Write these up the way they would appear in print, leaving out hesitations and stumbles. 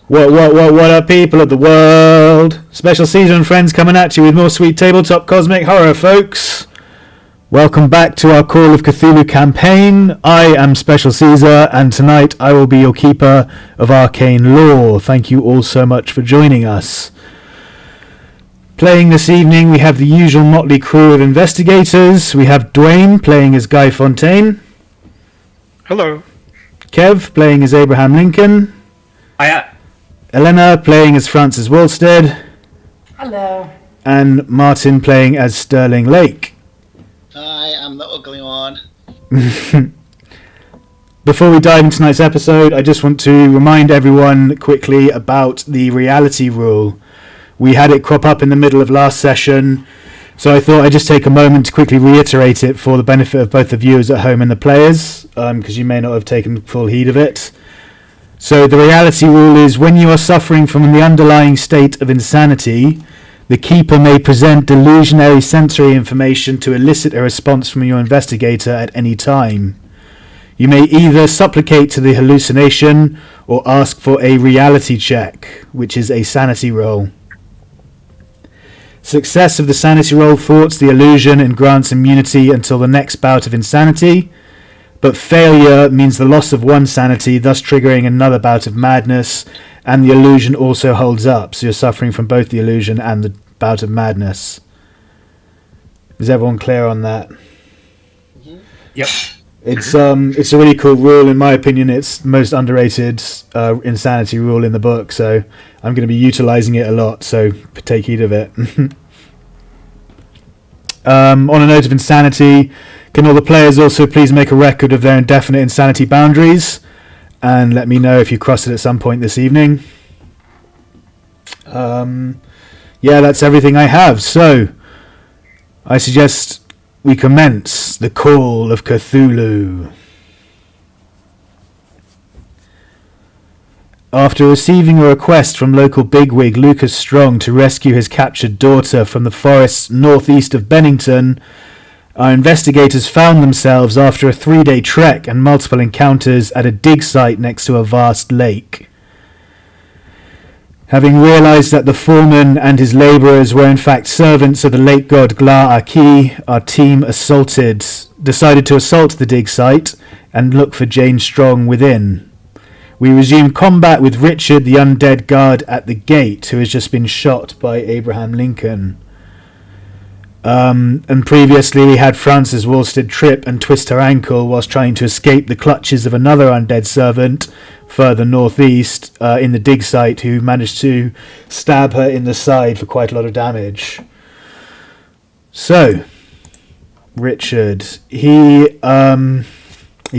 What up, people of the world? Special Caesar and friends coming at you with more sweet tabletop cosmic horror, folks. Welcome back to our Call of Cthulhu campaign. I am Special Caesar, and tonight I will be your keeper of arcane lore. Thank you all so much for joining us. Playing this evening, we have the usual motley crew of investigators. We have Duane playing as Guy Fontaine. Hello. Kev playing as Abraham Lincoln. Hiya. Elena playing as Frances Walsted. Hello. And Martin playing as Sterling Lake. Hi, I'm the ugly one. Before we dive into tonight's episode, I just want to remind everyone quickly about the reality rule. We had it crop up in the middle of last session, so I thought I'd just take a moment to quickly reiterate it for the benefit of both the viewers at home and the players, because you may not have taken full heed of it. So the reality rule is when you are suffering from the underlying state of insanity, the keeper may present delusionary sensory information to elicit a response from your investigator at any time. You may either supplicate to the hallucination or ask for a reality check, which is a sanity roll. Success of the sanity roll thwarts the illusion and grants immunity until the next bout of insanity, but failure means the loss of one sanity, thus triggering another bout of madness, and the illusion also holds up, so you're suffering from both the illusion and the bout of madness. Is everyone clear on that? Mm-hmm. Yep. It's a really cool rule. In my opinion, it's the most underrated insanity rule in the book, so I'm going to be utilising it a lot, so take heed of it. On a note of insanity, can all the players also please make a record of their indefinite insanity boundaries and let me know if you cross it at some point this evening. Yeah, that's everything I have. So, I suggest we commence the Call of Cthulhu. After receiving a request from local bigwig Lucas Strong to rescue his captured daughter from the forests northeast of Bennington, our investigators found themselves after a 3-day trek and multiple encounters at a dig site next to a vast lake. Having realised that the foreman and his labourers were in fact servants of the lake god Gla-Aki, our team decided to assault the dig site and look for Jane Strong within. We resumed combat with Richard, the undead guard at the gate, who has just been shot by Abraham Lincoln. And previously we had Frances Walsted trip and twist her ankle whilst trying to escape the clutches of another undead servant further northeast in the dig site, who managed to stab her in the side for quite a lot of damage. So, Richard, he's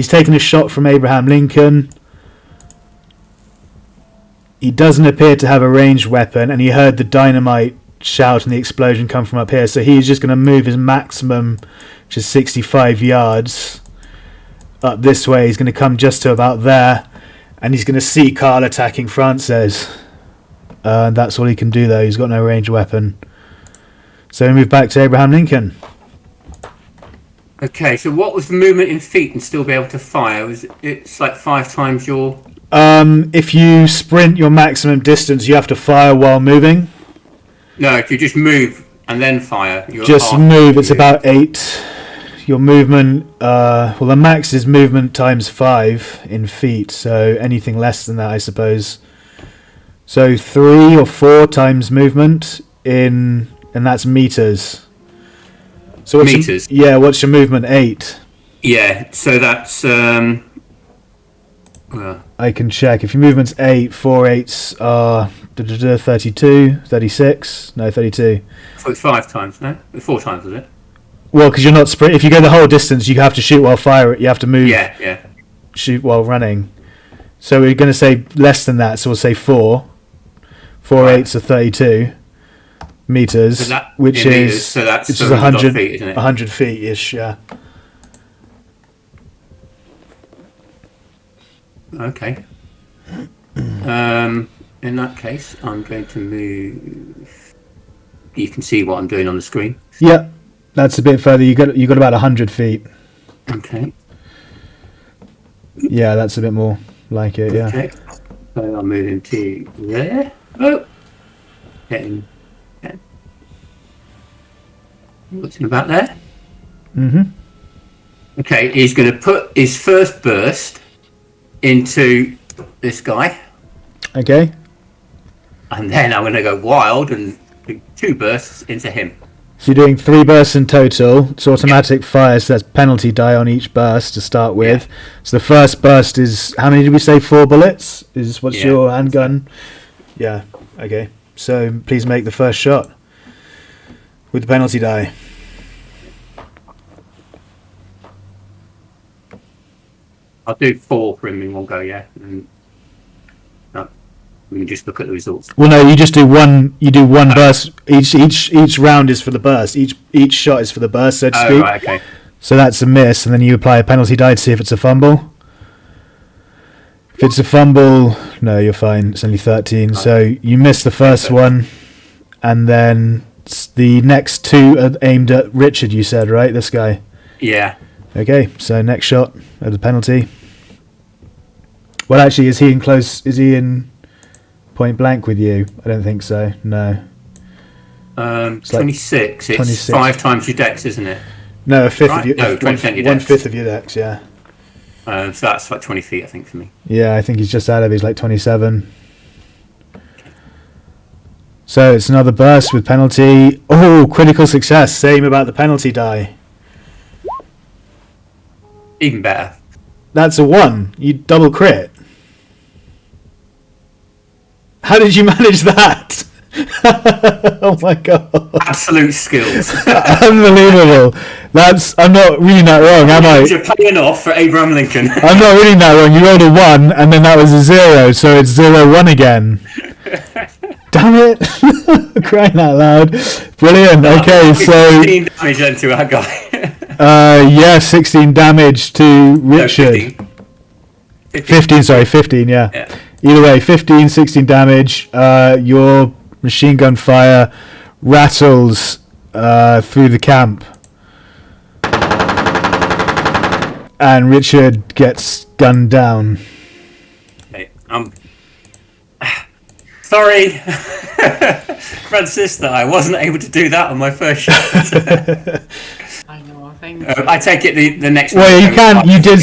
taken a shot from Abraham Lincoln. He doesn't appear to have a ranged weapon, and he heard the dynamite shout and the explosion come from up here, so he's just going to move his maximum, which is 65 yards, up this way. He's going to come just to about there, and he's going to see Carl attacking Frances. That's all he can do, though. He's got no ranged weapon. So we move back to Abraham Lincoln. Okay, so what was the movement in feet and still be able to fire? It's like 5 times your... If you sprint your maximum distance, you have to fire while moving. No, if you just move and then fire... Just move, it's about 8. Your movement... well, the max is movement times 5 in feet, so anything less than that, I suppose. So 3 or 4 times movement in... and that's meters. So what's meters? What's your movement? 8? Yeah, so that's... I can check. If your movement's 8, 4 8s are 32, 36. No, 32. So it's 5 times, no? 4 times, is it? Well, because you're not sprint. If you go the whole distance, you have to shoot while firing. You have to move. Yeah. Shoot while running. So we're going to say less than that. So we'll say 4. 4 8s are 32 meters, so which is 100 feet, isn't it? 100 feet ish. Yeah. Okay. In that case, I'm going to move. You can see what I'm doing on the screen. Yeah, that's a bit further. You got about 100 feet. Okay. Yeah, that's a bit more like it. Yeah. Okay. So I'll move him to there. Oh! Getting. What's about there? Mm-hmm. Okay, he's going to put his first burst into this guy. Okay. And then I'm going to go wild and do 2 bursts into him. So you're doing 3 bursts in total. It's automatic fire, so that's penalty die on each burst to start with. Yeah. So the first burst is, how many did we say? 4 bullets? What's your handgun? Yeah, okay. So please make the first shot with the penalty die. I'll do 4 for him in one go, yeah. And we can just look at the results. Well, no, you just do one. You do one burst. Each round is for the burst. Each shot is for the burst, so to speak. Right, okay. So that's a miss, and then you apply a penalty die to see if it's a fumble. If it's a fumble, no, you're fine. It's only 13. So you miss the first one, and then the next 2 are aimed at Richard. You said, right? This guy. Yeah. Okay. So next shot at the penalty. Well, actually, is he in close? Is he in point blank with you? I don't think so. No. 26. It's 26. 5 times your dex, isn't it? No, a fifth Right. of your. No, 20% your dex. 1/5 of your dex. Yeah. So that's like 20 feet, I think, for me. Yeah, I think he's just out of. He's like 27. So it's another burst with penalty. Oh, critical success. Same about the penalty die. Even better. That's a 1. You double crit. How did you manage that? Oh my god. Absolute skills. Unbelievable. I'm not reading that wrong, am I? You're paying off for Abraham Lincoln. I'm not reading that wrong. You rolled a 1 and then that was a 0, so it's 0-1 again. Damn it. Crying out loud. Brilliant. Okay, so 15 damage then to our guy. yeah, 16 damage to Richard. No, 15, yeah. Either way, 15, 16 damage. Your machine gun fire rattles through the camp. And Richard gets gunned down. Okay, sorry, Francis, that I wasn't able to do that on my first shot. I know. I think. I take it the next. Well, one. you can. You did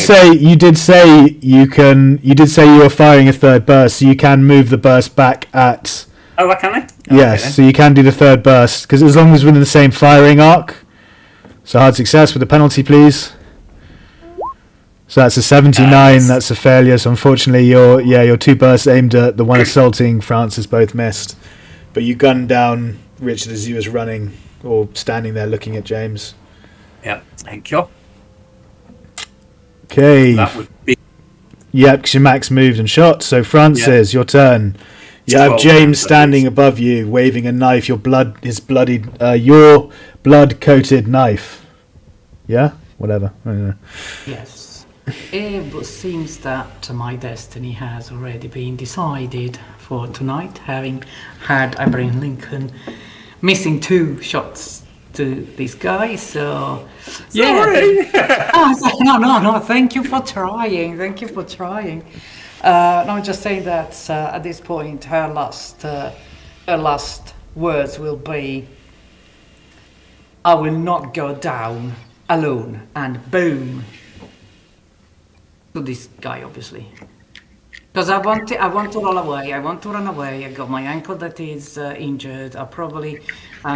say you can. You did say you were firing a third burst, so you can move the burst back at. Oh, what can I? Yes, Okay, so you can do the third burst because as long as within the same firing arc. So hard success with the penalty, please. So that's a 79. That's a failure. So unfortunately, your 2 bursts aimed at the one assaulting Francis both missed, but you gunned down Richard as he was running or standing there looking at James. Yeah, thank you. Okay. That would be. Yep, because your max moved and shot. So Francis, your turn. You have 12 James rounds, standing above you, waving a knife. Your blood-coated knife. Yeah, whatever. I don't know. Yes. It seems that my destiny has already been decided for tonight, having had Abraham Lincoln missing 2 shots to this guy. So, Sorry. No. Thank you for trying. No, I'm just saying that at this point, her last words will be, "I will not go down alone," and boom. To this guy, obviously, because I want to roll away. I want to run away. I got my ankle that is injured. I'm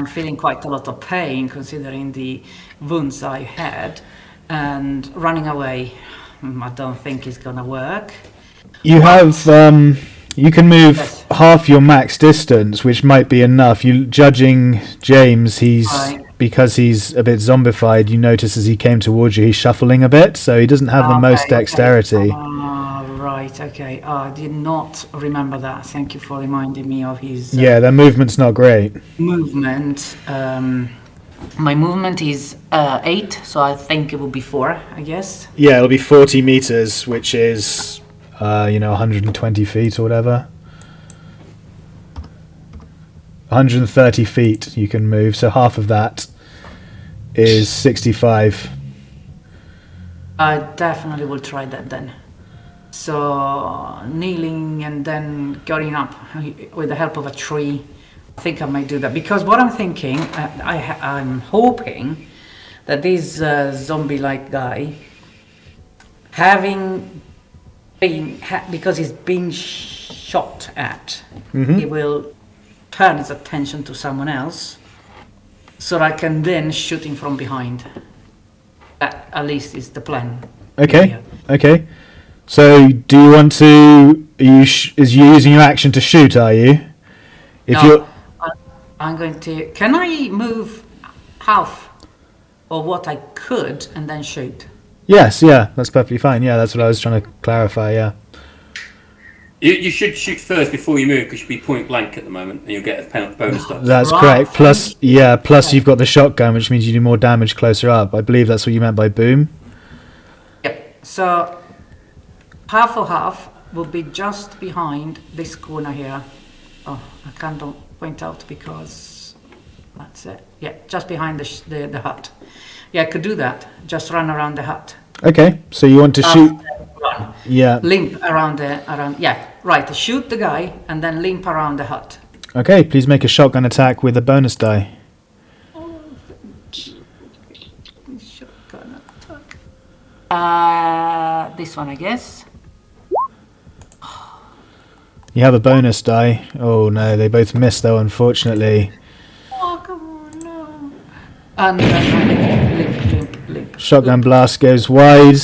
feeling quite a lot of pain considering the wounds I had, and running away, I don't think is gonna work. You have you can move Yes. half your max distance, which might be enough. You judging James, because he's a bit zombified. You notice as he came towards you, he's shuffling a bit, so he doesn't have the most dexterity. Right. Okay. I did not remember that. Thank you for reminding me of his. Yeah, their movement's not great. Movement. My movement is 8, so I think it will be 4. I guess. Yeah, it'll be 40 meters, which is 120 feet or whatever. 130 feet you can move, so half of that is 65. I definitely will try that then. So kneeling and then getting up with the help of a tree. I think I might do that because what I'm thinking, I'm hoping that this zombie-like guy, having been because he's been shot at, he will turn his attention to someone else, so I can then shoot him from behind. That at least is the plan. Okay. Yeah. Okay. So, do you want to? Is you using your action to shoot? Are you? If you're. I'm going to. Can I move half of what I could and then shoot? Yes. Yeah. That's perfectly fine. Yeah. That's what I was trying to clarify. Yeah. You should shoot first before you move because you'll be point blank at the moment and you'll get a bonus dice. That's Right. correct. Plus, yeah. Plus, you've got the shotgun, which means you do more damage closer up. I believe that's what you meant by boom. Yep. So half or half will be just behind this corner here. Oh, I can't point out because that's it. Yeah, just behind the hut. Yeah, I could do that. Just run around the hut. Okay. So you want to shoot? Run. Yeah. Limp around. Yeah, right. Shoot the guy and then limp around the hut. Okay. Please make a shotgun attack with a bonus die. Shotgun attack. This one, I guess. You have a bonus die. Oh no, they both missed though, unfortunately. Oh, come on, no. And limp. Shotgun blast goes wide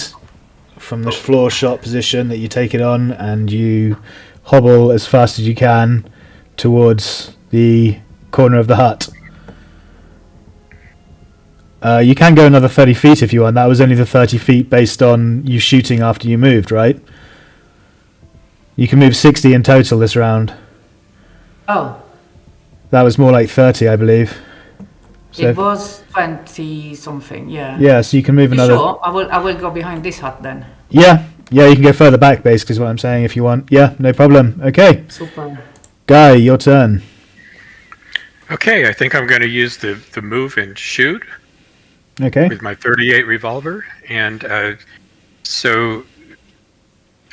from the floor shot position that you take it on, and you hobble as fast as you can towards the corner of the hut. You can go another 30 feet if you want. That was only the 30 feet based on you shooting after you moved, right? You can move 60 in total this round. Oh, That was more like 30, I believe. So it was 20 something. Yeah. yeah, so you can move You another. sure? I will go behind this hut then. Yeah, you can go further back, basically, is what I'm saying, if you want. Yeah, no problem. Okay, Super. Guy, your turn. Okay, I think I'm going to use the move and shoot Okay. with my 38 revolver. And so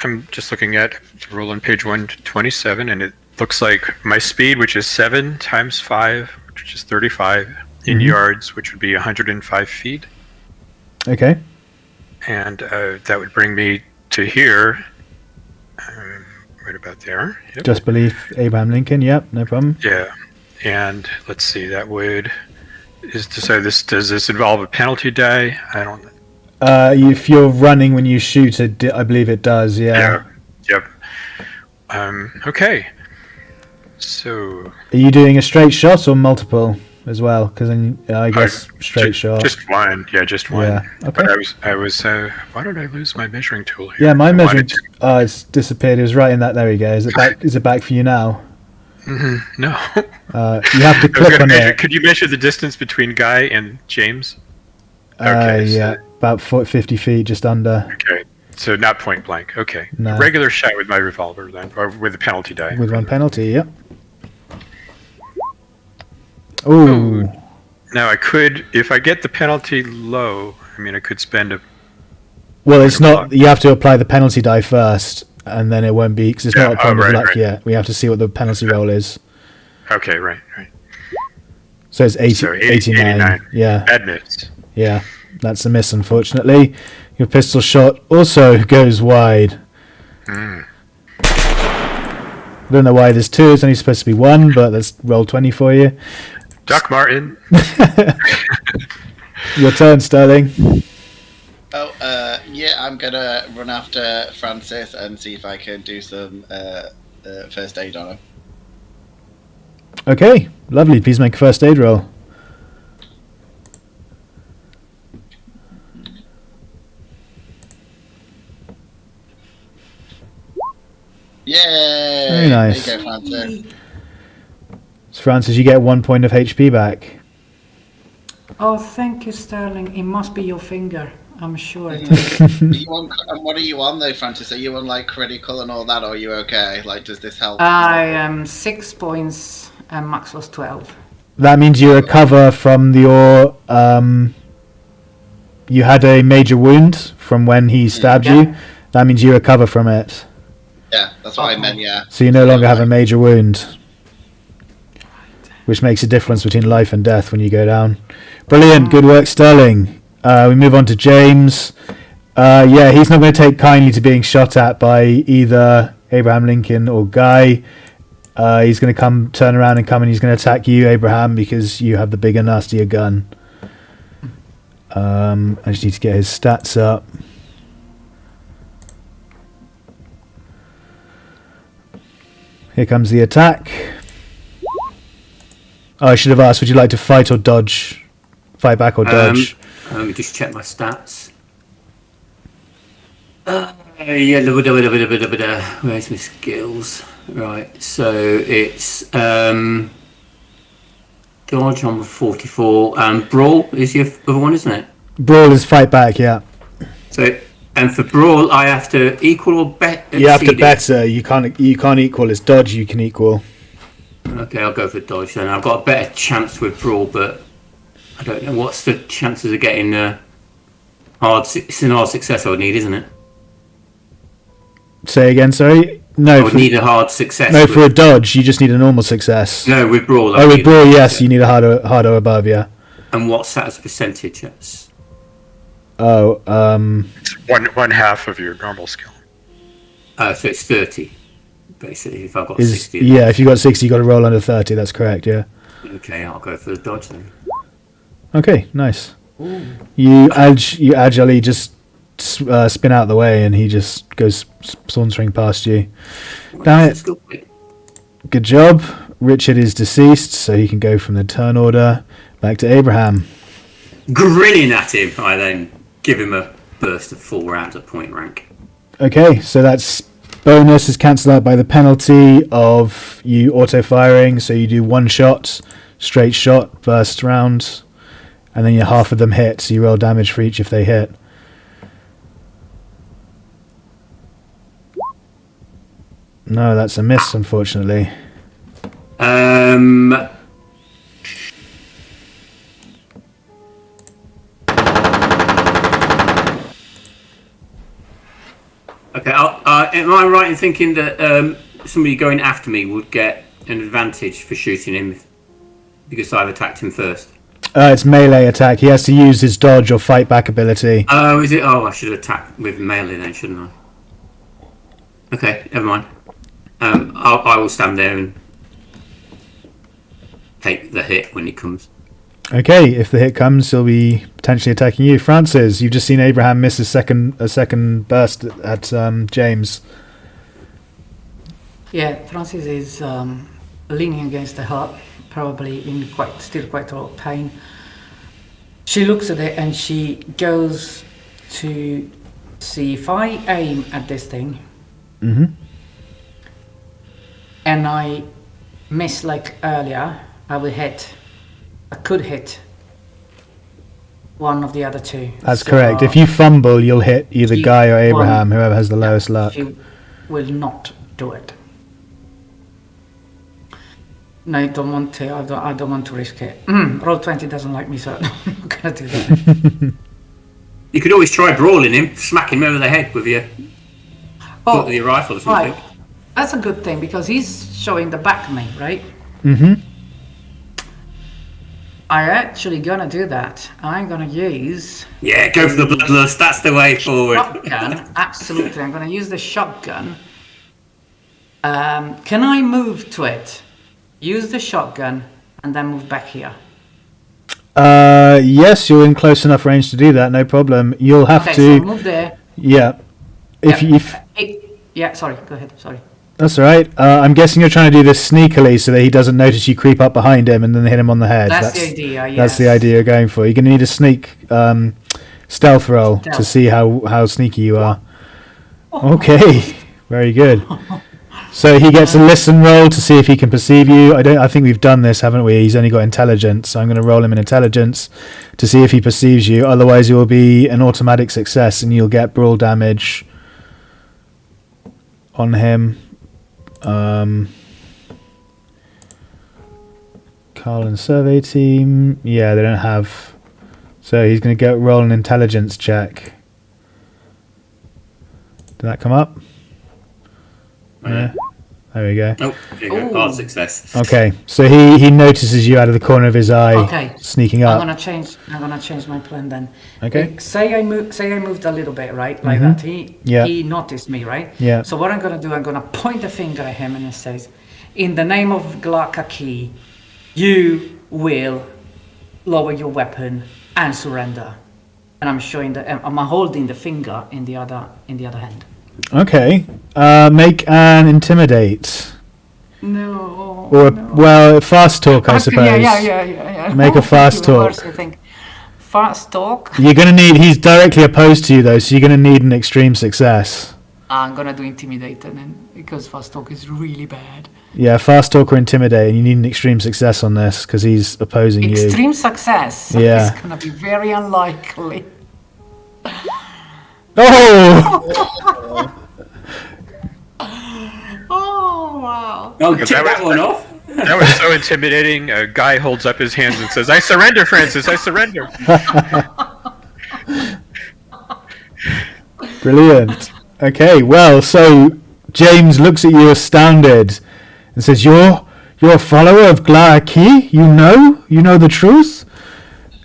I'm just looking at the roll on page 127, and it looks like my speed, which is 7 times 5, which is 35 in yards, which would be 105 feet. Okay. And that would bring me to here, right about there. Yep. Just believe Abraham Lincoln. Yep, no problem. Yeah, and let's see. That would does this involve a penalty die? I don't. If you're running when you shoot, I believe it does. Yeah. Yep. Okay. So. Are you doing a straight shot or multiple as well? Because I guess straight shot. Just one. Yeah, just one. Yeah. Okay. But I was. Why did I lose my measuring tool here? Yeah, my I measuring. wanted to- Oh, it's disappeared. It was right in that. There we go. Is it back? Is it back for you now? No. You have to I was click gonna on measure. it. Could you measure the distance between Guy and James? Okay, so- Yeah, about 50 feet, just under, Okay. So not point blank. Okay. No. A regular shot with my revolver then, or with a penalty die. with one penalty. Yep. Ooh. Now I could, if I get the penalty low, I could spend a. Well, it's not. You have to apply the penalty die first, and then it won't be because it's Yeah, not a point of right, luck right. yet. We have to see what the penalty roll is. Okay, right. So it's 80, So 89. 89. Yeah, Bad miss. yeah. That's a miss, unfortunately. Your pistol shot also goes wide. I don't know why there's two. It's only supposed to be one, but let's roll 20 for you. Doc Martin. Your turn, Sterling. Oh, yeah, I'm gonna run after Francis and see if I can do some first aid on him. Okay, lovely. Please make a first aid roll. Yay! Very nice. There you go, Francis. So Francis, you get 1 point of HP back. Oh, thank you, Sterling. It must be your finger. I'm sure it is. Are you on, and what are you on though, Francis? Are you on like critical and all that, or are you okay? Like, does this help? I am 6 points and max was 12. That means you recover from your. You had a major wound from when he stabbed Yeah. you, That means you recover from it. Yeah, that's what I meant. Yeah. So you no longer have a major wound, which makes a difference between life and death when you go down. Brilliant, good work, Sterling. We move on to James. Yeah, he's not going to take kindly to being shot at by either Abraham Lincoln or Guy. He's going to turn around and he's going to attack you, Abraham, because you have the bigger, nastier gun. I just need to get his stats up. Here comes the attack. Oh, I should have asked, would you like to fight or dodge? Fight back or dodge? Let me just check my stats. Where's my skills? Right, so it's dodge on 44, and brawl is your other one, isn't it? Brawl is fight back, yeah. So, and for brawl, I have to equal or bet. You have to better. You can't equal. It's dodge. You can equal. Okay, I'll go for dodge then. I've got a better chance with brawl, but I don't know what's the chances of getting hard. It's an hard success I would need, isn't it? Say again, sorry. No, I would need a hard success. No, for a dodge, you just need a normal success. No, with brawl. Oh, with brawl, yes, you need a harder above, yeah. And what's that as a percentage? It's one half of your normal skill. So it's 30, basically. If I've got 60. Yeah, if you got 60, you got to roll under 30. That's correct. Yeah. Okay, I'll go for the dodge then. Okay, nice. Ooh. You agilely just spin out the way, and he just goes sauntering past you. Damn it! Good job. Richard is deceased, so he can go from the turn order back to Abraham. Grinning at him, I then give him a burst of 4 rounds at point rank. Okay, so that's bonus is cancelled out by the penalty of you auto-firing, so you do 1 shot, straight shot, burst round, and then half of them hit, so you roll damage for each if they hit. No, that's a miss, unfortunately. Okay, am I right in thinking that somebody going after me would get an advantage for shooting him because I've attacked him first? It's melee attack. He has to use his dodge or fight back ability. Oh, is it? Oh, I should attack with melee then, shouldn't I? Okay, never mind. I will stand there and take the hit when it comes. Okay, if the hit comes, he'll be potentially attacking you. Francis, you've just seen Abraham miss a second burst at James. Yeah, Francis is leaning against the hut, probably in still quite a lot of pain. She looks at it and she goes to see if I aim at this thing. Mm-hmm. And I miss like earlier, I could hit one of the other two. That's correct. If you fumble, you'll hit either Guy or Abraham, whoever has the lowest luck. She will not do it. No, I don't want to. I don't want to risk it. Roll20 doesn't like me, so I'm not going to do that. You could always try brawling him, smack him over the head with your rifle or something. Right. That's a good thing because he's showing the back of me, right? Mm-hmm. I'm actually gonna do that. I'm gonna use. Yeah, go for the bloodlust. That's the way forward. Shotgun, absolutely. I'm gonna use the shotgun. Can I move to it? Use the shotgun and then move back here. Yes, you're in close enough range to do that. No problem. You'll have to. So move there. Yeah. Yeah. Sorry. Go ahead. Sorry. That's all right. I'm guessing you're trying to do this sneakily so that he doesn't notice you creep up behind him and then hit him on the head. That's the idea, yes. That's the idea you're going for. You're going to need a sneak stealth roll to see how sneaky you are. Okay, very good. So he gets a listen roll to see if he can perceive you. I think we've done this, haven't we? He's only got intelligence, so I'm going to roll him in intelligence to see if he perceives you. Otherwise, it will be an automatic success and you'll get brawl damage on him. Carl and survey team, yeah, they don't have, so he's going to roll an intelligence check Did that come up? Yeah. There we go. Oh, there you go. Hard success. Okay, so he notices you out of the corner of his eye, Okay. sneaking I'm up. gonna change my plan then. Okay. Say I moved a little bit, right? Like that. He noticed me, right? Yeah. So what I'm gonna do, I'm gonna point a finger at him and it says, in the name of Glakaki, you will lower your weapon and surrender. And I'm showing I'm holding the finger in the other hand. Okay, make an intimidate. No. Or, no. well, fast talk, I suppose. Yeah. Make a fast Even talk. worse, I think. Fast talk. You're going to need... He's directly opposed to you, though, so you're going to need an extreme success. I'm gonna do intimidate then, because fast talk is really bad. Yeah, fast talk or intimidate, and you need an extreme success on this, because he's opposing you. Extreme success. Yeah. It's gonna be very unlikely. Oh! Oh wow. Oh, tick that one off. That was so intimidating. A guy holds up his hands and says, "I surrender, Francis. I surrender." Brilliant. Okay, well, so James looks at you astounded and says, "You're a follower of Glaki? You know the truth?"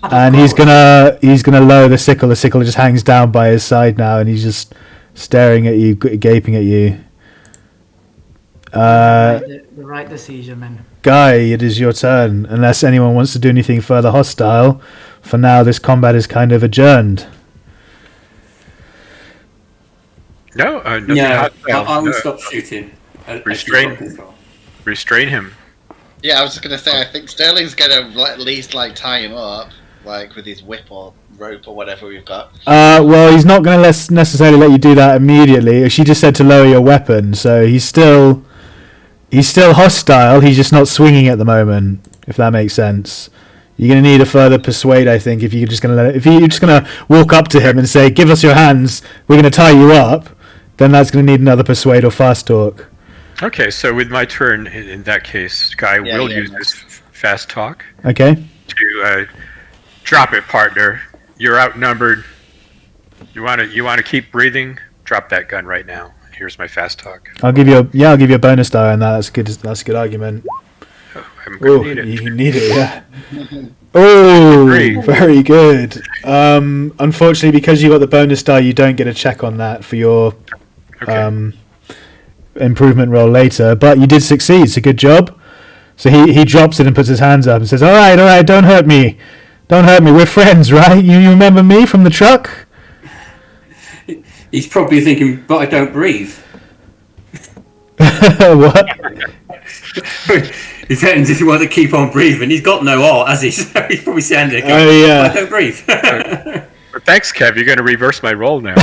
And he's gonna lower the sickle. The sickle just hangs down by his side now, and he's just staring at you, gaping at you. The right decision, man. Guy, it is your turn. Unless anyone wants to do anything further hostile, for now this combat is kind of adjourned. No, nothing Yeah, hostile. I will stop shooting. Restrain him. Yeah, I was just gonna say. I think Sterling's gonna at least tie him up, with his whip or rope or whatever we've got. Well, he's not going to necessarily let you do that immediately. She just said to lower your weapon, so he's still hostile. He's just not swinging at the moment, if that makes sense. You're going to need a further persuade, I think, if you're just going to walk up to him and say, "Give us your hands, we're going to tie you up," then that's going to need another persuade or fast talk. Okay, so with my turn, in that case, Guy will use this fast talk. Okay. To drop it, partner. You're outnumbered. You want to keep breathing? Drop that gun right now. Here's my fast talk. I'll give you a bonus die on that. That's a good argument. I'm going to need it. You need it, yeah. Oh, very good. Unfortunately, because you got the bonus die, you don't get a check on that for your improvement roll later. But you did succeed, so good job. So he drops it and puts his hands up and says, all right, don't hurt me. Don't hurt me. We're friends, right? You remember me from the truck?" He's probably thinking, but I don't breathe. What? He threatens if you want to keep on breathing. He's got no heart, has he? So he's probably standing there going, Oh, yeah. I don't breathe. Well, thanks, Kev. You're going to reverse my roll now.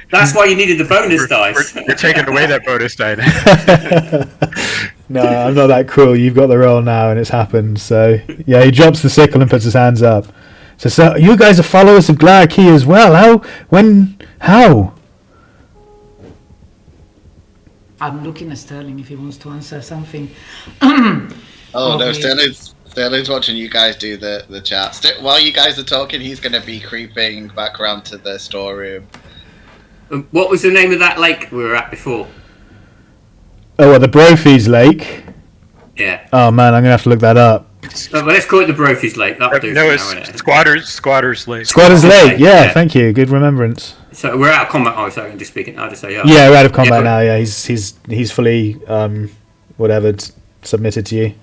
That's why you needed the bonus dice. We're taking away that bonus die now. No, I'm not that cruel. You've got the roll now, and it's happened. So, yeah, he drops the sickle and puts his hands up. So you guys are followers of Glaki as well? How? I'm looking at Sterling if he wants to answer something. Oh no, Okay. Sterling's watching you guys do the chat. While you guys are talking, he's going to be creeping back around to the storeroom. What was the name of that lake we were at before? Oh, what, the Brophy's Lake? Yeah. Oh, man, I'm going to have to look that up. Well, let's call it the Brophy's Lake. That'll do. No, for it's now, innit? Squatter's Lake. Squatter's Lake, Lake, yeah, yeah. thank you. Good remembrance. So we're out of combat. Oh, so I can just speak it. I'll just say, yeah. Yeah, we're out of combat Yeah. now, yeah. He's fully, submitted to you.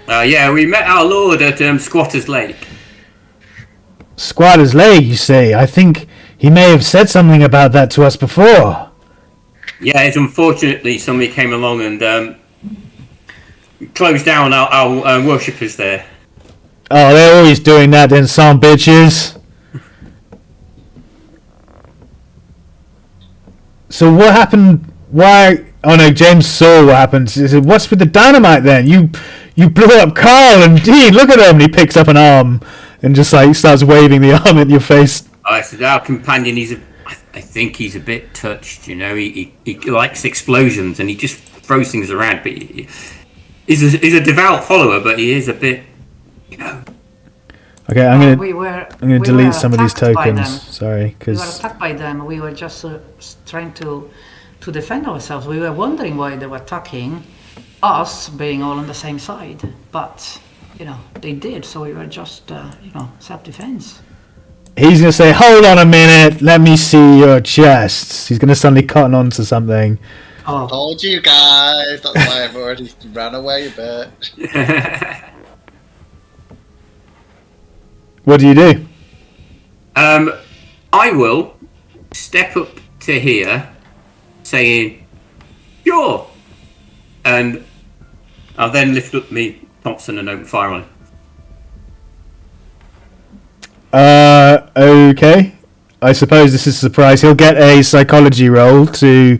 Yeah, we met our lord at Squatter's Lake. Squatter's Lake, you say? I think he may have said something about that to us before. Yeah, it's unfortunately somebody came along and closed down our worshippers there. Oh, they're always doing that, then, some bitches. So what happened? Why? Oh no, James saw what happened. He said, "What's with the dynamite then? You blew up Carl and Dean. Look at him." And he picks up an arm and just starts waving the arm in your face. I said, our companion, I think he's a bit touched, you know. He likes explosions and he just throws things around. But he's a devout follower, but he is a bit, you know. Okay, I'm gonna we were. I'm gonna we delete were some of these attacked by them. tokens. Sorry, We were because attacked by them. We were just trying to defend ourselves. We were wondering why they were attacking us, being all on the same side. But they did. So we were just self-defense. he's gonna say, "Hold on a minute, let me see your chests." He's gonna suddenly cotton on to something. Oh, Told you guys. That's why I've already ran away a bit. What do you do? I will step up to here, saying, "Sure," and I'll then lift up me Thompson and open fire on him. Okay. I suppose this is a surprise. He'll get a psychology roll to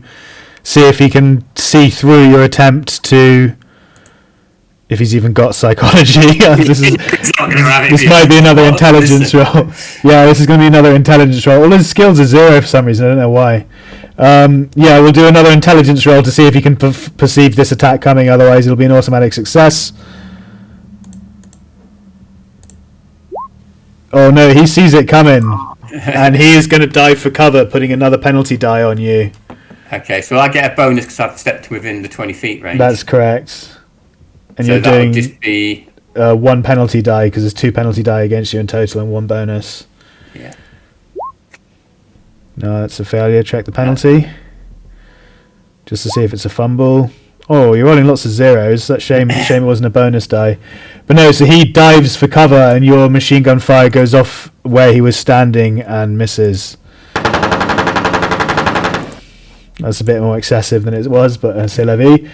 see if he can see through your attempt to. If he's even got psychology. This might be another intelligence roll. Yeah, this is going to be another intelligence roll. All his skills are 0 for some reason. I don't know why. Yeah, we'll do another intelligence roll to see if he can perceive this attack coming. Otherwise, it'll be an automatic success. Oh no, he sees it coming. And he is going to dive for cover, putting another penalty die on you. Okay, so I get a bonus because I've stepped within the 20 feet range. That's correct. And so you're that doing would just be 1 penalty die, because there's 2 penalty die against you in total and 1 bonus. yeah. No, that's a failure. Check the penalty. Just to see if it's a fumble. Oh, you're rolling lots of zeros. That's shame it wasn't a bonus die. But no, so he dives for cover and your machine gun fire goes off where he was standing and misses. That's a bit more excessive than it was, but c'est la vie.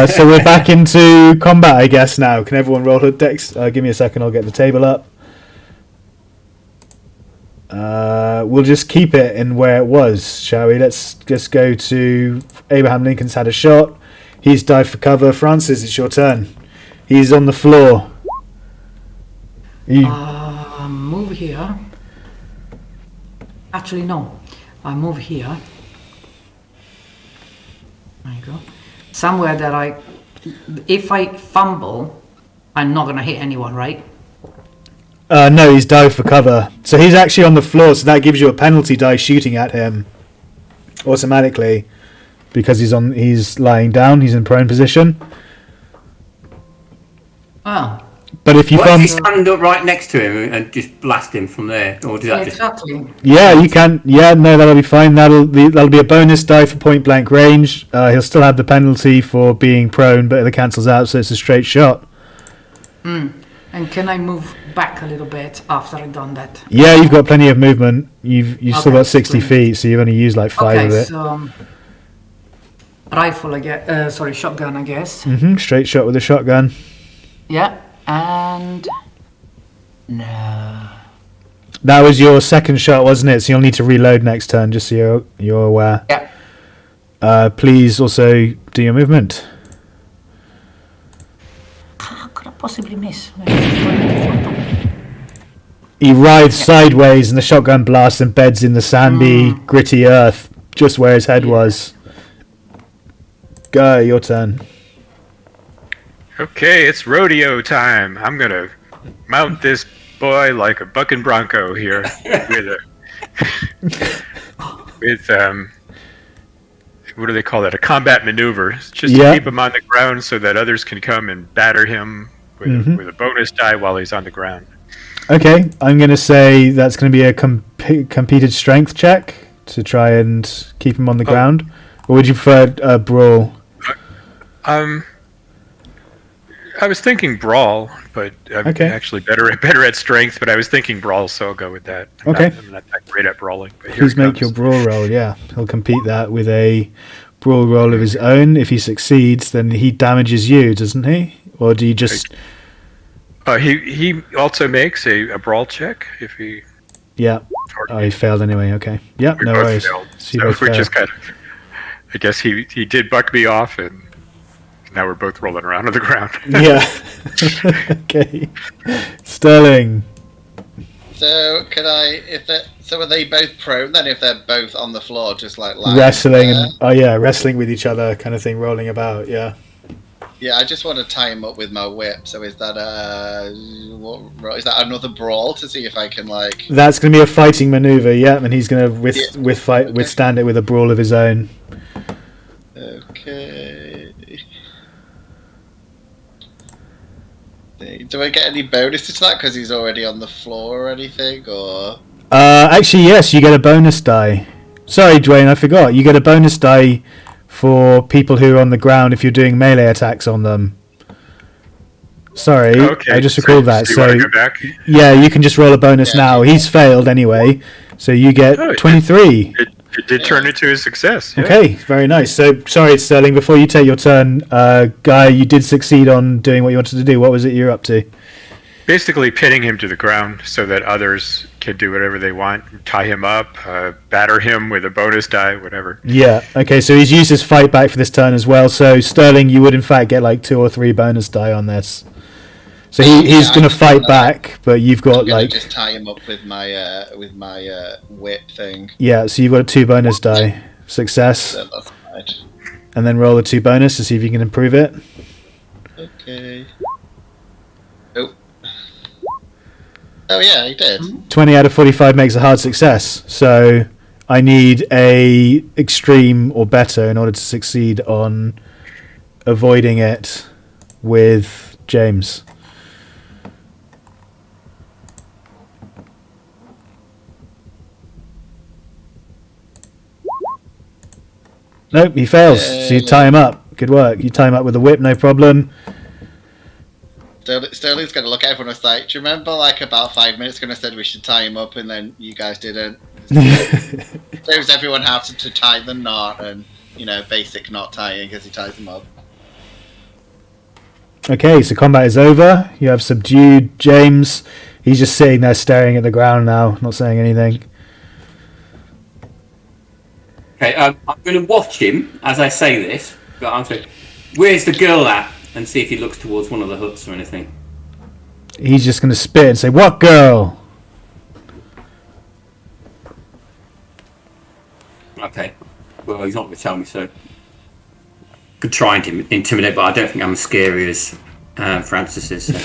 So we're back into combat, I guess, now. Can everyone roll a dex? Give me a second, I'll get the table up. We'll just keep it in where it was, shall we? Let's just go to Abraham Lincoln's had a shot. He's dived for cover. Francis, it's your turn. He's on the floor. Move here. Actually, no. I move here. There you go. Somewhere that if I fumble, I'm not gonna hit anyone, right? No, he's dived for cover. So he's actually on the floor, so that gives you a penalty die shooting at him automatically. Because he's lying down, he's in prone position. Oh. But if you What if you stand up right next to him and just blast him from there, or does that Exactly. Yeah, you can. Yeah, no, that'll be fine. That'll be a bonus die for point blank range. He'll still have the penalty for being prone, but it cancels out, so it's a straight shot. And can I move back a little bit after I've done that? Yeah, you've got plenty of movement. You've still Okay, got 60 brilliant. feet, so you've only used like 5 of it. So rifle, I guess. Shotgun, I guess. Straight shot with a shotgun. Yeah, and no. That was your second shot, wasn't it? So you'll need to reload next turn, just so you're aware. Yeah. Please also do your movement. How could I possibly miss? He writhes sideways, and the shotgun blast embeds in the sandy, gritty earth, just where his head was. Go, your turn. Okay, it's rodeo time. I'm gonna mount this boy like a bucking bronco here with what do they call that? A combat maneuver, just to keep him on the ground so that others can come and batter him with a bonus die while he's on the ground. Okay, I'm going to say that's going to be a competed strength check to try and keep him on the ground. Or would you prefer a brawl? I was thinking brawl, but I'm actually better at strength. But I was thinking brawl, so I'll go with that. I'm not that great at brawling. But Please make your brawl roll. Yeah, he'll compete that with a brawl roll of his own. If he succeeds, then he damages you, doesn't he? Or do you just? He also makes a brawl check if he. Yeah. Oh, he failed anyway. Okay. Yeah. No worries. So we just kind of. I guess he did buck me off, and now we're both rolling around on the ground. Yeah. Okay. Sterling. So can I? So are they both prone then? If they're both on the floor, just like lying Wrestling there? wrestling with each other, kind of thing, rolling about. Yeah. Yeah, I just want to tie him up with my whip. So is that is that another brawl to see if I can like? That's going to be a fighting maneuver, yeah, and he's going to withstand it with a brawl of his own. Okay. Do I get any bonuses to that because he's already on the floor or anything? Or actually, yes, you get a bonus die. Sorry, Duane, I forgot. You get a bonus die for people who are on the ground if you're doing melee attacks on them. Sorry, Okay, I just recalled that. Do you So, want to go back? yeah, you can just roll a bonus now. He's failed anyway, so you get Oh, 23. It did turn into a success. Yeah. Okay, very nice. So, sorry, Sterling, before you take your turn, Guy, you did succeed on doing what you wanted to do. What was it you're up to? Basically pinning him to the ground so that others can do whatever they want. Tie him up, batter him with a bonus die, whatever. Yeah, okay, so he's used his fight back for this turn as well. So, Sterling, you would in fact get like 2 or 3 bonus die on this. So he's going to fight back, but you've got like just tie him up with my whip thing. Yeah, so you've got 2 bonus die. Success. So that's right. And then roll a 2 bonus to see if you can improve it. Okay. Oh yeah, he did. 20 out of 45 makes a hard success. So I need a extreme or better in order to succeed on avoiding it with James. Nope, he fails. So you tie him up. Good work. You tie him up with a whip, no problem. Sterling's going to look at everyone and say, do you remember like about 5 minutes ago I said we should tie him up and then you guys didn't? Shows everyone how to tie the knot and, basic knot tying because he ties them up. Okay, so combat is over. You have subdued James. He's just sitting there staring at the ground now, not saying anything. Okay, I'm going to watch him as I say this, but I'm saying, where's the girl at? And see if he looks towards one of the huts or anything. He's just going to spit and say, "What girl?" Okay. Well, he's not going to tell me, so could try and intimidate, but I don't think I'm as scary as Francis is. So.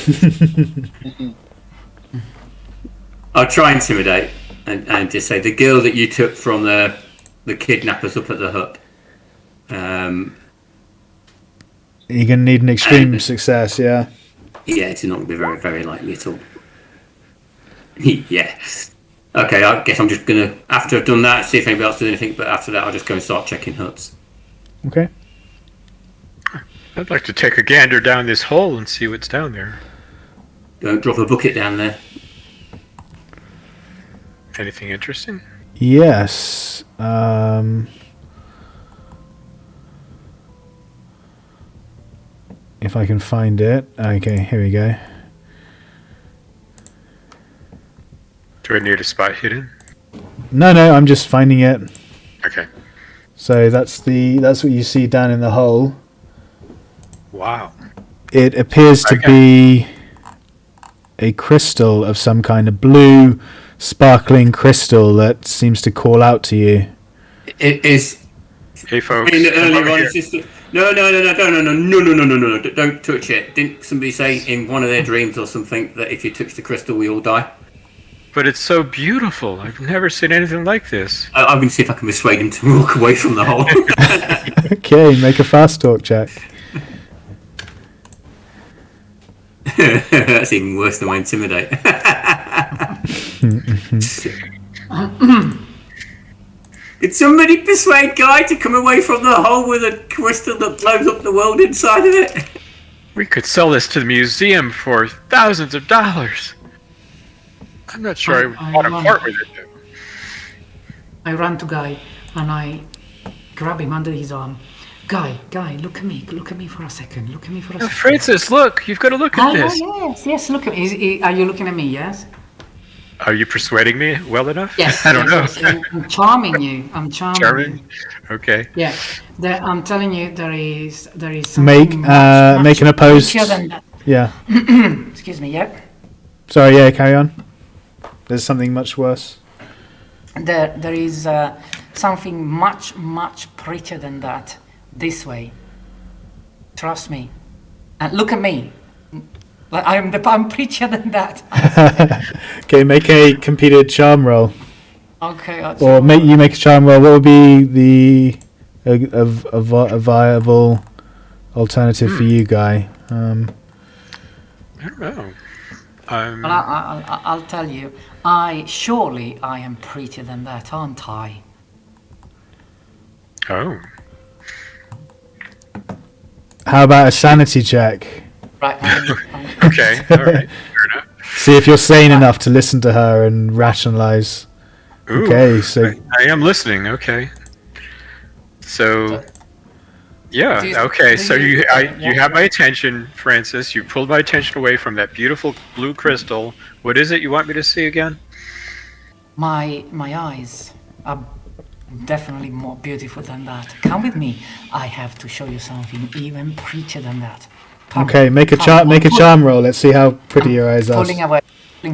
I'll try and intimidate and just say the girl that you took from the kidnappers up at the hut. You're going to need an extreme success, yeah. Yeah, it's not going to be very, very likely at all. Yes. Okay, I guess I'm just going to, after I've done that, see if anybody else does anything, but after that I'll just go and start checking huts. Okay. I'd like to take a gander down this hole and see what's down there. Don't drop a bucket down there. Anything interesting? Yes. If I can find it. Okay, here we go. Do I need a spot hidden? No, I'm just finding it. Okay. So that's what you see down in the hole. Wow. It appears to be a crystal of some kind, a blue, sparkling crystal that seems to call out to you. It is. Hey, folks. In the come early over on here. system. No, don't touch it. Didn't somebody say in one of their dreams or something that if you touch the crystal we all die? But it's so beautiful. I've never seen anything like this. I'm going to see if I can persuade him to walk away from the hole. Okay, make a fast talk check. That's even worse than my intimidate. Did somebody persuade Guy to come away from the hole with a crystal that blows up the world inside of it? We could sell this to the museum for thousands of dollars. I'm not sure I want to part with it. I run to Guy and I grab him under his arm. Guy, look at me for a second. Francis, look, you've got to look at this. Yes, look at me. Are you looking at me, yes? Are you persuading me well enough? Yes. I don't know. Yes. I'm charming you. Charming? Okay. Yeah. I'm telling you, there is something Make an opposed. richer than that. Yeah. Excuse me, yeah. Sorry, yeah, carry on. There's something much worse. There is something much, much prettier than that. This way. Trust me. And look at me. Like, I'm prettier than that. Okay, make a competed charm roll. Okay. Or make a charm roll. What would be a viable alternative for you, Guy? I don't know. Well, I'll tell you. Surely I am prettier than that, aren't I? Oh. How about a sanity check? Right. Okay. All right. Fair enough. See if you're sane enough to listen to her and rationalize. Ooh, Okay, so I am listening. Okay. So. Yeah. Do you- Okay. do So you- you have my attention, Francis. You pulled my attention away from that beautiful blue crystal. What is it you want me to see again? My eyes are definitely more beautiful than that. Come with me. I have to show you something even prettier than that. Come, okay, make a come, charm roll. Let's see how pretty your eyes are. Pulling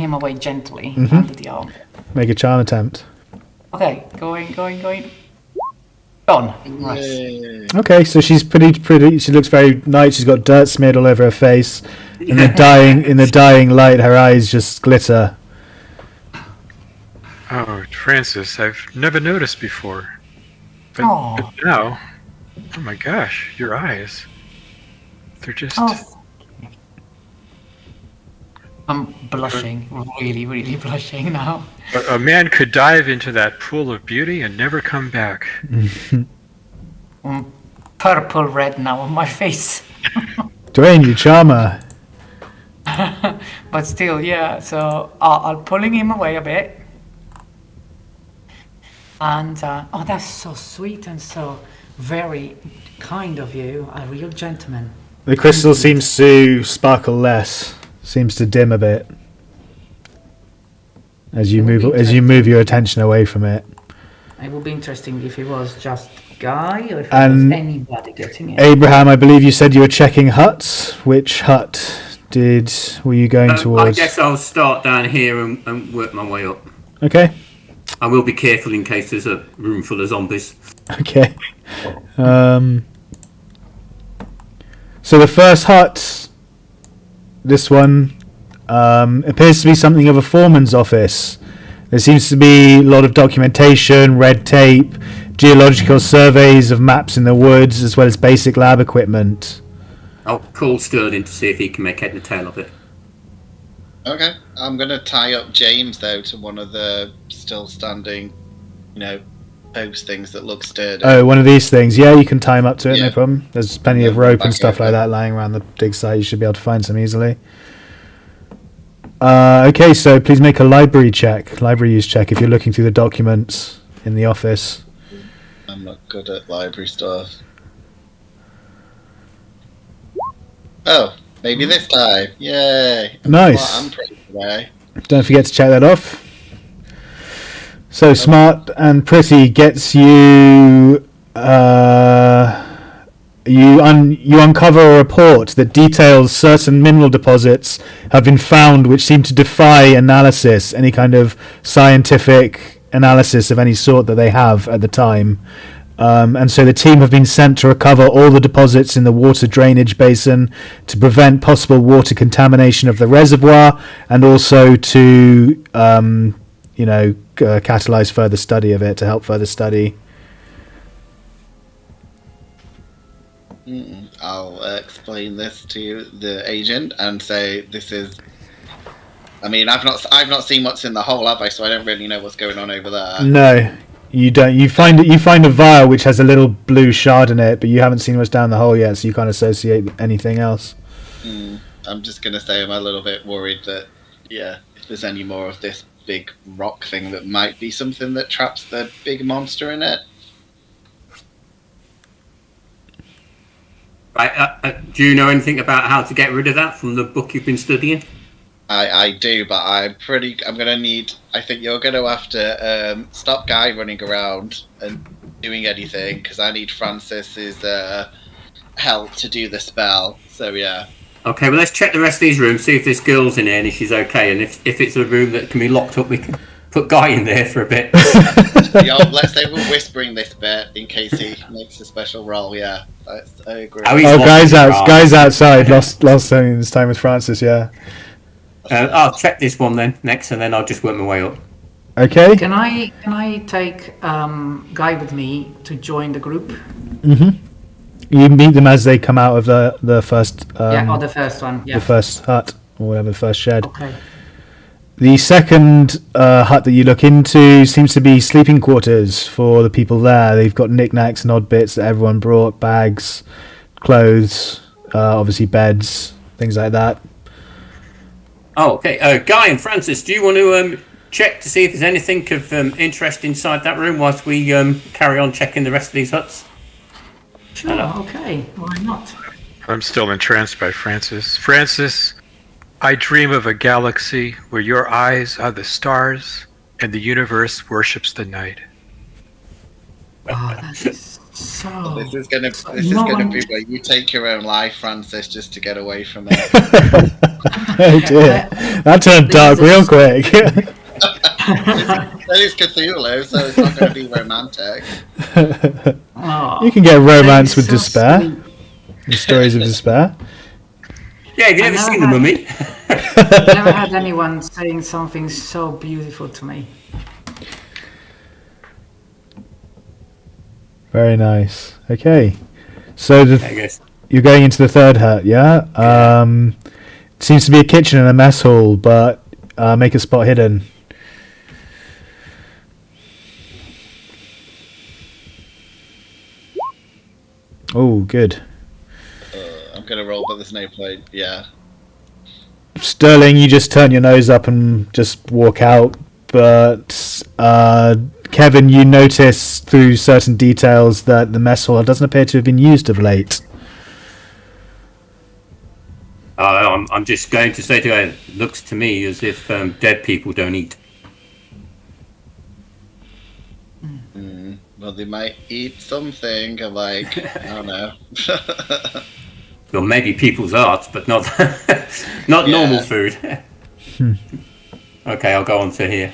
him away gently Mm-hmm. under the arm. Make a charm attempt. Okay, going. Gone. Right. Yay. Okay, so she's pretty. She looks very nice. She's got dirt smeared all over her face. In the dying light, her eyes just glitter. Oh, Francis, I've never noticed before. But Aw. now, oh my gosh, your eyes. They're just. Oh. I'm blushing, really, really blushing now. A man could dive into that pool of beauty and never come back. Purple red now on my face. Duane, you charmer. But still, yeah, so I'll pulling him away a bit. And, that's so sweet and so very kind of you, a real gentleman. The crystal seems to sparkle less. Seems to dim a bit as you move your attention away from it. It would be interesting if it was just Guy or if it was And anybody getting it. Abraham, I believe you said you were checking huts. Which hut were you going I towards? guess I'll start down here and work my way up. Okay. I will be careful in case there's a room full of zombies. Okay. So the first hut, this one, appears to be something of a foreman's office. There seems to be a lot of documentation, red tape, geological surveys of maps in the woods, as well as basic lab equipment. I'll call Sterling to see if he can make head and tail of it. Okay, I'm gonna tie up James though to one of the still standing, post things that look sturdy. Oh, one of these things. Yeah, you can tie him up to it, no Yeah. problem. There's plenty of Yeah, rope back and stuff over. like that lying around the dig site. You should be able to find some easily. Okay, so please make a library use check if you're looking through the documents in the office. I'm not good at library stuff. Oh, maybe this time. Yay. Nice. Well, I'm pretty today. Don't forget to check that off. So smart and pretty gets you. You uncover a report that details certain mineral deposits have been found which seem to defy analysis, any kind of scientific analysis of any sort that they have at the time. And so the team have been sent to recover all the deposits in the water drainage basin to prevent possible water contamination of the reservoir, and also to catalyze further study of it, to help further study. I'll explain this to the agent and say this is. I mean, I've not seen what's in the hole, have I? So I don't really know what's going on over there. No, you don't. You find a vial which has a little blue shard in it, but you haven't seen what's down the hole yet, so you can't associate anything else. I'm just gonna say I'm a little bit worried that, if there's any more of this big rock thing, that might be something that traps the big monster in it. Right, do you know anything about how to get rid of that from the book you've been studying? I do, but I think you're going to have to stop Guy running around and doing anything, because I need Frances's help to do the spell. So yeah. Okay, well let's check the rest of these rooms, see if this girl's in here and if she's okay, and if it's a room that can be locked up, we can put Guy in there for a bit. Yo, let's say we're whispering this bit in case he makes a special roll. Yeah, I agree. Oh, he's Oh, watching Guy's outside. Lost this time with Francis. Yeah. I'll check this one then next, and then I'll just work my way up. Okay. Can I take Guy with me to join the group? Mm-hmm. You meet them as they come out of the first. The first one. Yeah. The first hut or whatever, the first shed. Okay. The second hut that you look into seems to be sleeping quarters for the people there. They've got knickknacks and odd bits that everyone brought, bags, clothes, obviously beds, things like that. Oh, okay. Guy and Francis, do you want to check to see if there's anything of interest inside that room whilst we carry on checking the rest of these huts? Sure. Okay. Why not? I'm still entranced by Francis. Francis, I dream of a galaxy where your eyes are the stars and the universe worships the night. Oh, that is so. This is gonna be where you take your own life, Francis, just to get away from it. Oh dear, that turned dark real quick. That is Cthulhu, so it's not going to be romantic. Oh, You can get romance with so despair. sweet. The stories of despair. Yeah, have you ever never seen The had- Mummy? I've never had anyone saying something so beautiful to me. Very nice. Okay, so I guess. you're going into the third hut, yeah? It seems to be a kitchen and a mess hall, but make a spot hidden. Oh, good. I'm going to roll, but there's no point. Yeah. Sterling, you just turn your nose up and just walk out, but Kevin, you notice through certain details that the mess hall doesn't appear to have been used of late. I'm just going to say to her, it looks to me as if dead people don't eat. Well, they might eat something, like, I don't know. Well, maybe people's art, but not not normal food. Okay, I'll go on to here.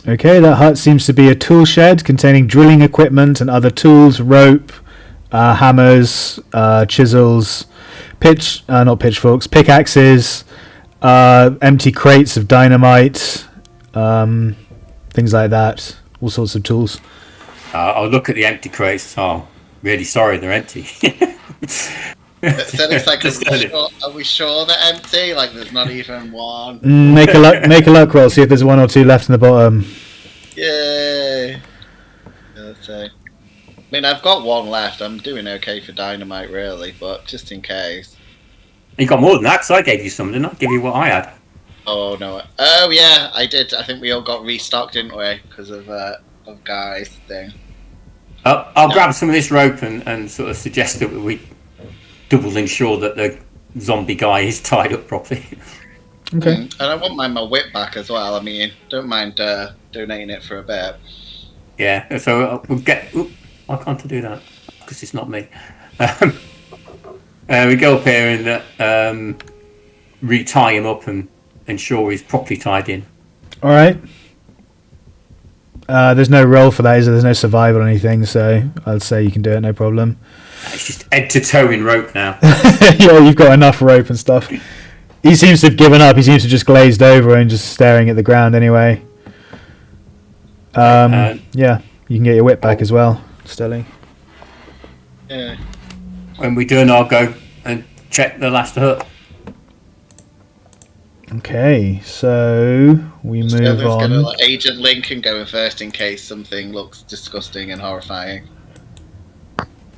Okay, that hut seems to be a tool shed containing drilling equipment and other tools, rope, hammers, chisels, not pitchforks, pickaxes, empty crates of dynamite, things like that. All sorts of tools. I'll look at the empty crates. Oh, really sorry, they're empty. So it's like, Just are we sure they're empty? Like, there's not even one. Make a luck roll. See if there's one or two left in the bottom. Yay! So, I mean, I've got one left. I'm doing okay for dynamite, really, but just in case. You got more than that, because I gave you some, didn't I? Give you what I had. Oh no! Oh yeah, I did. I think we all got restocked, didn't we? Because of Guy's thing. I'll grab some of this rope and sort of suggest that we double ensure that the zombie guy is tied up properly. Okay. And I won't mind my whip back as well. I mean, don't mind donating it for a bit. Yeah, so we'll get... Oop, why can't I do that? Because it's not me. We go up here and re-tie him up and ensure he's properly tied in. All right. There's no roll for that, is there? There's no survival or anything, so I'd say you can do it, no problem. It's just head to toe in rope now. Yeah, you've got enough rope and stuff. He seems to have given up. He seems to have just glazed over and just staring at the ground anyway. Yeah, you can get your whip back as well, Sterling. Yeah. When we're done, I'll go and check the last hut. Okay, so we move Sterling's on. gonna let Agent Lincoln go in first in case something looks disgusting and horrifying.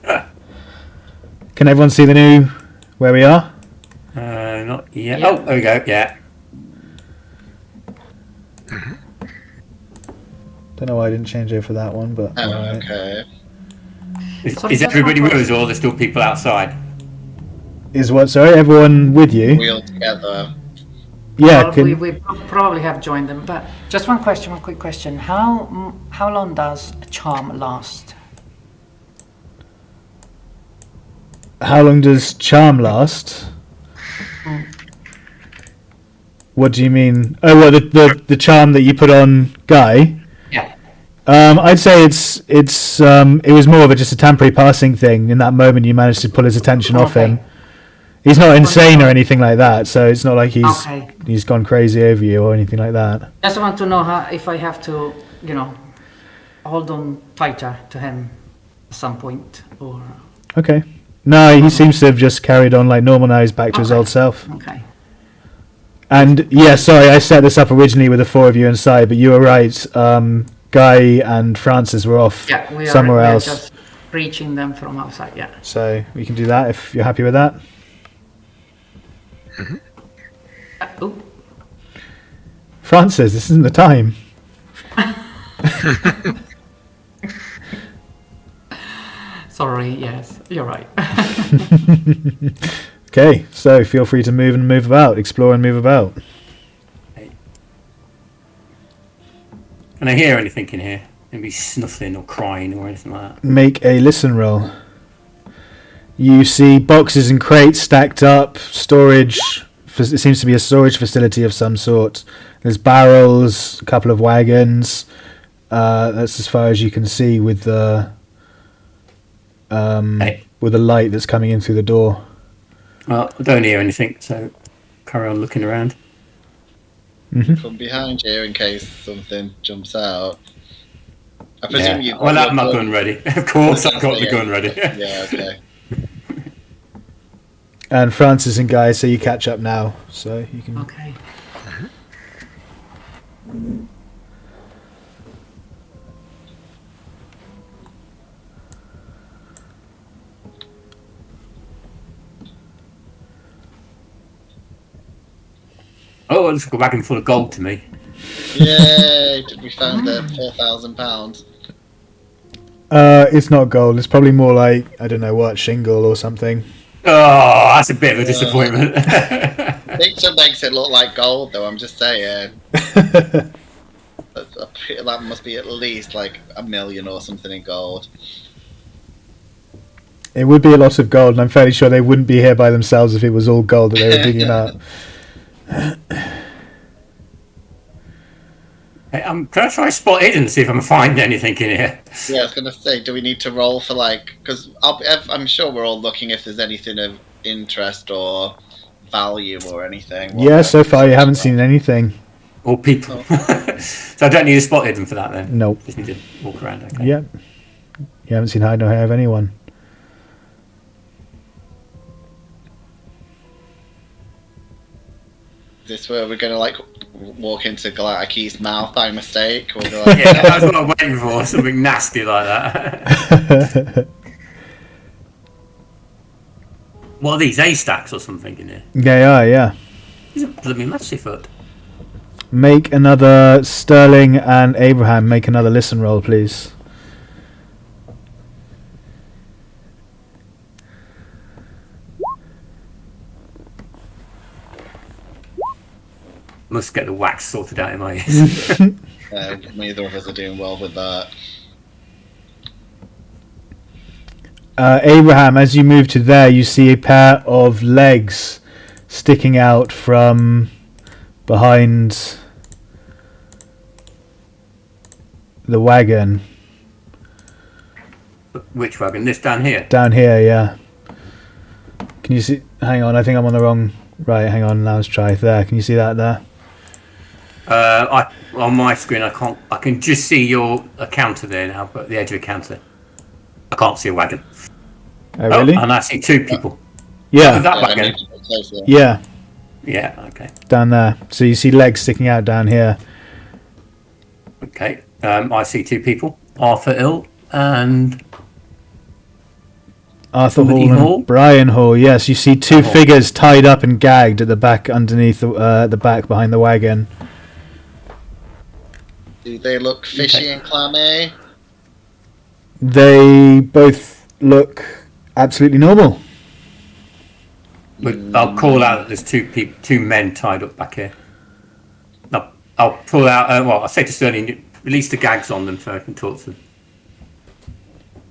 Can everyone see the new where we are? Not yet. Yeah. Oh, there we go. Yeah. Don't know why I didn't change over for that one, but Oh, alright. okay. Is everybody with us, or are there still people outside? Is what? Sorry, everyone with you? We all together. Yeah. Well, we probably have joined them, but just one quick question. How long does a charm last? How long does charm last? What do you mean? Oh, well, the charm that you put on Guy. Yeah. I'd say it was more of just a temporary passing thing. In that moment, you managed to pull his attention off him. He's not insane or anything like that, so it's not like he's gone crazy over you or anything like that. Just want to know if I have to, hold on tighter to him at some point, or. Okay. No, he seems to have just carried on like normal now. He's back to his old self. Okay. And yeah, sorry, I set this up originally with the four of you inside, but you were right. Guy and Frances were off somewhere else. Just reaching them from outside. Yeah. So we can do that if you're happy with that. Oh. Frances, this isn't the time. Sorry. Yes, you're right. Okay, so feel free to move and move about, explore and move about. Can I hear anything in here? Maybe snuffling or crying or anything like that? Make a listen roll. You see boxes and crates stacked up, storage. It seems to be a storage facility of some sort. There's barrels, a couple of wagons. That's as far as you can see with the light that's coming in through the door. Well, I don't hear anything, so carry on looking around. From behind you in case something jumps out. I presume you've got Well, I have my gun ready. Of course, I've got the gun ready. Yeah, okay. And Frances and Guy, so you catch up now, so you can. Okay. Oh, it looks like a wagon full of gold to me. Yay! We found the £4,000. It's not gold. It's probably more like, I don't know what, shingle or something. Oh, that's a bit of a disappointment. Picture makes it look like gold, though. I'm just saying. That must be at least like $1 million or something in gold. It would be a lot of gold, and I'm fairly sure they wouldn't be here by themselves if it was all gold that they were digging up. Hey, can I try spot hidden and see if I can find anything in here? Yeah, I was going to say, do we need to roll for because I'm sure we're all looking if there's anything of interest or value or anything. Yeah, so far you haven't seen anything. Or people. So I don't need a spot hidden for that then? Nope. Just need to walk around, okay. Yep. You haven't seen hide nor hair of anyone. Is this where we're going to walk into Galactic's mouth by mistake? Or yeah, that's what I'm waiting for. Something nasty like that. What are these? A-stacks or something in here? They are, yeah. These are bloody massive foot. Make another Sterling and Abraham. Make another listen roll, please. Must get the wax sorted out in my ears. Neither of us are doing well with that. Abraham, as you move to there, you see a pair of legs sticking out from behind the wagon. Which wagon? This down here? Down here, yeah. Can you see? Hang on, I think I'm on the wrong. Right, hang on. Now let's try there. Can you see that there? On my screen, I can't. I can just see your counter there now, but the edge of the counter, I can't see a wagon. Oh, really? And I see two people. Yeah. That wagon. Yeah. Yeah. Okay. Down there. So you see legs sticking out down here. Okay. I see two people. Arthur Hill and Arthur Hall and Brian Hall. Yes, you see two figures tied up and gagged at the back underneath the back behind the wagon. Do they look fishy and clammy? They both look absolutely normal. But I'll call out that there's two men tied up back here. I'll pull out. I'll say to Sterling, release the gags on them so I can talk to them.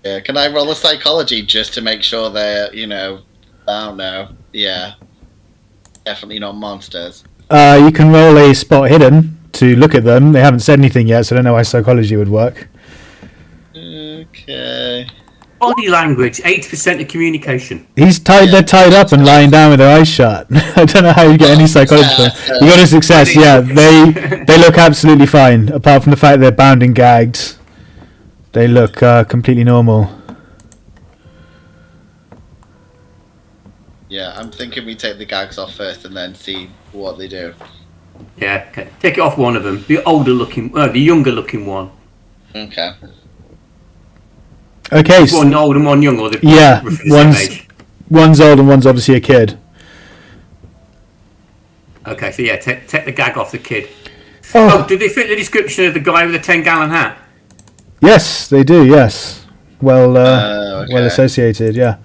Yeah, can I roll a psychology just to make sure they're, I don't know. Yeah. Definitely not monsters. You can roll a spot hidden to look at them. They haven't said anything yet, so I don't know how psychology would work. Okay. Body language, 80% of communication. They're tied up and lying down with their eyes shut. I don't know how you get any psychology. You got a success, yeah. They look absolutely fine, apart from the fact they're bound and gagged. They look completely normal. Yeah, I'm thinking we take the gags off first and then see what they do. Yeah, okay. Take it off one of them. The younger looking one. Okay. Okay. One old and one young, or the yeah, one's old and one's obviously a kid. Okay, so yeah, take the gag off the kid. Oh, did they fit the description of the guy with the 10-gallon hat? yes, they do. Yes, well associated. Yeah.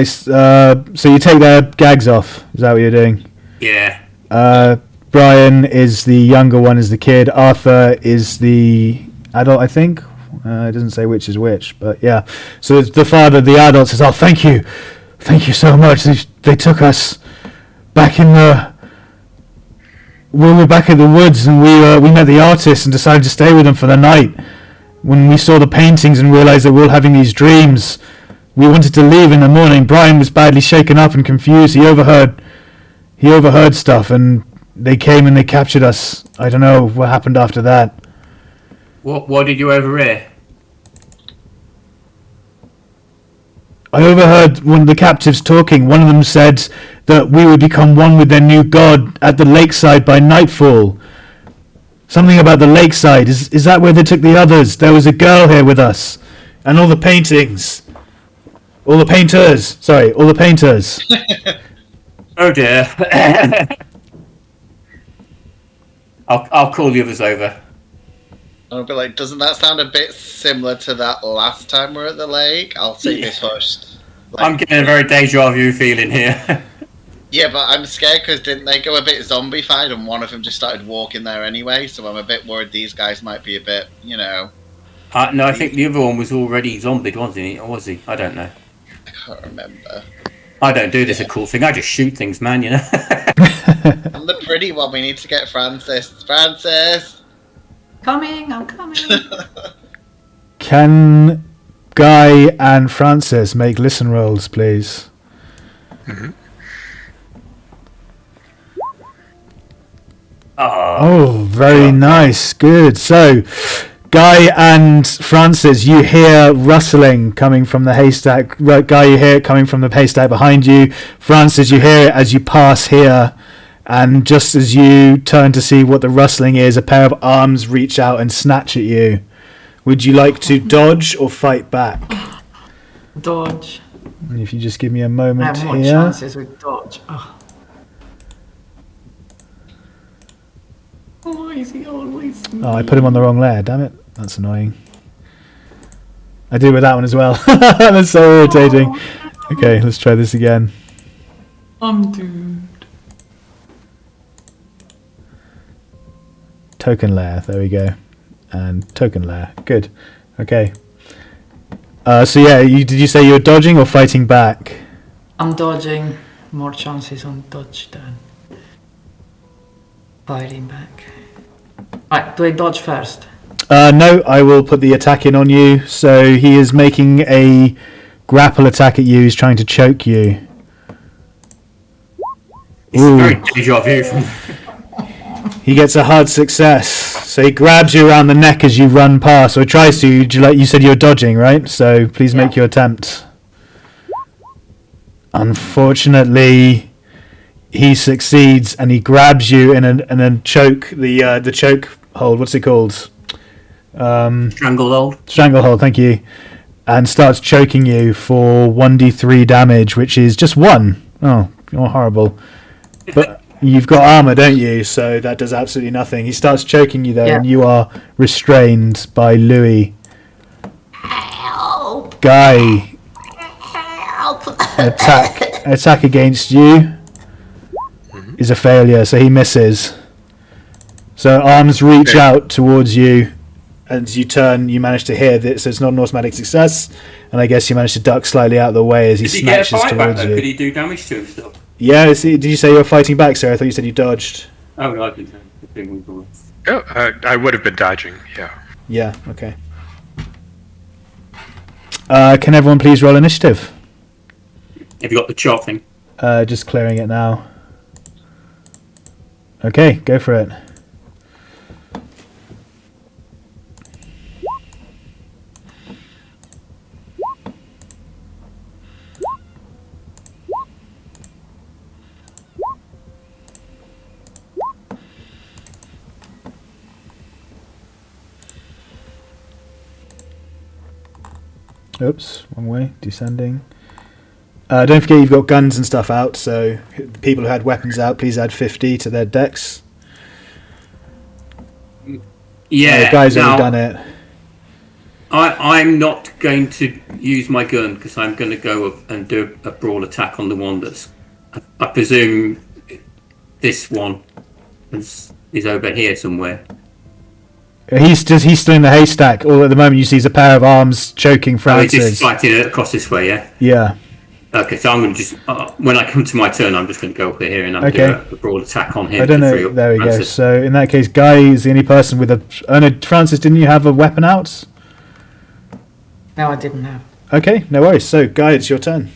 So you take their gags off. Is that what you're doing? Yeah. Brian is the younger one, is the kid. Arthur is the adult, I think. It doesn't say which is which, but yeah. So the father, the adult, says, "Oh, thank you so much. They took us back in the. We were back in the woods, and we met the artist and decided to stay with them for the night. When we saw the paintings and realized that we were all having these dreams, we wanted to leave in the morning. Brian was badly shaken up and confused. He overheard stuff, and they came and they captured us. I don't know what happened after that." What did you overhear? I overheard one of the captives talking. One of them said that we would become one with their new god at the lakeside by nightfall. Something about the lakeside. Is that where they took the others? There was a girl here with us. And all the paintings. All the painters. Sorry, all the painters. Oh dear. I'll call the others over. I'll be like, doesn't that sound a bit similar to that last time we were at the lake? I'll say this first. I'm getting a very deja vu feeling here. Yeah, but I'm scared because didn't they go a bit zombified and one of them just started walking there anyway? So I'm a bit worried these guys might be a bit, No, I think the other one was already zombied, wasn't he? Or was he? I don't know. I can't remember. I don't do this occult thing. I just shoot things, man. I'm the pretty one. We need to get Frances. Frances. I'm coming. Can Guy and Frances make listen rolls, please? Mm-hmm. Oh, very nice. Good. So, Guy and Frances, you hear rustling coming from the haystack. Guy, you hear it coming from the haystack behind you. Frances, you hear it as you pass here. And just as you turn to see what the rustling is, a pair of arms reach out and snatch at you. Would you like to dodge or fight back? Dodge. And if you just give me a I moment have more here. chances with dodge. Oh. Why is he always me? Oh, I put him on the wrong layer. Damn it. That's annoying. I did with that one as well. That's so irritating. Okay, let's try this again. I'm doomed. Token layer, there we go. And token layer, good. Okay. So yeah, did you say you were dodging or fighting back? I'm dodging. More chances on dodge than fighting back. Right, do I dodge first? No, I will put the attack in on you. So he is making a grapple attack at you. He's trying to choke you. It's very deja vu from... He gets a hard success. So he grabs you around the neck as you run past, or tries to. You said you were dodging, right? So please make your attempt. Unfortunately, he succeeds, and he grabs you in a choke. The choke hold. What's it called? Stranglehold. Stranglehold. Thank you. And starts choking you for 1d3 damage, which is just 1. Oh, you're horrible. But you've got armor, don't you? So that does absolutely nothing. He starts choking you there, and you are restrained by Louis. Help! Guy, Help! attack against you is a failure, so he misses. So arms reach out towards you, and as you turn, you manage to hit it. So it's not an automatic success, and I guess you manage to duck slightly out of the way as he Did he get a snatches fight back towards though? you. Could he do damage to him still? Yeah, did you say you were fighting back, sir? I thought you said you dodged. Oh, I've been doing Oh, I would have been dodging. Yeah. Yeah, okay. Can everyone please roll initiative? Have you got the chart thing? Just clearing it now. Okay, go for it. Oops, wrong way, descending. Don't forget you've got guns and stuff out, so people who had weapons out, please add 50 to their decks. Yeah, the guy's now, already done it. I'm not going to use my gun because I'm going to go up and do a brawl attack on the one that's... I presume this one is over here somewhere. He's still in the haystack. All at the moment you see is a pair of arms choking Francis. Oh, he's just fighting across this way, yeah? Yeah. Okay, so I'm going to just... when I come to my turn, I'm just going to go up here and I'm going to do a broad attack on him. I don't know. There we go. So in that case, Guy is the only person with a... Oh no, Francis, didn't you have a weapon out? No, I didn't have. Okay, no worries. So, Guy, it's your turn.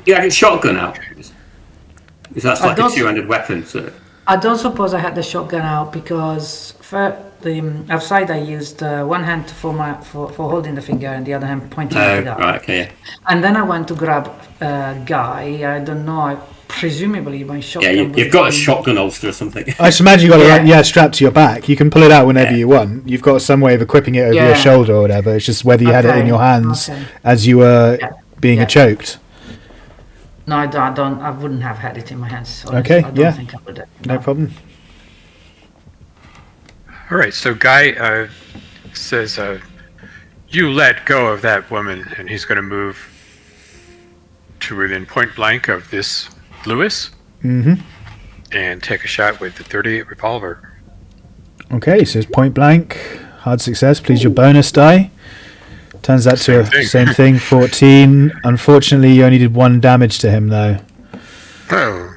Yeah, I had a shotgun out. Because that's I like a don't- two-handed weapon, so... I don't suppose I had the shotgun out because for the outside I used one hand for holding the finger and the other hand pointing at the guy. Right, okay, yeah. And then I went to grab Guy. I don't know. Presumably my shotgun. Yeah, was you've got a in- shotgun holster or something. I just imagine you've got Yeah. it strapped to your back. You can pull it out whenever you want. You've got some way of equipping it over your Yeah. shoulder or whatever. It's just whether you had it in Okay, your hands okay. as you were being Yeah. choked. No, I don't. I wouldn't have had it in my hands. Honestly. Okay, I don't yeah. think I would have. No problem. All right. So Guy says, "You let go of that woman," and he's going to move to within point blank of this Lewis Mm-hmm. and take a shot with the .38 revolver. Okay, so it's point blank. Hard success. Please your bonus die. Turns that to a same thing, 14. Unfortunately, you only did 1 damage to him, though. Oh.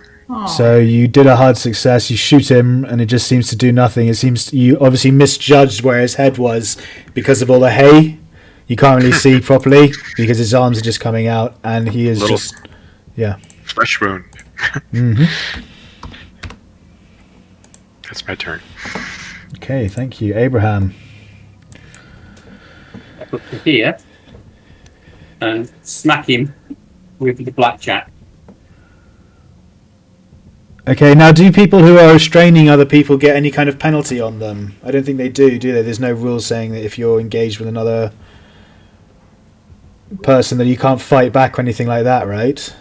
So you did a hard success. You shoot him, and it just seems to do nothing. It seems you obviously misjudged where his head was because of all the hay. You can't really see properly because his arms are just coming out, and he is Little- just... Yeah. Flesh wound. Mm-hmm. That's my turn. Okay, thank you. Abraham. Up to here and smack him with the blackjack. Okay, now do people who are restraining other people get any kind of penalty on them? I don't think they do they? There's no rule saying that if you're engaged with another person that you can't fight back or anything like that, right?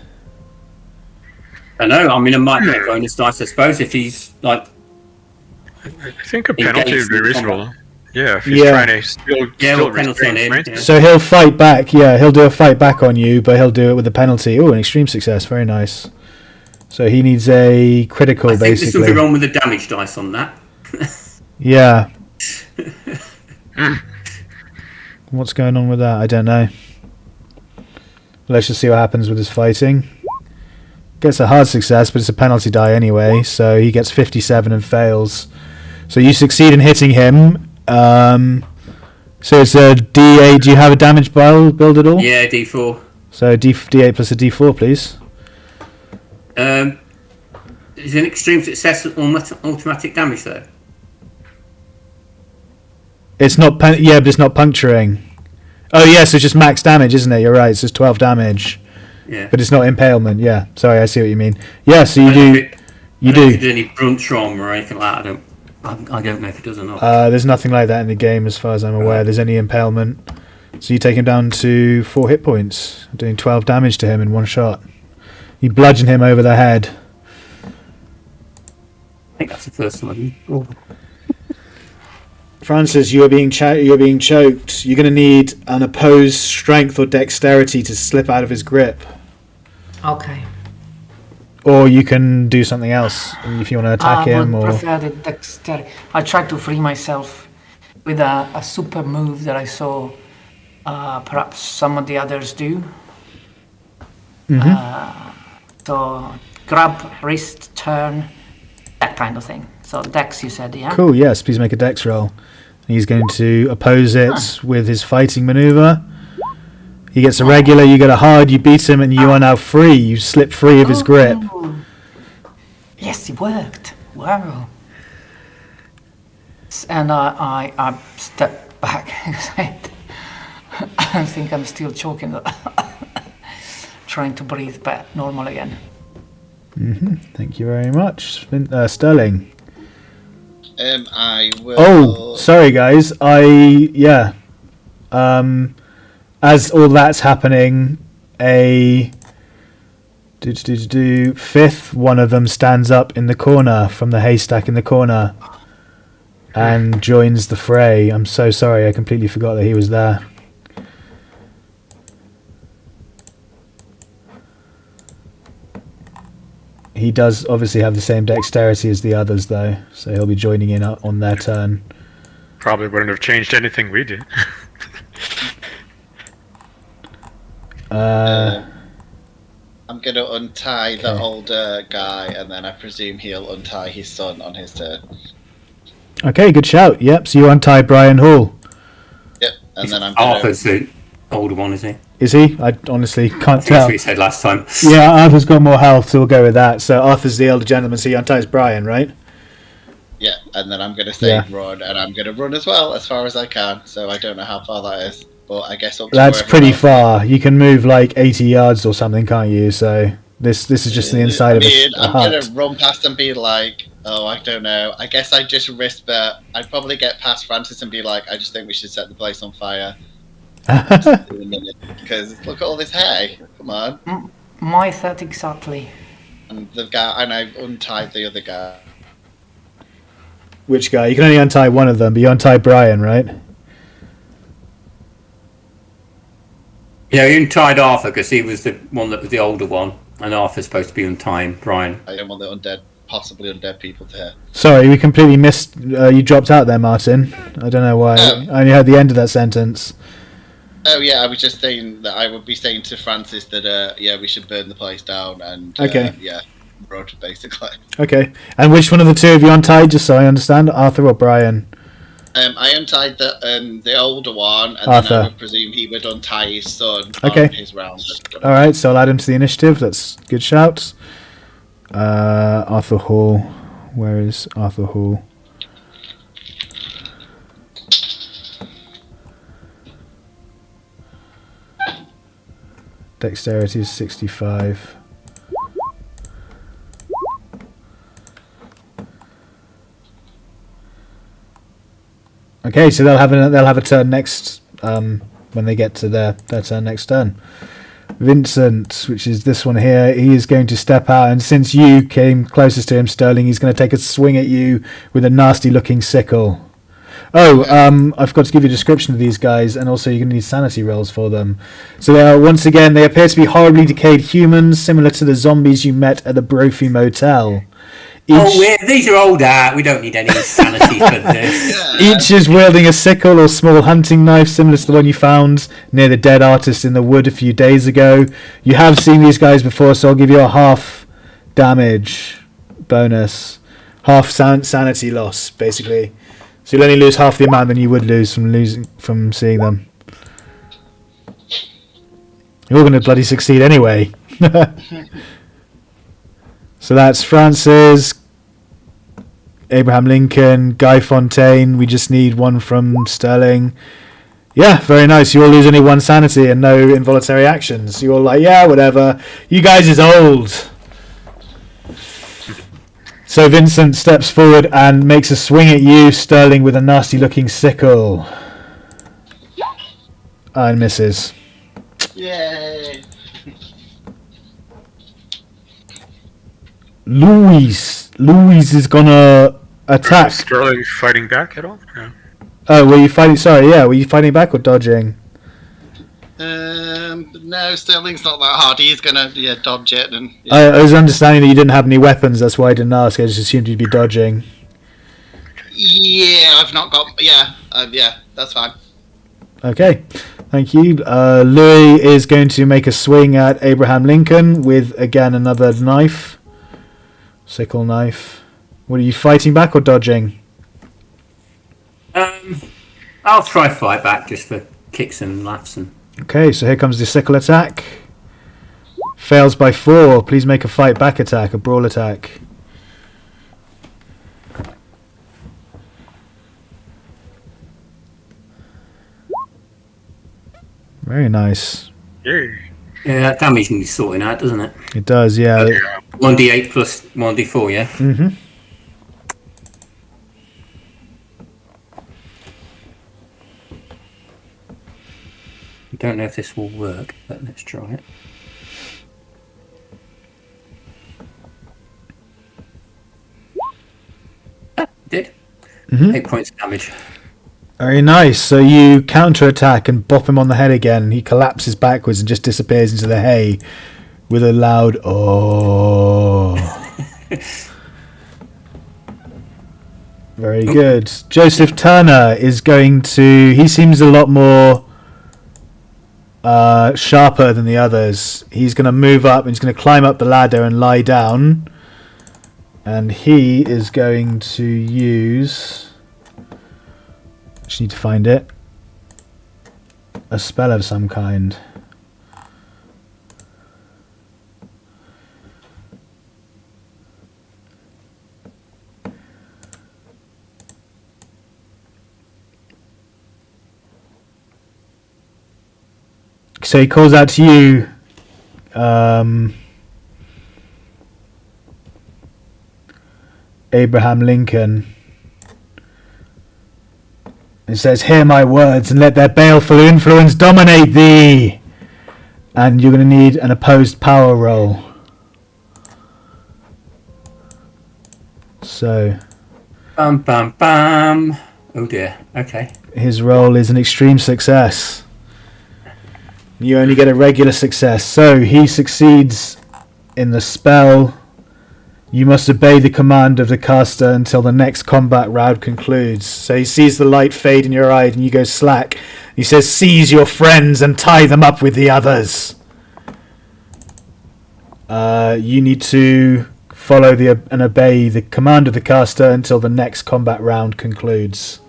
I know, I mean, I might get bonus dice, I suppose, if he's like... I think a penalty would be Engaged in reasonable. combat. Yeah, if he's Yeah. trying to still what penalty restrain on him? Francis. Yeah. So he'll fight back, he'll do a fight back on you, but he'll do it with a penalty. Oh, an extreme success, very nice. So he needs a critical, I think there's basically. something wrong with the damage dice on that. Yeah. What's going on with that? I don't know. Let's just see what happens with his fighting. Gets a hard success, but it's a penalty die anyway, so he gets 57 and fails. So you succeed in hitting him. So it's a D8. Do you have a damage build at all? Yeah, D4. So D8 plus a D4, please. Is an extreme success automatic damage, though? It's not, but it's not puncturing. Oh, yeah, so it's just max damage, isn't it? You're right, so it's 12 damage. Yeah. But it's not impalement, yeah. Sorry, I see what you mean. Yeah, so you I don't know do... if it- You I don't know do. if it did any brunt trauma or anything like that. I don't know if it does or not. There's nothing like that in the game as far as I'm aware. There's any impalement. So you take him down to 4 hit points, doing 12 damage to him in one shot. You bludgeon him over the head. I think that's the first one. Oh. Francis, you're being choked. You're going to need an opposed strength or dexterity to slip out of his grip. Okay. Or you can do something else if you want to attack him. I would Or prefer the dexterity. I tried to free myself with a super move that I saw perhaps some of the others do. So grab, wrist, turn, that kind of thing. So dex, you said, yeah? Cool, yes, please make a dex roll. He's going to oppose it with his fighting maneuver. He gets a regular, you get a hard, you beat him, and you are now free. You slip free of his grip. Yes, it worked. Wow. And I step back because I think I'm still choking, trying to breathe back normal again. Thank you very much. Sterling. I will. Oh, sorry guys. As all that's happening, a fifth one of them stands up in the corner from the haystack in the corner and joins the fray. I'm so sorry, I completely forgot that he was there. He does obviously have the same dexterity as the others, though, so he'll be joining in on their turn. Probably wouldn't have changed anything we did. I'm going to untie the older guy, and then I presume he'll untie his son on his turn. Okay, good shout. Yep, so you untie Brian Hall. Yep, and then I'm going Arthur's the older one, is he? Is he? I honestly can't That's tell. what he said last time. Yeah, Arthur's got more health, so we'll go with that. So Arthur's the elder gentleman, so he unties Brian, right? Yeah, and then I'm going to say run, and I'm going to run as well, as far as I can. So I don't know how far that is, but I guess up to That's wherever pretty else. far. You can move like 80 yards or something, can't you? So this is just the inside of a I'm hut. going to run past and be like, oh, I don't know. I guess I'd just risk that. I'd probably get past Francis and be like, I just think we should set the place on fire. Because look at all this hay. Come on. My thought exactly. And the guy, and I've untied the other guy. Which guy? You can only untie one of them, but you untie Brian, right? Yeah, he untied Arthur because he was the one that was the older one, and Arthur's supposed to be untying Brian. I don't want the undead, possibly undead people to hear. Sorry, we completely missed. You dropped out there, Martin. I don't know why. Oh. I only heard the end of that sentence. Oh yeah, I was just saying that I would be saying to Francis that we should burn the place down and Okay. run basically. Okay. And which one of the two have you untied, just so I understand? Arthur or Brian? I untied the older one, and Arthur. then I would presume he would untie his son Okay. on his round. Alright, so I'll add him to the initiative. That's good shout. Arthur Hall. Where is Arthur Hall? Dexterity is 65. Okay, so they'll have a turn next when they get to their turn next turn. Vincent, which is this one here, he is going to step out, and since you came closest to him, Sterling, he's going to take a swing at you with a nasty looking sickle. Oh, I've got to give you a description of these guys, and also you're going to need sanity rolls for them. So they are, once again, they appear to be horribly decayed humans, similar to the zombies you met at the Brophy Motel. These are old hat. We don't need any sanity for this. Each is wielding a sickle or small hunting knife, similar to the one you found near the dead artist in the wood a few days ago. You have seen these guys before, so I'll give you a half damage bonus. Half sanity loss, basically. So you'll only lose half the amount than you would lose from seeing them. You're all going to bloody succeed anyway. So that's Francis, Abraham Lincoln, Guy Fontaine. We just need one from Sterling. Yeah, very nice. You all lose only one sanity and no involuntary actions. You're all like, yeah, whatever. You guys is old. So Vincent steps forward and makes a swing at you, Sterling, with a nasty-looking sickle. And misses. Yay! Louise is gonna attack. Is Sterling fighting back at all? No. Oh, were you fighting? Sorry, yeah. Were you fighting back or dodging? No, Sterling's not that hard. He's gonna dodge it and. I was understanding that you didn't have any weapons. That's why I didn't ask. I just assumed you'd be dodging. Yeah, I've not got. Yeah, that's fine. Okay. Thank you. Louis is going to make a swing at Abraham Lincoln with, again, another knife. Sickle knife. What are you, fighting back or dodging? I'll try fight back just for kicks and laughs. Okay, so here comes the sickle attack. Fails by 4. Please make a fight back attack, a brawl attack. Very nice. Yeah. Yeah, that damage needs sorting out, doesn't it? It does, yeah. 1d8 plus 1d4, yeah? Mm-hmm. I don't know if this will work, but let's try it. It did. 8 points of damage. Very nice. So you counter-attack and bop him on the head again. He collapses backwards and just disappears into the hay with a loud "oh." Very good. Joseph Turner is going to... He seems a lot more sharper than the others. He's going to move up and he's going to climb up the ladder and lie down. And he is going to use... Just need to find it. A spell of some kind. So he calls out to you, Abraham Lincoln. It says, "Hear my words and let their baleful influence dominate thee." And you're going to need an opposed power roll. So... Bam, bam, bam. Oh dear, okay. His roll is an extreme success. You only get a regular success. So he succeeds in the spell. You must obey the command of the caster until the next combat round concludes. So he sees the light fade in your eye and you go slack. He says, "Seize your friends and tie them up with the others." You need to follow and obey the command of the caster until the next combat round concludes.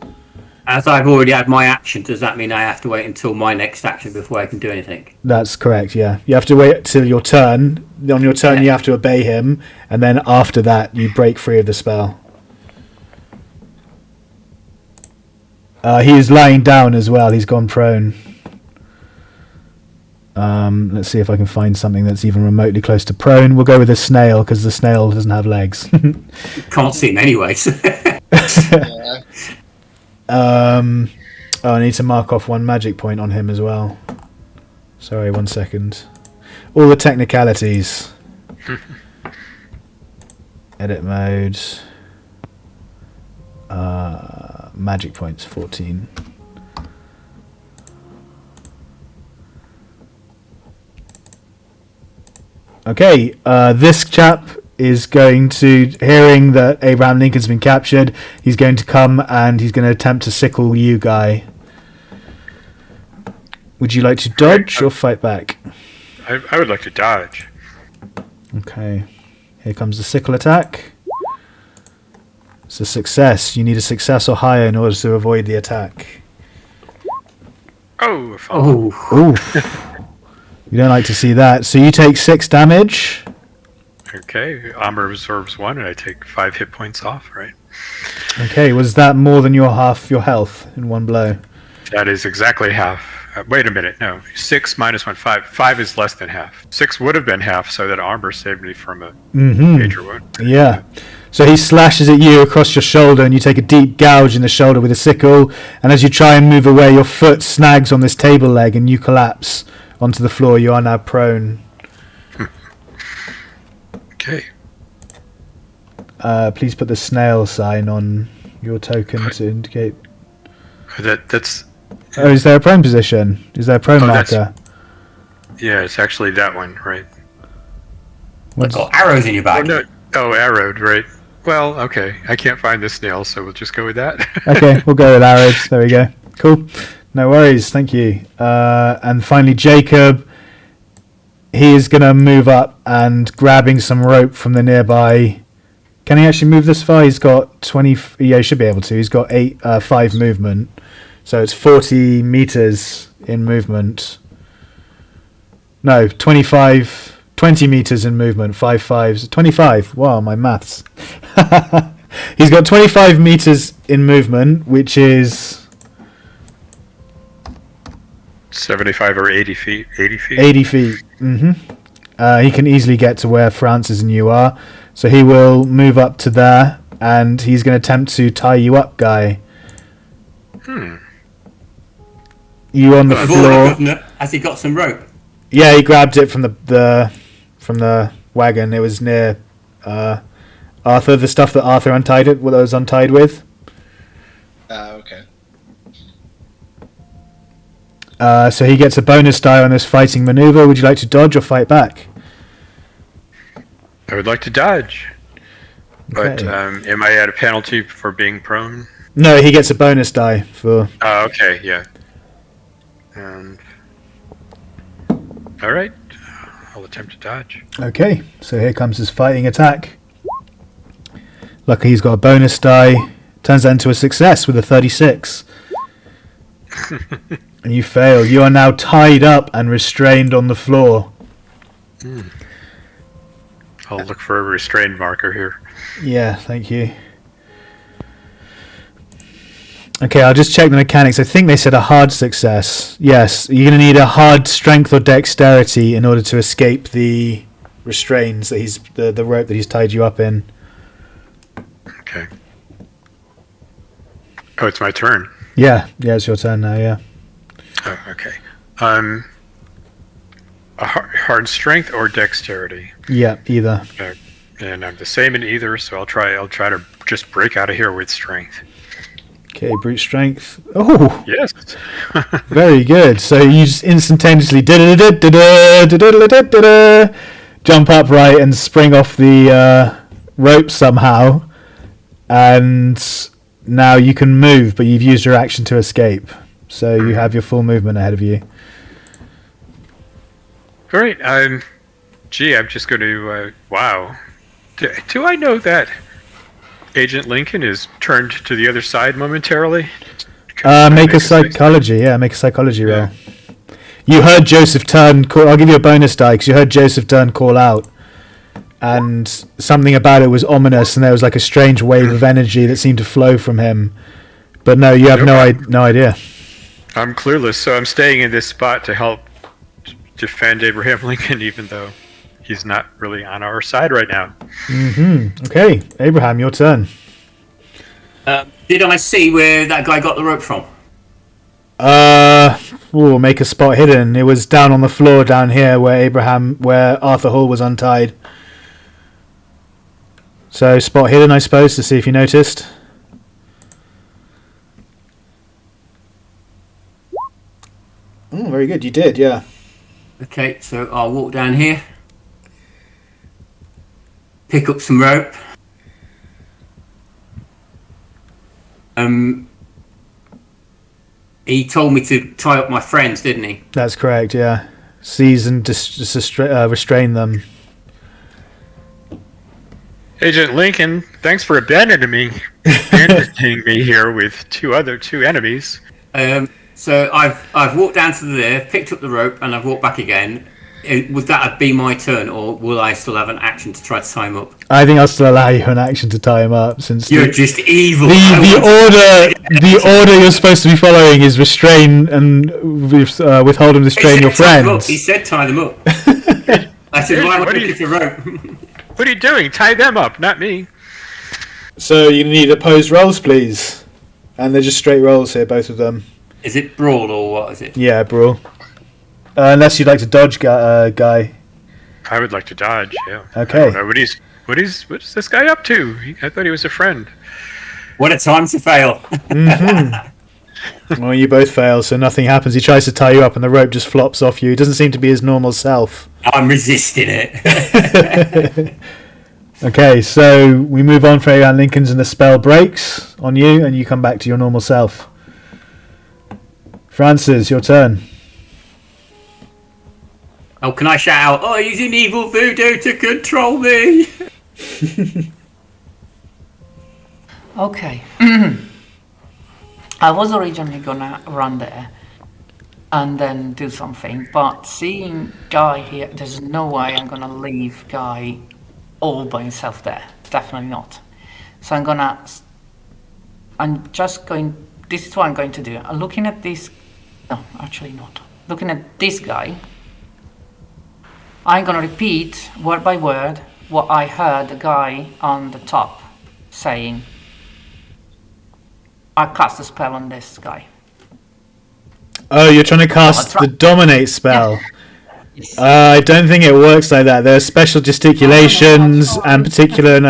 As I've already had my action, does that mean I have to wait until my next action before I can do anything? That's correct, yeah. You have to wait till your turn. On your turn, you have to obey him, and then after that, you break free of the spell. He is lying down as well. He's gone prone. Let's see if I can find something that's even remotely close to prone. We'll go with a snail, because the snail doesn't have legs. Can't see him anyway. Yeah. I need to mark off 1 magic point on him as well. Sorry, 1 second. All the technicalities. Edit mode. Magic points, 14. Okay, this chap is going to, hearing that Abraham Lincoln's been captured, he's going to come and he's going to attempt to sickle you, Guy. Would you like to dodge or fight back? I would like to dodge. Okay. Here comes the sickle attack. It's a success. You need a success or higher in order to avoid the attack. Oh. Oh. You don't like to see that. So you take 6 damage. Okay. Armor absorbs 1, and I take 5 hit points off. Right. Okay. Was that more than your half your health in one blow? That is exactly half. Wait a minute. No. 6 minus 1, 5. 5 is less than half. 6 would have been half, so that armor saved me from a major wound. Yeah. So he slashes at you across your shoulder, and you take a deep gouge in the shoulder with a sickle. And as you try and move away, your foot snags on this table leg, and you collapse onto the floor. You are now prone. Okay. Please put the snail sign on your token to indicate. That's. Oh, is there a prone position? Is there a prone marker? Yeah, it's actually that one, right? I've got arrows in your back. Arrowed, right? Well, okay. I can't find the snail, so we'll just go with that. Okay, we'll go with arrows. There we go. Cool. No worries, thank you. And finally, Jacob. He is going to move up and grabbing some rope from the nearby. Can he actually move this far? He's got 20. Yeah, he should be able to. He's got 5 movement. So it's 40 meters in movement. No, 20 meters in movement. 5 5s. 25. Wow, my maths. He's got 25 meters in movement, which is 75 or 80 feet. 80 feet. 80 feet. He can easily get to where Frances and you are. So he will move up to there, and he's going to attempt to tie you up, Guy. You on the floor. Has he got some rope? Yeah, he grabbed it from the wagon. It was near Arthur, the stuff that Arthur untied it, what it was untied with. Okay. So he gets a bonus die on this fighting maneuver. Would you like to dodge or fight back? I would like to dodge. But Okay. am I at a penalty for being prone? No, he gets a bonus die for... Oh, okay, yeah. And all right, I'll attempt to dodge. Okay, so here comes his fighting attack. Luckily he's got a bonus die. Turns that into a success with a 36. And you fail. You are now tied up and restrained on the floor. I'll look for a restrained marker here. Yeah, thank you. Okay, I'll just check the mechanics. I think they said a hard success. Yes, you're going to need a hard strength or dexterity in order to escape the restraints that the rope that he's tied you up in. Okay. Oh, it's my turn. Yeah, it's your turn now, yeah. Oh, okay. A hard strength or dexterity. Yeah, either. And I'm the same in either, so I'll try to just break out of here with strength. Okay, brute strength. Oh, Yes. very good. So you just instantaneously jump upright and spring off the rope somehow, and now you can move, but you've used your action to escape. So you have your full movement ahead of you. All right. I'm just going to. Wow. Do I know that Agent Lincoln is turned to the other side momentarily? Make a psychology. Yeah, make a psychology roll. You heard Joseph turn. I'll give you a bonus die because you heard Joseph turn call out, and something about it was ominous, and there was like a strange wave of energy that seemed to flow from him. But no, you have no idea. I'm clueless, so I'm staying in this spot to help defend Abraham Lincoln, even though he's not really on our side right now. Okay, Abraham, your turn. Did I see where that guy got the rope from? Make a spot hidden. It was down on the floor down here where Arthur Hall was untied. So spot hidden, I suppose, to see if you noticed. Oh, very good. You did, yeah. Okay, so I'll walk down here, pick up some rope. He told me to tie up my friends, didn't he? That's correct, yeah. Seize and restrain them. Agent Lincoln, thanks for abandoning me here with two enemies. So I've walked down to there, picked up the rope, and I've walked back again. Would that be my turn, or will I still have an action to try to tie him up? I think I'll still allow you an action to tie him up, since You're just evil. The order you're supposed to be following is restrain and withhold and restrain your friends. He said tie them up. I said, why am I looking for rope? What are you doing? Tie them up, not me. So you need opposed rolls, please. And they're just straight rolls here, both of them. Is it brawl or what is it? Yeah, brawl. Unless you'd like to dodge, Guy. I would like to dodge. Yeah. Okay. I don't know what is this guy up to? I thought he was a friend. What a time to fail. Well, you both fail, so nothing happens. He tries to tie you up, and the rope just flops off you. He doesn't seem to be his normal self. I'm resisting it. Okay, so we move on for Abraham Lincoln's, and the spell breaks on you, and you come back to your normal self. Frances, your turn. Oh, can I shout out, "Oh, using evil voodoo to control me"? Okay. I was originally gonna run there and then do something, but seeing Guy here, there's no way I'm gonna leave Guy all by himself there. Definitely not. So I'm just going, this is what I'm going to do. I'm looking at this, no, actually not. Looking at this guy, I'm gonna repeat word by word what I heard the guy on the top saying. I cast a spell on this guy. Oh, you're trying to cast the dominate spell. Yes. I don't think it works like that. There are special gesticulations and particular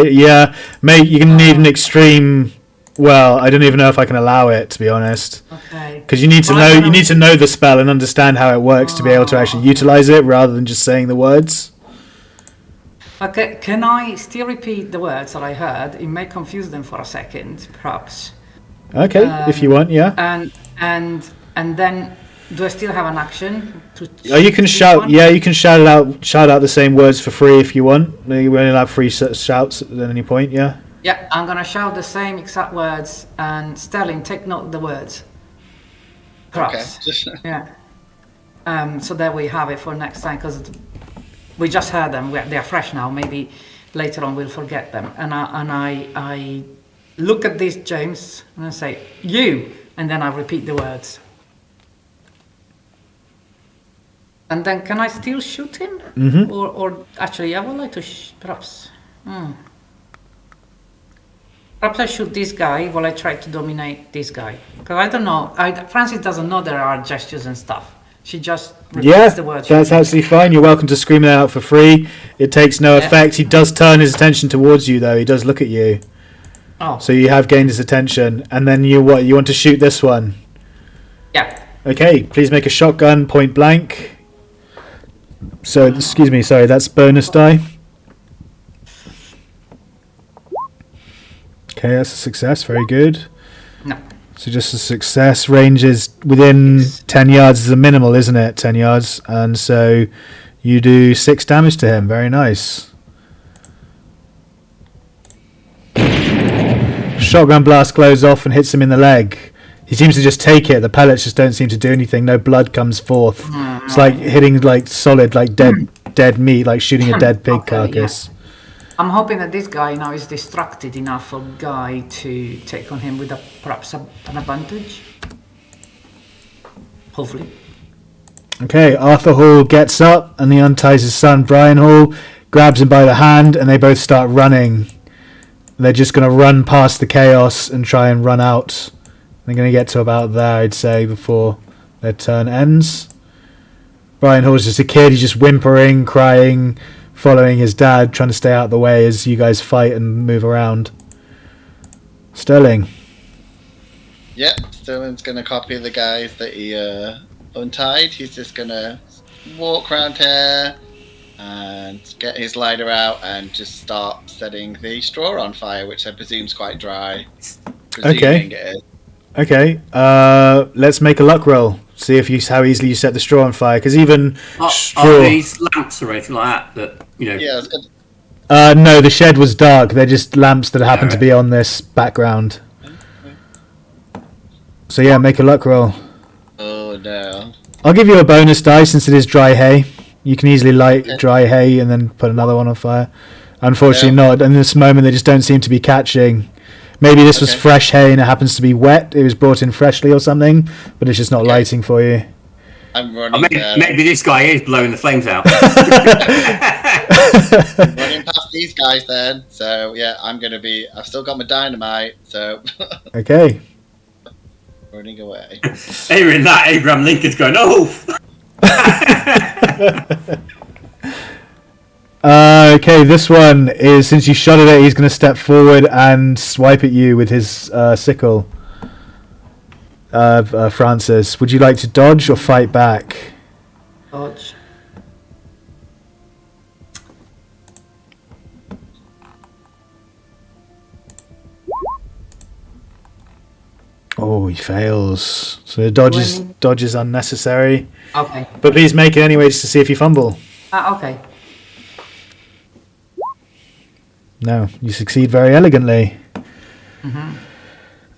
yeah, mate. You can need an extreme. Well, I don't even know if I can allow it, to be honest. Okay. Because you need to know. You need to know the spell and understand how it works to be able to actually utilize it, rather than just saying the words. Okay, can I still repeat the words that I heard? It may confuse them for a second, perhaps. Okay, if you want, yeah. And then, do I still have an action? Oh, you can shout. One? Yeah, you can shout it out. Shout out the same words for free if you want. You only have free shouts at any point. Yeah. Yeah, I'm gonna shout the same exact words, and Sterling, take note of the words. Perhaps. Okay. Yeah. So there we have it for next time, because we just heard them. They are fresh now. Maybe later on we'll forget them. And I look at this, James, and I say, "You," and then I repeat the words. And then, can I still shoot him? Mm-hmm. Or actually, I would like to perhaps. Perhaps I shoot this guy while I try to dominate this guy. Because I don't know. Frances doesn't know there are gestures and stuff. She just repeats the words. That's absolutely fine. You're welcome to scream it out for free. It takes no effect. He does turn his attention towards you, though. He does look at you. Oh. So you have gained his attention. And then you want to shoot this one? Yeah. Okay, please make a shotgun point blank. So, excuse me, sorry, that's bonus die. Okay, that's a success, very good. No. So just a success. Range is within 10 yards is a minimal, isn't it? 10 yards. And so you do 6 damage to him. Very nice. Shotgun blast glows off and hits him in the leg. He seems to just take it. The pellets just don't seem to do anything. No blood comes forth. It's like hitting like solid, like dead meat, like shooting a dead pig carcass. Yeah. I'm hoping that this guy now is distracted enough for Guy to take on him with perhaps an advantage. Hopefully. Okay, Arthur Hall gets up and he unties his son Brian Hall, grabs him by the hand, and they both start running. They're just going to run past the chaos and try and run out. They're going to get to about there, I'd say, before their turn ends. Brian Hall's just a kid. He's just whimpering, crying, following his dad, trying to stay out of the way as you guys fight and move around. Sterling. Yep, Sterling's going to copy the guys that he untied. He's just going to walk around here and get his lighter out and just start setting the straw on fire, which I presume is quite dry. Okay. It is. Okay, let's make a luck roll. See how easily you set the straw on fire. Because even straw. Are these lamps or anything like that? Yeah, it's good. No, the shed was dark. They're just lamps that happen to be on this background. So yeah, make a luck roll. Oh no. I'll give you a bonus die since it is dry hay. You can easily light dry hay and then put another one on fire. Unfortunately not. In this moment, they just don't seem to be catching. Maybe this was fresh hay and it happens to be wet. It was brought in freshly or something, but it's just not lighting for you. I'm running. Maybe this guy is blowing the flames out. I'm running past these guys then. So yeah, I've still got my dynamite. So Okay. running away. Hearing that, Abraham Lincoln's going, "Oh." Okay, this one is, since you shot at it, he's going to step forward and swipe at you with his sickle. Frances, would you like to dodge or fight back? Dodge. Oh, he fails. So the dodge is unnecessary. Okay. But please make it anyway just to see if you fumble. Okay. No, you succeed very elegantly. Mm-hmm.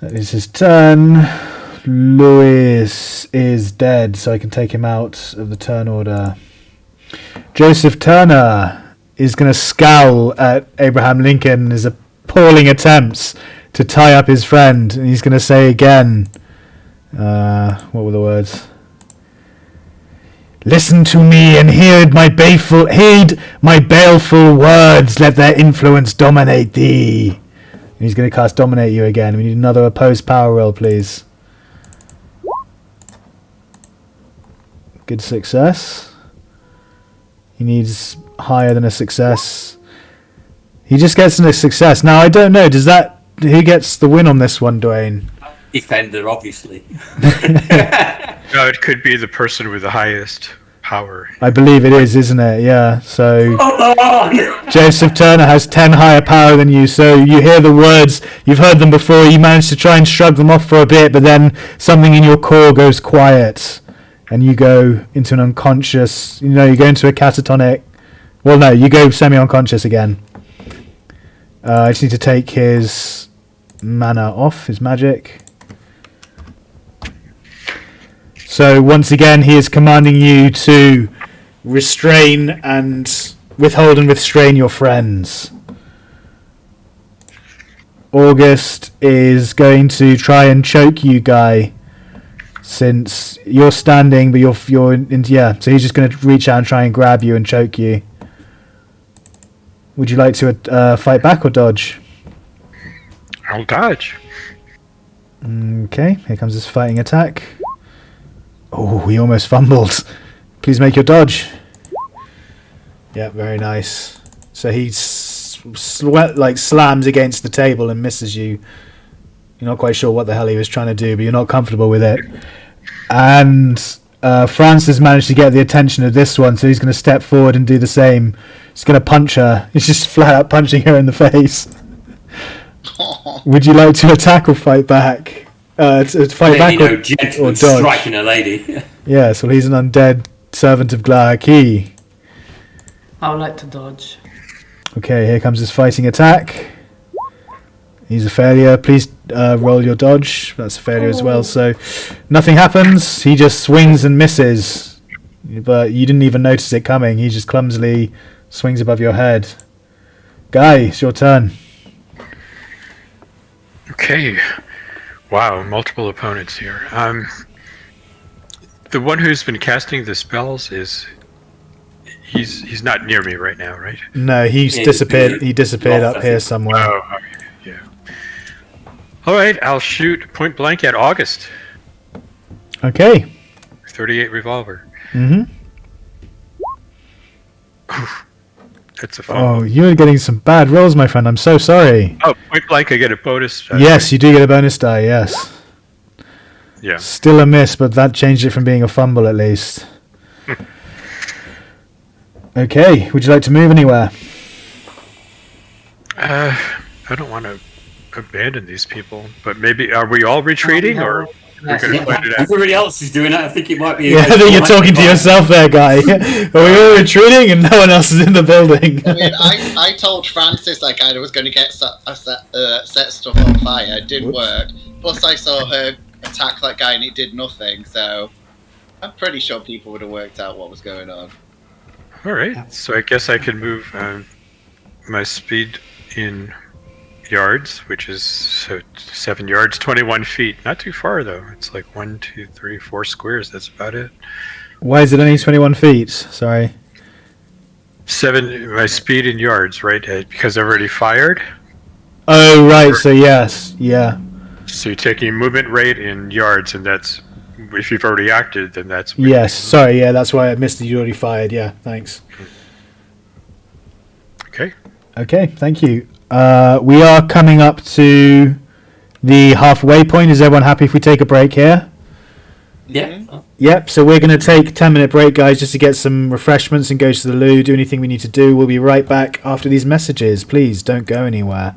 That is his turn. Lewis is dead, so I can take him out of the turn order. Joseph Turner is going to scowl at Abraham Lincoln and his appalling attempts to tie up his friend. And he's going to say again, what were the words? Listen to me and heed my baleful words. Let their influence dominate thee. And he's going to cast Dominate you again. We need another opposed power roll, please. Good success. He needs higher than a success. He just gets a success. Now, I don't know. Who gets the win on this one, Duane? Defender, obviously. No, it could be the person with the highest power. I believe it is, isn't it? Yeah. So Joseph Turner has 10 higher power than you. So you hear the words. You've heard them before. You manage to try and shrug them off for a bit, but then something in your core goes quiet, and you go into an unconscious. You go into a catatonic. Well, no, you go semi-unconscious again. I just need to take his mana off, his magic. So once again, he is commanding you to restrain and withhold and restrain your friends. August is going to try and choke you, Guy, since you're standing, but you're in, yeah. So he's just going to reach out and try and grab you and choke you. Would you like to fight back or dodge? I'll dodge. Okay, here comes his fighting attack. Oh, he almost fumbled. Please make your dodge. Yeah, very nice. So he slams against the table and misses you. You're not quite sure what the hell he was trying to do, but you're not comfortable with it. And Frances managed to get the attention of this one, so he's going to step forward and do the same. He's going to punch her. He's just flat out punching her in the face. Would you like to attack or fight back? To fight back or dodge? Striking a lady. Yes, well, he's an undead servant of Glaaki. I would like to dodge. Okay, here comes his fighting attack. He's a failure. Please roll your dodge. That's a failure as well. So nothing happens. He just swings and misses. But you didn't even notice it coming. He just clumsily swings above your head. Guy, it's your turn. Okay. Wow, multiple opponents here. The one who's been casting the spells he's not near me right now, right? No, he's disappeared. He disappeared up here somewhere. Oh, okay, yeah. All right, I'll shoot point blank at August. Okay. 38 revolver. Mm-hmm. That's a fun. Oh, you're getting some bad rolls, my friend. I'm so sorry. Oh, point blank, I get a bonus. Yes, you do get a bonus die, yes. Yeah. Still a miss, but that changed it from being a fumble at least. Okay, would you like to move anywhere? I don't want to abandon these people, but maybe are we all retreating, or we're going to find it out? Everybody else is doing that. I think it might be. Yeah, I think you're talking to yourself there, Guy. Are we all retreating and no one else is in the building? I mean, I told Frances I kind of was going to get set stuff on fire. It didn't work. Plus, I saw her attack that guy and it did nothing. So I'm pretty sure people would have worked out what was going on. All right, so I guess I can move my speed in yards, which is 7 yards, 21 feet. Not too far though. It's like 1, 2, 3, 4 squares. That's about it. Why is it only 21 feet? Sorry. 7. My speed in yards, right? Because I've already fired. Oh, right. So yes, yeah. So you're taking movement rate in yards, and that's if you've already acted, then that's. Yes. Sorry. Yeah, that's why I missed that you already fired. Yeah. Thanks. Okay. Okay. Thank you. We are coming up to the halfway point. Is everyone happy if we take a break here? Yeah. Yep, so we're going to take a 10-minute break, guys, just to get some refreshments and go to the loo, do anything we need to do. We'll be right back after these messages. Please don't go anywhere.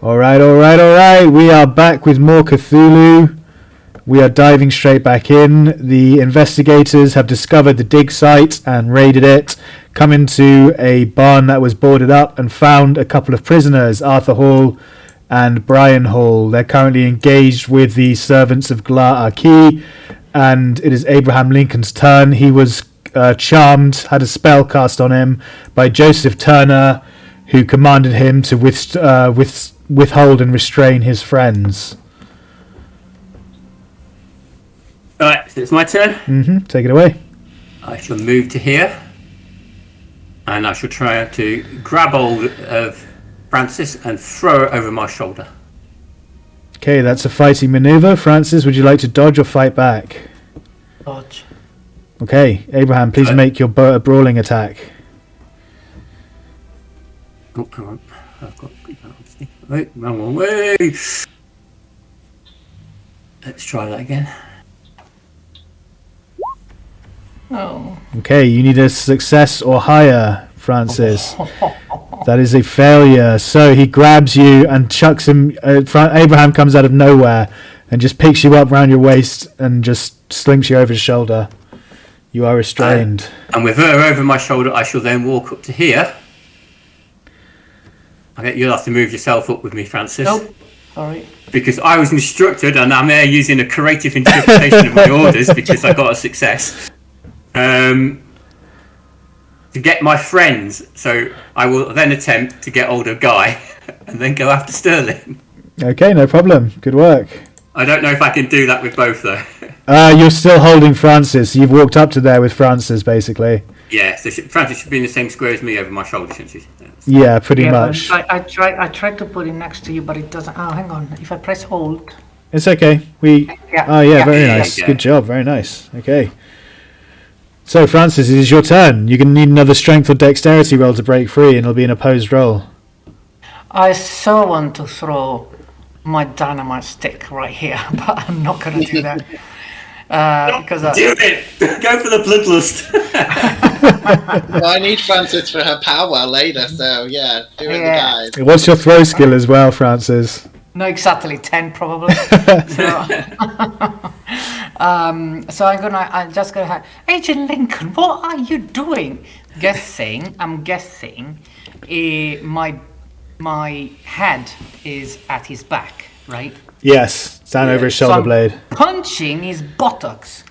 All right. We are back with more Cthulhu. We are diving straight back in. The investigators have discovered the dig site and raided it, come into a barn that was boarded up and found a couple of prisoners, Arthur Hall and Brian Hall. They're currently engaged with the servants of Gla Aki, and it is Abraham Lincoln's turn. He was charmed, had a spell cast on him by Joseph Turner, who commanded him to withhold and restrain his friends. Alright, so it's my turn. Take it away. I shall move to here. And I shall try to grab hold of Frances and throw her over my shoulder. Okay, that's a fighting maneuver. Francis, would you like to dodge or fight back? Dodge. Okay, Abraham, please make your brawling attack. Oh, hang on. I've got... Wait, wrong way. Let's try that again. Oh. Okay, you need a success or higher, Francis. That is a failure. So he grabs you and chucks him. Abraham comes out of nowhere and just picks you up round your waist and just slings you over his shoulder. You are restrained. And with her over my shoulder, I shall then walk up to here. Okay, you'll have to move yourself up with me, Francis. Nope. Sorry. Because I was instructed, and I'm there using a creative interpretation of my orders because I got a success. To get my friends, so I will then attempt to get hold of Guy and then go after Sterling. Okay, no problem. Good work. I don't know if I can do that with both though. You're still holding Francis. You've walked up to there with Francis, basically. Yeah, so Francis should be in the same square as me over my shoulder, shouldn't she? Yeah, pretty much. I tried to put it next to you, but it doesn't. Oh, hang on. If I press hold. It's okay. Yeah. Very nice. Yeah. Good job. Very nice. Okay. So, Francis, it is your turn. You're going to need another strength or dexterity roll to break free, and it'll be an opposed roll. I so want to throw my dynamite stick right here, but I'm not going to do that. Because Do it! Go for the bloodlust! Well, I need Frances for her power later, so yeah, do it, guys. What's your throw skill as well, Francis? not exactly 10 probably. So I'm just gonna have Agent Lincoln, what are you doing? I'm guessing my head is at his back, right? Yes, stand over his shoulder blade. Punching his buttocks.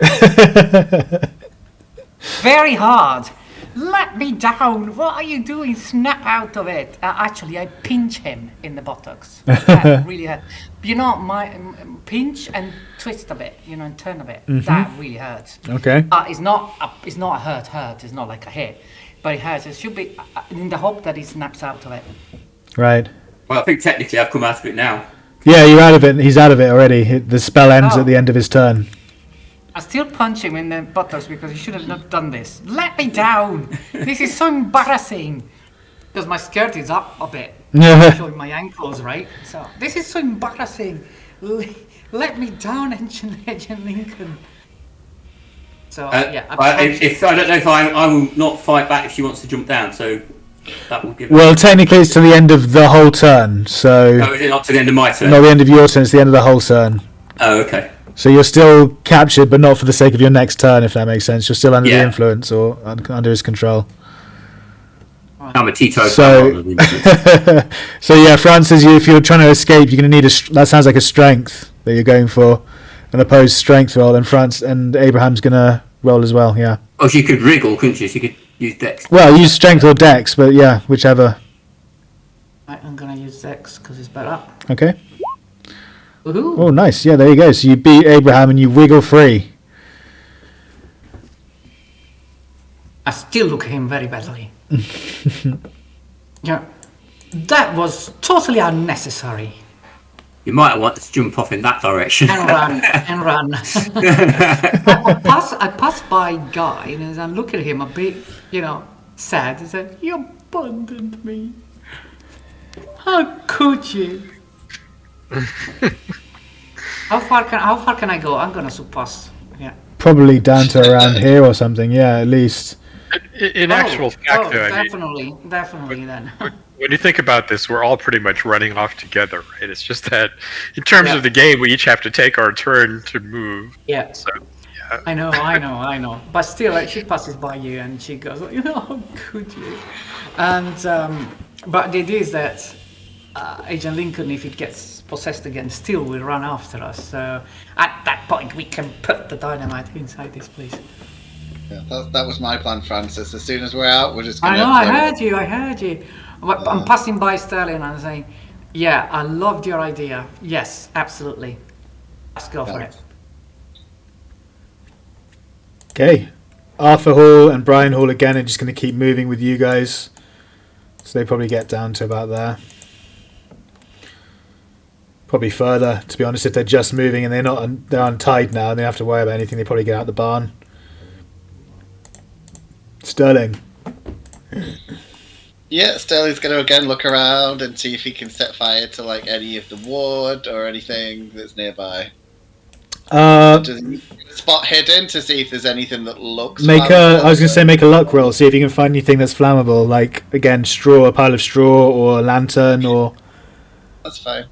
Very hard. Let me down. What are you doing? Snap out of it. Actually, I pinch him in the buttocks. That really hurt. You know, my pinch and twist a bit, and turn a bit. Mm-hmm. That really hurts. Okay. It's not a hurt. It's not like a hit, but it hurts. It should be in the hope that he snaps out of it. Right. Well, I think technically I've come out of it now. Yeah, you're out of it. He's out of it already. The spell ends at the end of his turn. I still punch him in the buttocks because he should have not done this. Let me down! This is so embarrassing. Because my skirt is up a bit. Showing my ankles, right? So, this is so embarrassing. Let me down, Agent Lincoln. So, I don't know if I will not fight back if she wants to jump down, so that will give Well, technically it's to the end of the whole turn, so... No, is it not to the end of my turn? Not the end of your turn, it's the end of the whole turn. Oh, okay. So you're still captured, but not for the sake of your next turn, if that makes sense. You're still under the influence or under his control. I'm a teetotal. So yeah, Francis, if you're trying to escape, you're going to need that sounds like a strength that you're going for, an opposed strength roll, and Abraham's going to roll as well. Yeah. Oh, she could wriggle, couldn't she? She could use dex. Well, use strength or dex, but yeah, whichever. Right, I'm going to use dex because it's better. Okay. Woohoo. Oh, nice. Yeah, there you go. So you beat Abraham and you wiggle free. I still look at him very badly. Yeah, that was totally unnecessary. You might want to jump off in that direction. And run. I pass by Guy and I look at him a bit, sad. I said, "You abandoned me. How could you?" How far can I go? I'm gonna surpass. Yeah. Probably down to around here or something. Yeah, at least. In actual fact, though, definitely then. when you think about this, we're all pretty much running off together, right? It's just that in terms Yeah. of the game, we each have to take our turn to move. Yeah. So, yeah. I know. But still, like, she passes by you and she goes, "Oh, could you?" And but the idea is that Agent Lincoln, if it gets possessed again, still will run after us. So at that point, we can put the dynamite inside this place. Yeah, that was my plan, Francis. As soon as we're out, we're just I gonna. know. I heard you. But I'm passing by Sterling and saying, "Yeah, I loved your idea. Yes, absolutely. Let's go for it." Okay. Arthur Hall and Brian Hall again are just going to keep moving with you guys. So they probably get down to about there. Probably further, to be honest. If they're just moving and they're untied now and they don't have to worry about anything, they probably get out the barn. Sterling. Yeah, Sterling's going to again look around and see if he can set fire to like any of the wood or anything that's nearby. Does he spot hidden to see if there's anything that looks flammable? I was going to say make a luck roll, see if you can find anything that's flammable, like again a pile of straw or a lantern or. That's fine.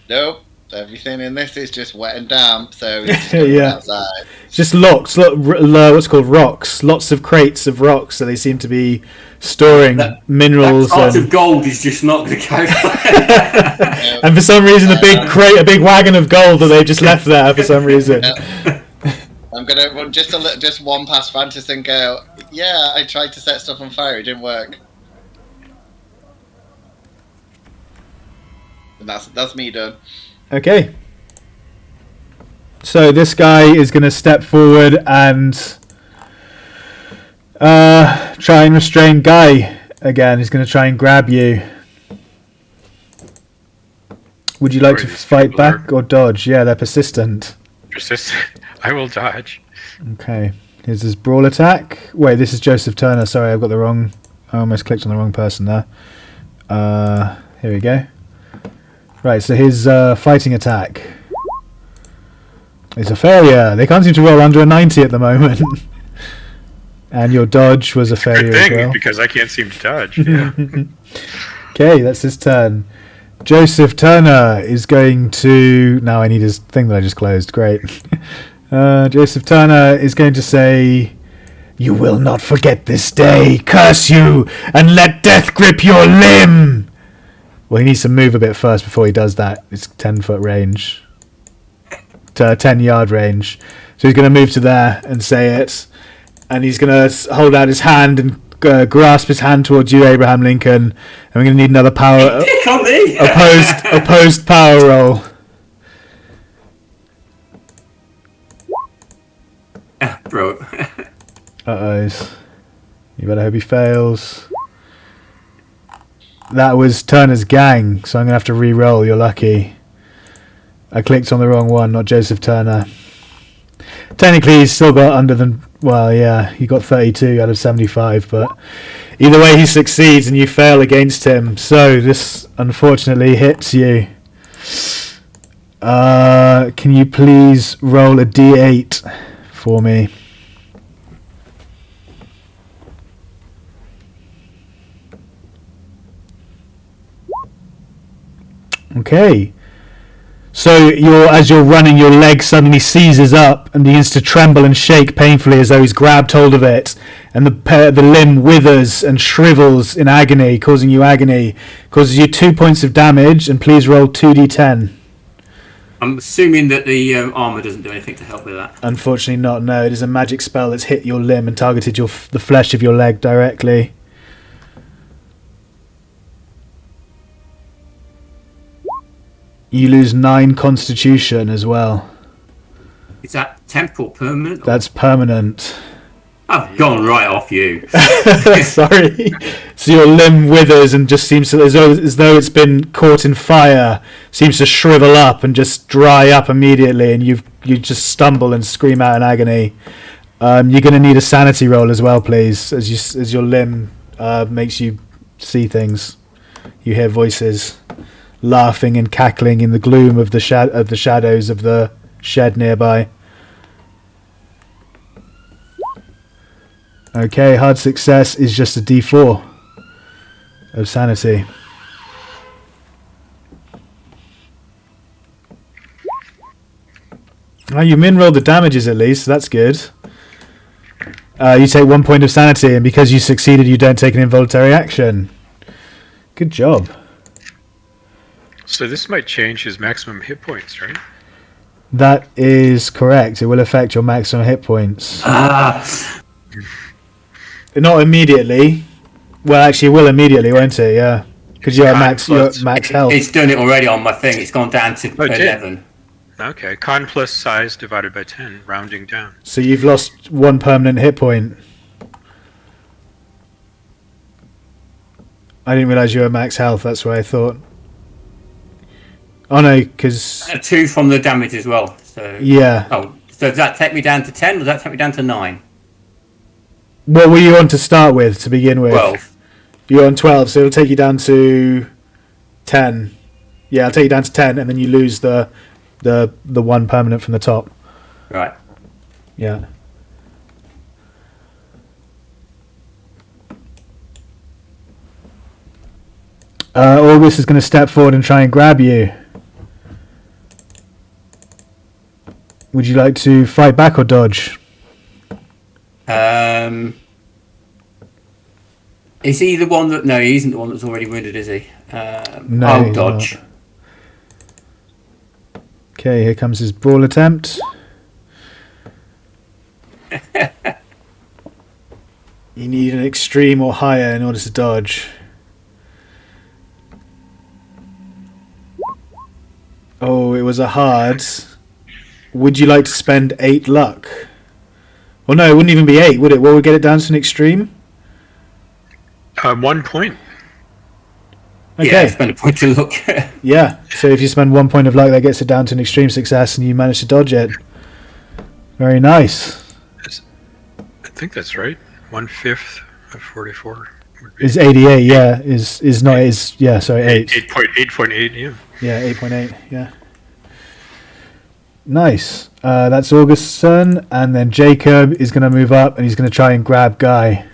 Nope. Everything in this is just wet and damp, so it's just going outside. Just what's called rocks. Lots of crates of rocks, so they seem to be storing minerals. That part of gold is just not going to go. And for some reason, a big wagon of gold that they've just left there for some reason. I'm gonna run just one past Francis and go. Yeah, I tried to set stuff on fire. It didn't work. And that's me done. Okay. So this guy is going to step forward and try and restrain Guy again. He's going to try and grab you. Would you like to fight back or dodge? Yeah, they're persistent. Persistent. I will dodge. Okay. Here's his brawl attack. Wait, this is Joseph Turner. Sorry, I've got the wrong. I almost clicked on the wrong person there. Here we go. Right, so his fighting attack is a failure. They can't seem to roll under a 90 at the moment. And your dodge was a failure Good thing, as well. because I can't seem to dodge. Yeah. Okay, that's his turn. Joseph Turner is going to... Now I need his thing that I just closed. Great. Joseph Turner is going to say, "You will not forget this day. Curse you, and let death grip your limb." Well, he needs to move a bit first before he does that. It's 10-foot range. 10-yard range. So he's going to move to there and say it. And he's going to hold out his hand and grasp his hand towards you, Abraham Lincoln. And we're going to need another power... opposed power roll. Bro. Uh-oh. You better hope he fails. That was Turner's gang, so I'm going to have to re-roll. You're lucky. I clicked on the wrong one, not Joseph Turner. Technically, he's still got under than... Well, yeah, he got 32 out of 75, but either way, he succeeds and you fail against him. So this, unfortunately, hits you. Can you please roll a d8 for me? Okay. So as you're running, your leg suddenly seizes up and begins to tremble and shake painfully as though he's grabbed hold of it, and the limb withers and shrivels in agony, causing you agony. Causes you 2 points of damage, and please roll 2d10. I'm assuming that the armor doesn't do anything to help with that. Unfortunately not, no. It is a magic spell that's hit your limb and targeted the flesh of your leg directly. You lose 9 constitution as well. Is that temporal permanent? That's permanent. I've gone right off you. Sorry. So your limb withers and just seems to, as though it's been caught in fire, seems to shrivel up and just dry up immediately, and you just stumble and scream out in agony. You're going to need a sanity roll as well, please, as your limb makes you see things. You hear voices laughing and cackling in the gloom of the shadows of the shed nearby. Okay, hard success is just a D4 of sanity. Oh, you min-rolled the damages at least, so that's good. You take 1 point of sanity, and because you succeeded, you don't take an involuntary action. Good job. So this might change his maximum hit points, right? That is correct. It will affect your maximum hit points. Not immediately. Well, actually, it will immediately, won't it? Yeah, because you're at max health. It's done it already on my thing. It's gone down to 11. Okay, con plus size divided by 10, rounding down. So you've lost 1 permanent hit point. I didn't realise you were at max health. That's what I thought. Oh no, because 2 from the damage as well. So yeah. Oh, so does that take me down to 10? Or does that take me down to 9? What were you on to start with to begin with? 12. You're on 12, so it'll take you down to 10. Yeah, I'll take you down to 10, and then you lose the 1 permanent from the top. Right. Yeah. August is going to step forward and try and grab you. Would you like to fight back or dodge? Is he the one that... No, he isn't the one that's already wounded, is he? No, I'll he's dodge. not. Okay, here comes his brawl attempt. You need an extreme or higher in order to dodge. Oh, it was a hard. Would you like to spend 8 luck? Well, no, it wouldn't even be 8, would it? What would get it down to an extreme? 1 point. Okay. Yeah, spend a point to look. Yeah, so if you spend 1 point of luck, that gets it down to an extreme success, and you manage to dodge it. Very nice. I think that's right. 1/5 of 44. Is 88? Yeah, is not is yeah. Sorry, 8. 8.8. Yeah. Yeah, 8.8. Yeah. Nice. That's August's turn, and then Jacob is going to move up, and he's going to try and grab Guy.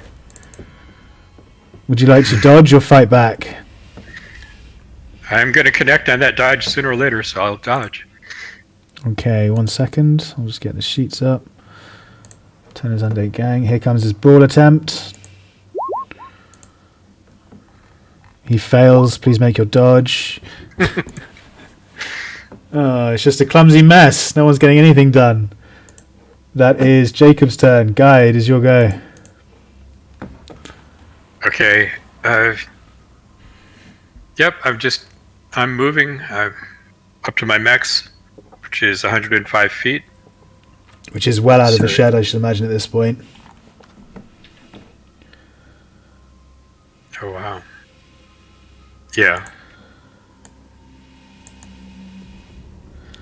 Would you like to dodge or fight back? I'm going to connect on that dodge sooner or later, so I'll dodge. Okay, 1 second. I'll just get the sheets up. Turner's Undead Gang. Here comes his brawl attempt. He fails. Please make your dodge. Oh, it's just a clumsy mess. No one's getting anything done. That is Jacob's turn. Guy, it is your go. Okay. Yep, I'm moving up to my max, which is 105 feet. Which is well out of the shed, I should imagine, at this point. Oh, wow. Yeah.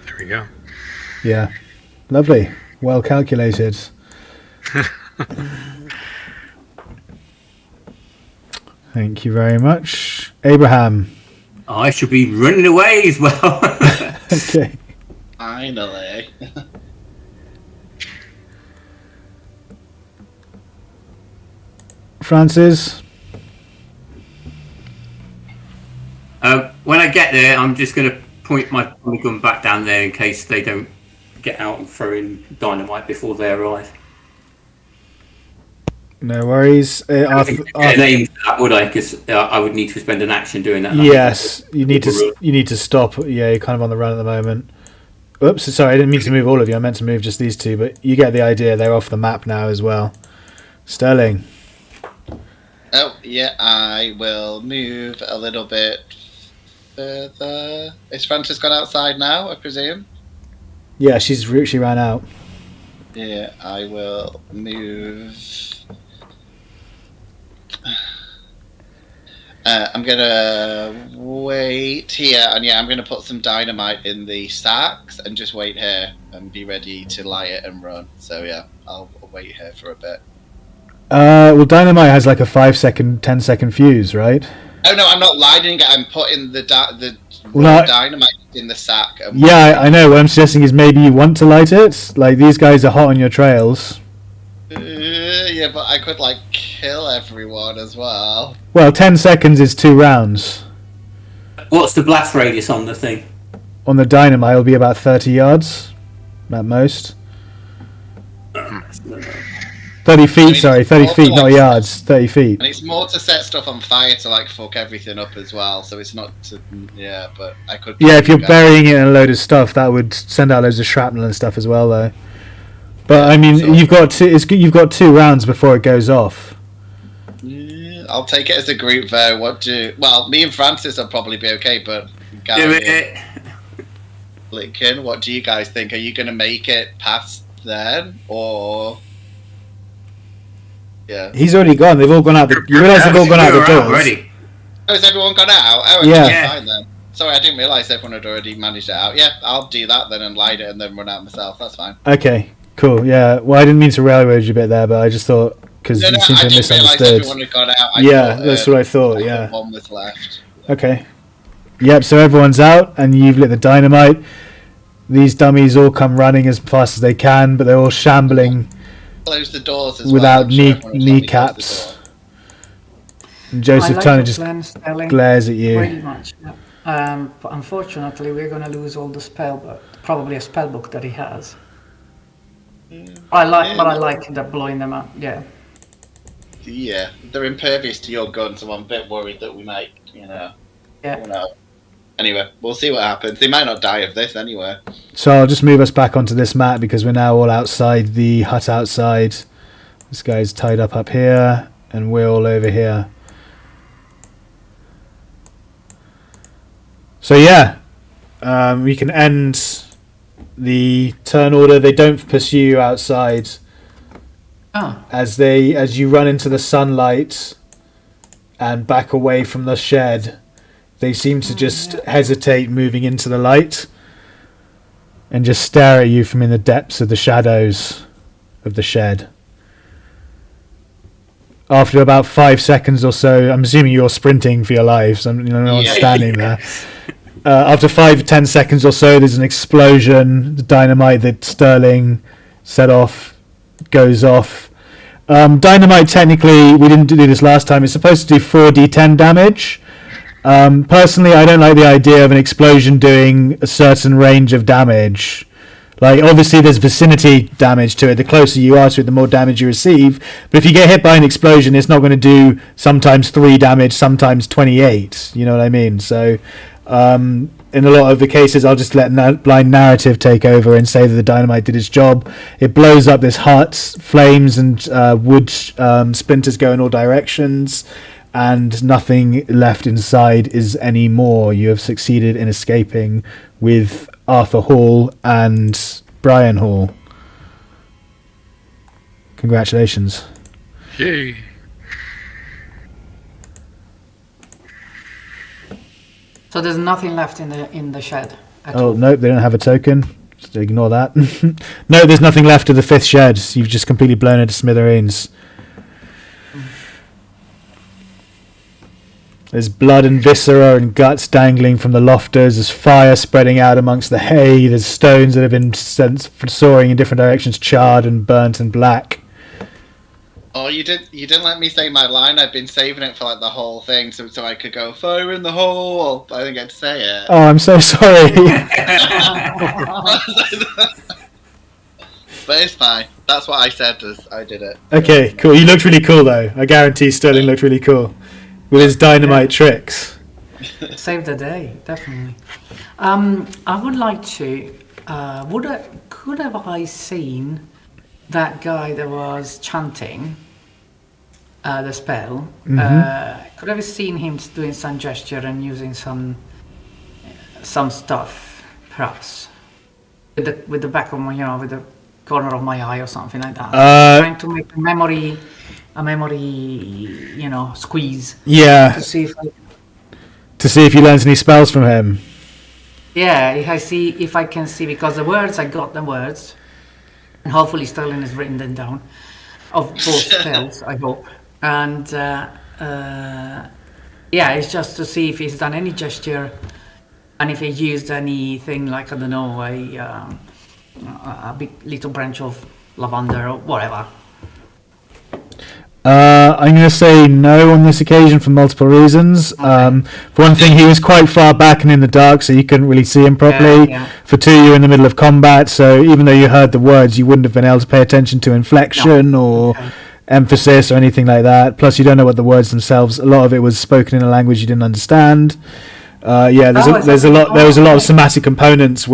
There we go. Yeah. Lovely. Well calculated. Thank you very much. Abraham. I should be running away as well. Okay. Finally. Francis. When I get there, I'm just going to point my gun back down there in case they don't get out and throw in dynamite before they arrive. No worries. Would I? Because I would need to spend an action doing that. Yes, you need to stop. Yeah, you're kind of on the run at the moment. Oops, sorry, I didn't mean to move all of you. I meant to move just these two, but you get the idea. They're off the map now as well. Sterling. Oh, yeah, I will move a little bit further. Is Frances gone outside now, I presume? Yeah, she ran out. Yeah, I will move. I'm gonna wait here, and yeah, I'm gonna put some dynamite in the sacks and just wait here and be ready to light it and run. So yeah, I'll wait here for a bit. Well, dynamite has like a 5-second, 10-second fuse, right? Oh no, I'm not lighting it. I'm putting the dynamite in the sack. And yeah, I know. What I'm suggesting is maybe you want to light it. Like, these guys are hot on your trails. Yeah, but I could like kill everyone as well. Well, 10 seconds is 2 rounds. What's the blast radius on the thing? On the dynamite, it'll be about 30 yards at most. 30 feet, sorry, 30 feet, not yards, 30 feet. And it's more to set stuff on fire to like fuck everything up as well. So it's not to, yeah, but I could. Yeah, if you're burying it in a load of stuff, that would send out loads of shrapnel and stuff as well, though. But I mean, you've got 2 rounds before it goes off. Yeah, I'll take it as a group though. Well, me and Francis will probably be okay, but Gary, Lincoln, what do you guys think? Are you going to make it past then, or? Yeah. He's already gone. They've all gone out. You realise they've all gone out the doors. Already. Oh, has everyone gone out? Oh, Yeah. okay, fine then. Sorry, I didn't realise everyone had already managed it out. Yeah, I'll do that then and light it and then run out myself. That's fine. Okay, cool. Yeah. Well, I didn't mean to railroad you a bit there, but I just thought because you seem to have I didn't realise misunderstood. everyone had gone out. Yeah, that's what I thought. Yeah. One was left. Okay. Yep. So everyone's out, and you've lit the dynamite. These dummies all come running as fast as they can, but they're all shambling Close the doors as without well. I'm sure everyone will help me close kneecaps. the door. And Joseph Turner just plan, Sterling. glares at you. Pretty much. Yeah. But unfortunately, we're going to lose all the spell book, probably a spell book that he has. I like that blowing them up. Yeah. Yeah, they're impervious to your gun, so I'm a bit worried that we might, Yeah. Anyway, we'll see what happens. They might not die of this anyway. So I'll just move us back onto this mat because we're now all outside the hut outside. This guy's tied up here, and we're all over here. So yeah, we can end the turn order. They don't pursue you outside Oh. as you run into the sunlight and back away from the shed. They seem to just hesitate moving into the light and just stare at you from in the depths of the shadows of the shed. After about 5 seconds or so, I'm assuming you're sprinting for your lives. No one's standing there. After 5-10 seconds or so, there's an explosion. The dynamite that Sterling set off goes off. Dynamite, technically, we didn't do this last time. It's supposed to do 4d10 damage. Personally, I don't like the idea of an explosion doing a certain range of damage. Like, obviously there's vicinity damage to it. The closer you are to it, the more damage you receive. But if you get hit by an explosion, it's not going to do sometimes 3 damage, sometimes 28. You know what I mean? So, in a lot of the cases, I'll just let blind narrative take over and say that the dynamite did its job. It blows up this hut. Flames and wood splinters go in all directions. And nothing left inside is any more. You have succeeded in escaping with Arthur Hall and Brian Hall. Congratulations. Yay. So there's nothing left in the shed at Oh, all. nope, they don't have a token. Just ignore that. No, there's nothing left of the 5th shed. You've just completely blown it to smithereens. There's blood and viscera and guts dangling from the lofters. There's fire spreading out amongst the hay. There's stones that have been soaring in different directions, charred and burnt and black. Oh, you didn't let me say my line. I've been saving it for like the whole thing, so I could go fire in the hole. I didn't get to say it. Oh, I'm so sorry. But it's fine. That's what I said as I did it. Okay, cool. You looked really cool, though. I guarantee Sterling looked really cool with his dynamite tricks. Save the day, definitely. I would like to. Could have I seen that guy that was chanting the spell? Could have seen him doing some gesture and using some stuff, perhaps, with the back of my, with the corner of my eye or something like that. Trying to make a memory, squeeze. Yeah. To see if you learned any spells from him. Yeah, if I can see, because I got the words, and hopefully Sterling has written them down, of both spells, I hope. And it's just to see if he's done any gesture, and if he used anything like, I don't know, a big little branch of lavender or whatever. I'm going to say no on this occasion for multiple reasons. For one thing, he was quite far back and in the dark, so you couldn't really see him properly. Yeah. For two, you're in the middle of combat, so even though you heard the words, you wouldn't have been able to pay attention to inflection or emphasis or anything like that. Plus, you don't know what the words themselves. A lot of it was spoken in a language you didn't understand. There was a lot of somatic components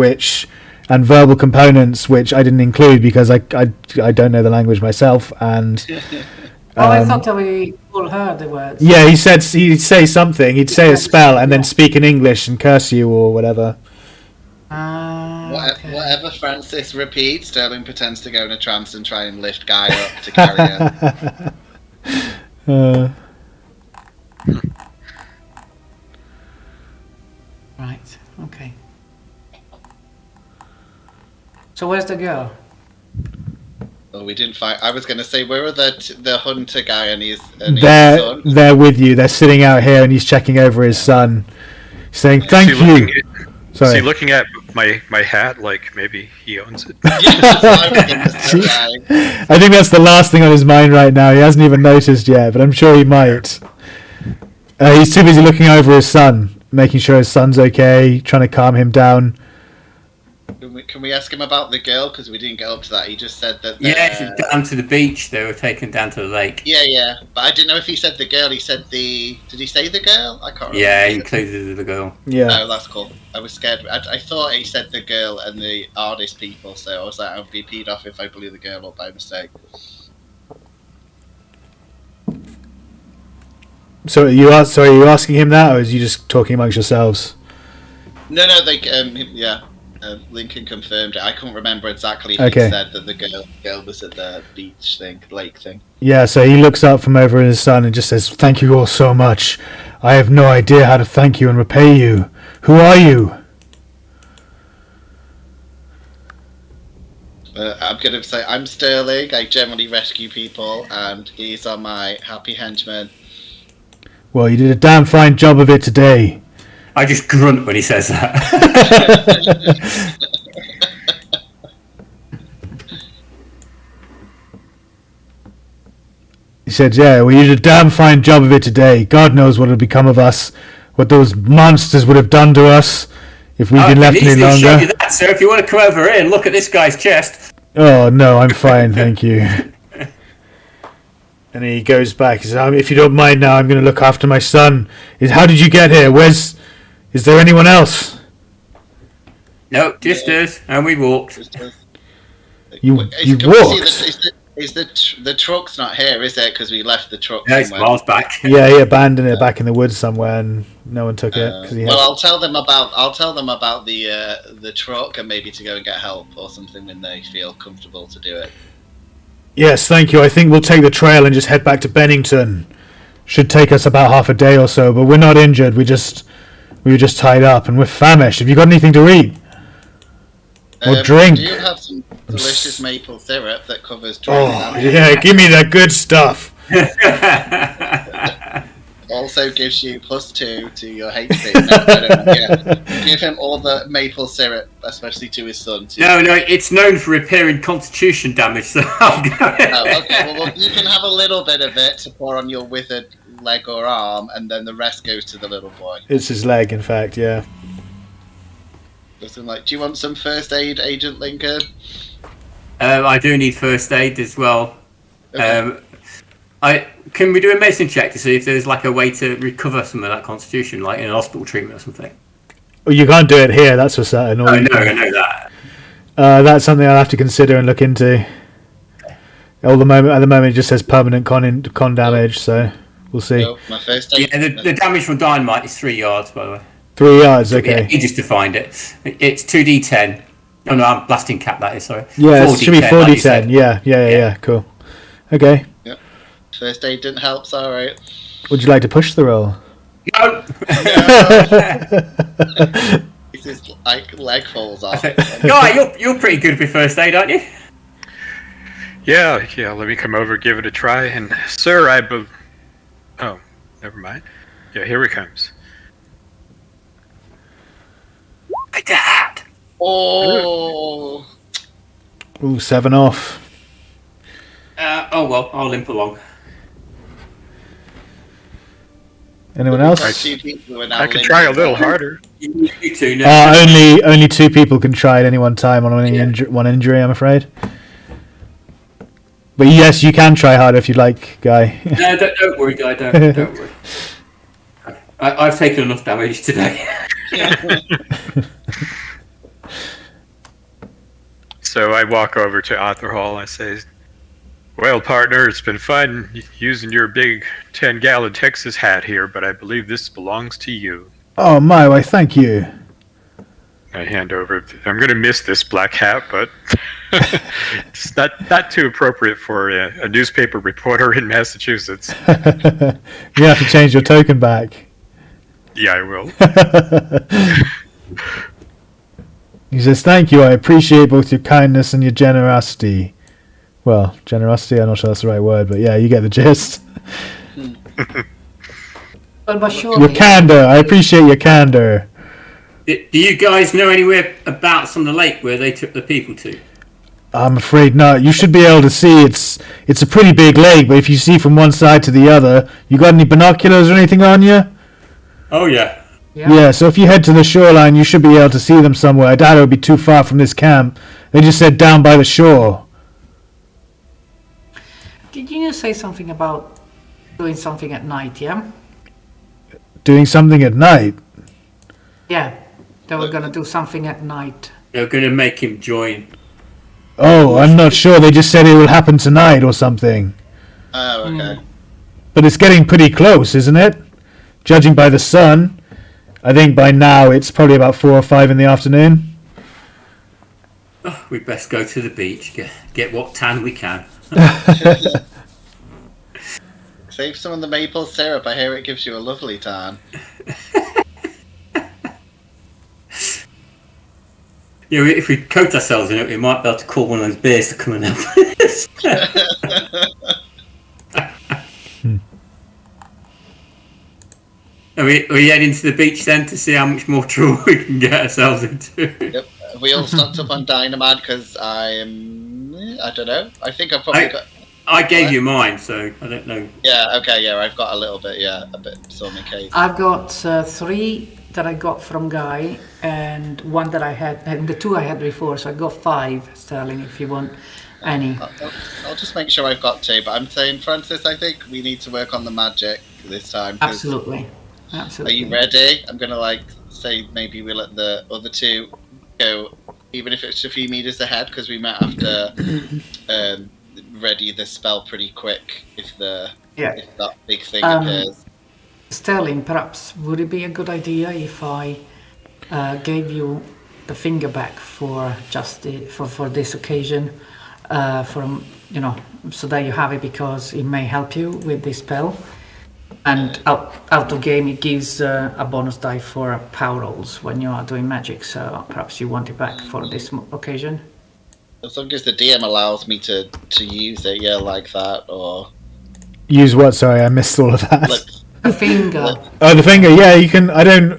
and verbal components which I didn't include because I don't know the language myself. And I thought that we all heard the words. yeah, he'd say something. He'd say a spell and then speak in English and curse you or whatever. Okay. Whatever Francis repeats, Sterling pretends to go in a trance and try and lift Guy up to carry her. Right. Okay. So where's the girl? Oh, we didn't find. I was going to say, where are the hunter guy and his son? They're with you. They're sitting out here, and he's checking over his son, saying, "Thank you." Is he looking at my hat like maybe he owns it? I think that's the last thing on his mind right now. He hasn't even noticed yet, but I'm sure he might. He's too busy looking over his son, making sure his son's okay, trying to calm him down. Can we ask him about the girl? Because we didn't get up to that. He just said that. Down to the beach. They were taken down to the lake. Yeah. But I didn't know if he said the girl. He said the. Did he say the girl? I can't remember. Yeah, he included the girl. Yeah. Oh, that's cool. I was scared. I thought he said the girl and the artist people, so I was like, I'd be peed off if I blew the girl up by mistake. So are you asking him that, or is you just talking amongst yourselves? No, yeah. Lincoln confirmed it. I couldn't remember exactly if Okay. he said that the girl was at the beach thing, lake thing. Yeah, so he looks up from over his son and just says, "Thank you all so much. I have no idea how to thank you and repay you. Who are you?" I'm going to say, I'm Sterling. I generally rescue people, and these are my happy henchmen. Well, you did a damn fine job of it today. I just grunt when he says that. He said, "Yeah, well, you did a damn fine job of it today. God knows what would become of us, what those monsters would have done to us if we'd been left any Show you longer." that, sir. If you want to come over here and look at this guy's chest. Oh, no, I'm fine, thank you. And he goes back. He says, "If you don't mind now, I'm going to look after my son. How did you get here? Is there anyone else?" No, just us, and we walked. You walked? The truck's not here, is it? Because we left the truck No, it's somewhere. miles back. Yeah, he abandoned it back in the woods somewhere, and no one took it. I'll tell them about the truck and maybe to go and get help or something when they feel comfortable to do it. Yes, thank you. I think we'll take the trail and just head back to Bennington. Should take us about half a day or so, but we're not injured. We were just tied up and we're famished. Have you got anything to eat? Or drink? Do you have some delicious maple syrup that covers Oh, drink? yeah, give me that good stuff. Also gives you +2 to your HP. No, give him all the maple syrup, especially to his son. No, it's known for repairing constitution damage, so I'll go. Oh, okay. Well, you can have a little bit of it to pour on your withered leg or arm, and then the rest goes to the little boy. It's his leg, in fact, yeah. Listen, do you want some first aid, Agent Lincoln? I do need first aid as well. Okay. Can we do a medicine check to see if there's a way to recover some of that constitution, like in an hospital treatment or something? Well, you can't do it here, that's for certain. I know that. That's something I'll have to consider and look into. At the moment, it just says permanent con damage, so we'll see. So, my first aid. Yeah, the damage from dynamite is 3 yards, by the way. 3 yards, okay. Yeah, just to find it. It's 2d10. Oh no, I'm blasting cap. That is, sorry. Yeah, it should be 4d10, like you 4d10. said. Yeah, cool. Okay. Yep. First aid didn't help. Sorry. Would you like to push the roll? No. His leg falls off. Guy, you're pretty good with first aid, aren't you? Yeah. Let me come over, give it a try, and sir, oh, never mind. Yeah, here he comes. My dad. Oh. Ooh, 7 off. Oh well, I'll limp along. Anyone else? I could try a little harder. You two know. Only 2 people can try at any one time on one injury, I'm afraid. But yes, you can try harder if you'd like, Guy. No, don't worry, Guy. Don't worry. I've taken enough damage today. So I walk over to Arthur Hall. I say, "Well, partner, it's been fun using your big 10-gallon Texas hat here, but I believe this belongs to you." Oh my, why thank you. I hand over. I'm going to miss this black hat, but it's not too appropriate for a newspaper reporter in Massachusetts. You have to change your token back. Yeah, I will. He says, "Thank you, I appreciate both your kindness and your generosity." Well, generosity, I'm not sure that's the right word, but yeah, you get the gist. But surely, Your candor, I appreciate your candor. Do you guys know anywhere abouts on the lake where they took the people to? I'm afraid not. You should be able to see. It's a pretty big lake, but if you see from one side to the other, you got any binoculars or anything on you? Oh, yeah. Yeah, so if you head to the shoreline, you should be able to see them somewhere. I doubt it would be too far from this camp. They just said down by the shore. did you say something about doing something at night, yeah? Doing something at night? Yeah, they were going to do something at night. They're going to make him join. Oh, I'm not sure. They just said it will happen tonight or something. Oh, okay. But it's getting pretty close, isn't it? Judging by the sun. I think by now it's probably about 4 or 5 in the afternoon. Oh, we best go to the beach, get what tan we can. Save some of the maple syrup. I hear it gives you a lovely tan. Yeah, if we coat ourselves in it, we might be able to call one of those bears to come and help us. Are we heading to the beach then to see how much more trouble we can get ourselves into? Yep. Are we all stocked up on dynamite? Because I don't know. I think I've probably got... I gave you mine, so I don't know. Yeah, okay, yeah, I've got a little bit, a bit still in the case. I've got 3 that I got from Guy, and 1 that I had, and the 2 I had before, so I got 5 sterling if you want any. I'll just make sure I've got 2, but I'm saying, Francis, I think we need to work on the magic this time. Absolutely. Are you ready? I'm going to, say maybe we let the other 2 go, even if it's a few meters ahead, because we might have to ready the spell pretty quick if that big thing appears. Sterling, perhaps would it be a good idea if I gave you the finger back for just for this occasion, so that you have it, because it may help you with this spell. And out of game, it gives a bonus die for power rolls when you are doing magic. So perhaps you want it back for this occasion. As long as the DM allows me to use it, like that, or... Use what? Sorry, I missed all of that. The finger. Oh, the finger. Yeah, you can. I don't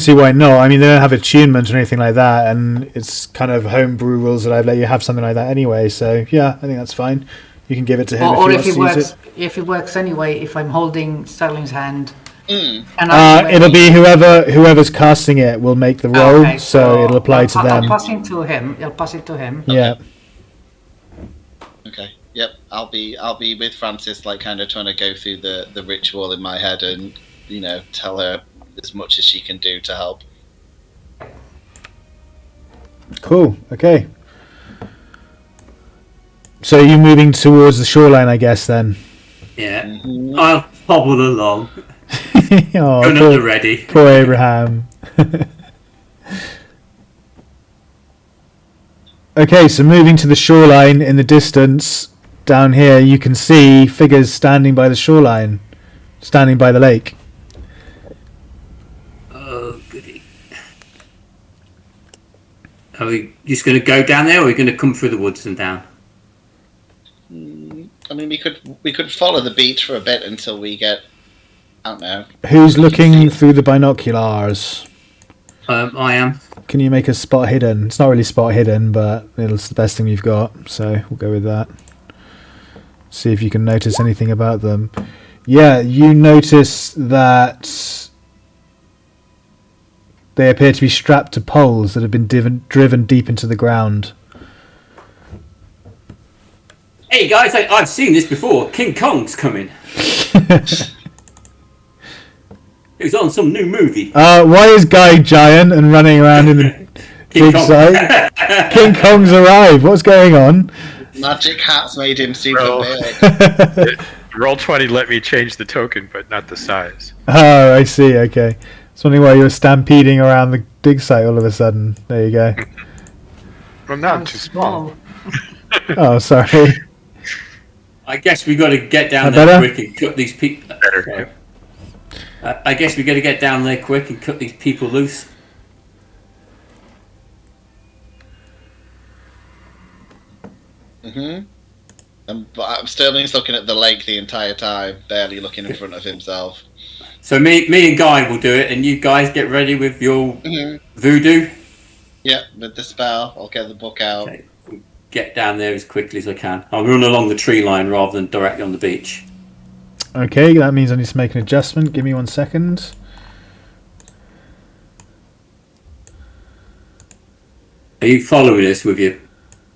see why not. I mean, they don't have attunement or anything like that, and it's kind of homebrew rules that I'd let you have something like that anyway. So yeah, I think that's fine. You can give it to him Or if he wants to use it. If it works anyway, if I'm holding Sterling's hand. And it'll be whoever's casting it will make the roll, okay, so it'll apply to them. I'll pass it to him. Yeah. Okay. Yep. I'll be with Francis, kind of trying to go through the ritual in my head and tell her as much as she can do to help. Cool. Okay. So you're moving towards the shoreline, I guess, then. Yeah. Mm-hmm. I'll hobble along. Oh, ready. Poor Abraham. Okay, so moving to the shoreline in the distance, down here, you can see figures standing by the shoreline, standing by the lake. Oh, goody. Are we just going to go down there, or are we going to come through the woods and down? I mean, we could follow the beach for a bit until we get... I don't know. Who's looking through the binoculars? I am. Can you make a spot hidden? It's not really spot hidden, but it's the best thing we've got, so we'll go with that. See if you can notice anything about them. Yeah, you notice that they appear to be strapped to poles that have been driven deep into the ground. Hey guys, I've seen this before. King Kong's coming. He was on some new movie. Why is Guy giant and running around in the King big Kong. site? King Kong's arrived. What's going on? Magic hats made him super Well, big. Roll20 let me change the token, but not the size. Oh, I see. Okay. I was wondering why you were stampeding around the dig site all of a sudden. There you go. Well, not too small. Oh, sorry. I guess we got to get down Better? there quick and cut these people. Better. I guess we got to get down there quick and cut these people loose. Sterling's looking at the lake the entire time, barely looking in front of himself. So me and Guy will do it, and you guys get ready with your voodoo. Yeah, with the spell, I'll get the book out. Okay. Get down there as quickly as I can. I'll run along the tree line rather than directly on the beach. Okay, that means I need to make an adjustment. Give me 1 second. Are you following us with you?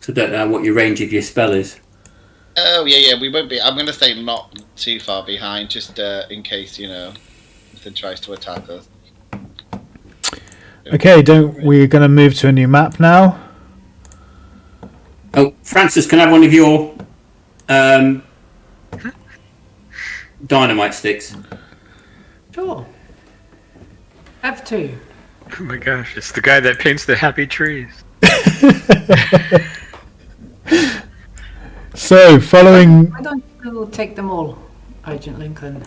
So I don't know what your range of your spell is. Oh, yeah, we won't be. I'm going to say not too far behind, just in case, something tries to attack us. Okay, we're going to move to a new map now. Oh, Francis, can I have one of your dynamite sticks? Sure. Have two. Oh my gosh, it's the guy that paints the happy trees. So, following... Why don't you take them all, Agent Lincoln?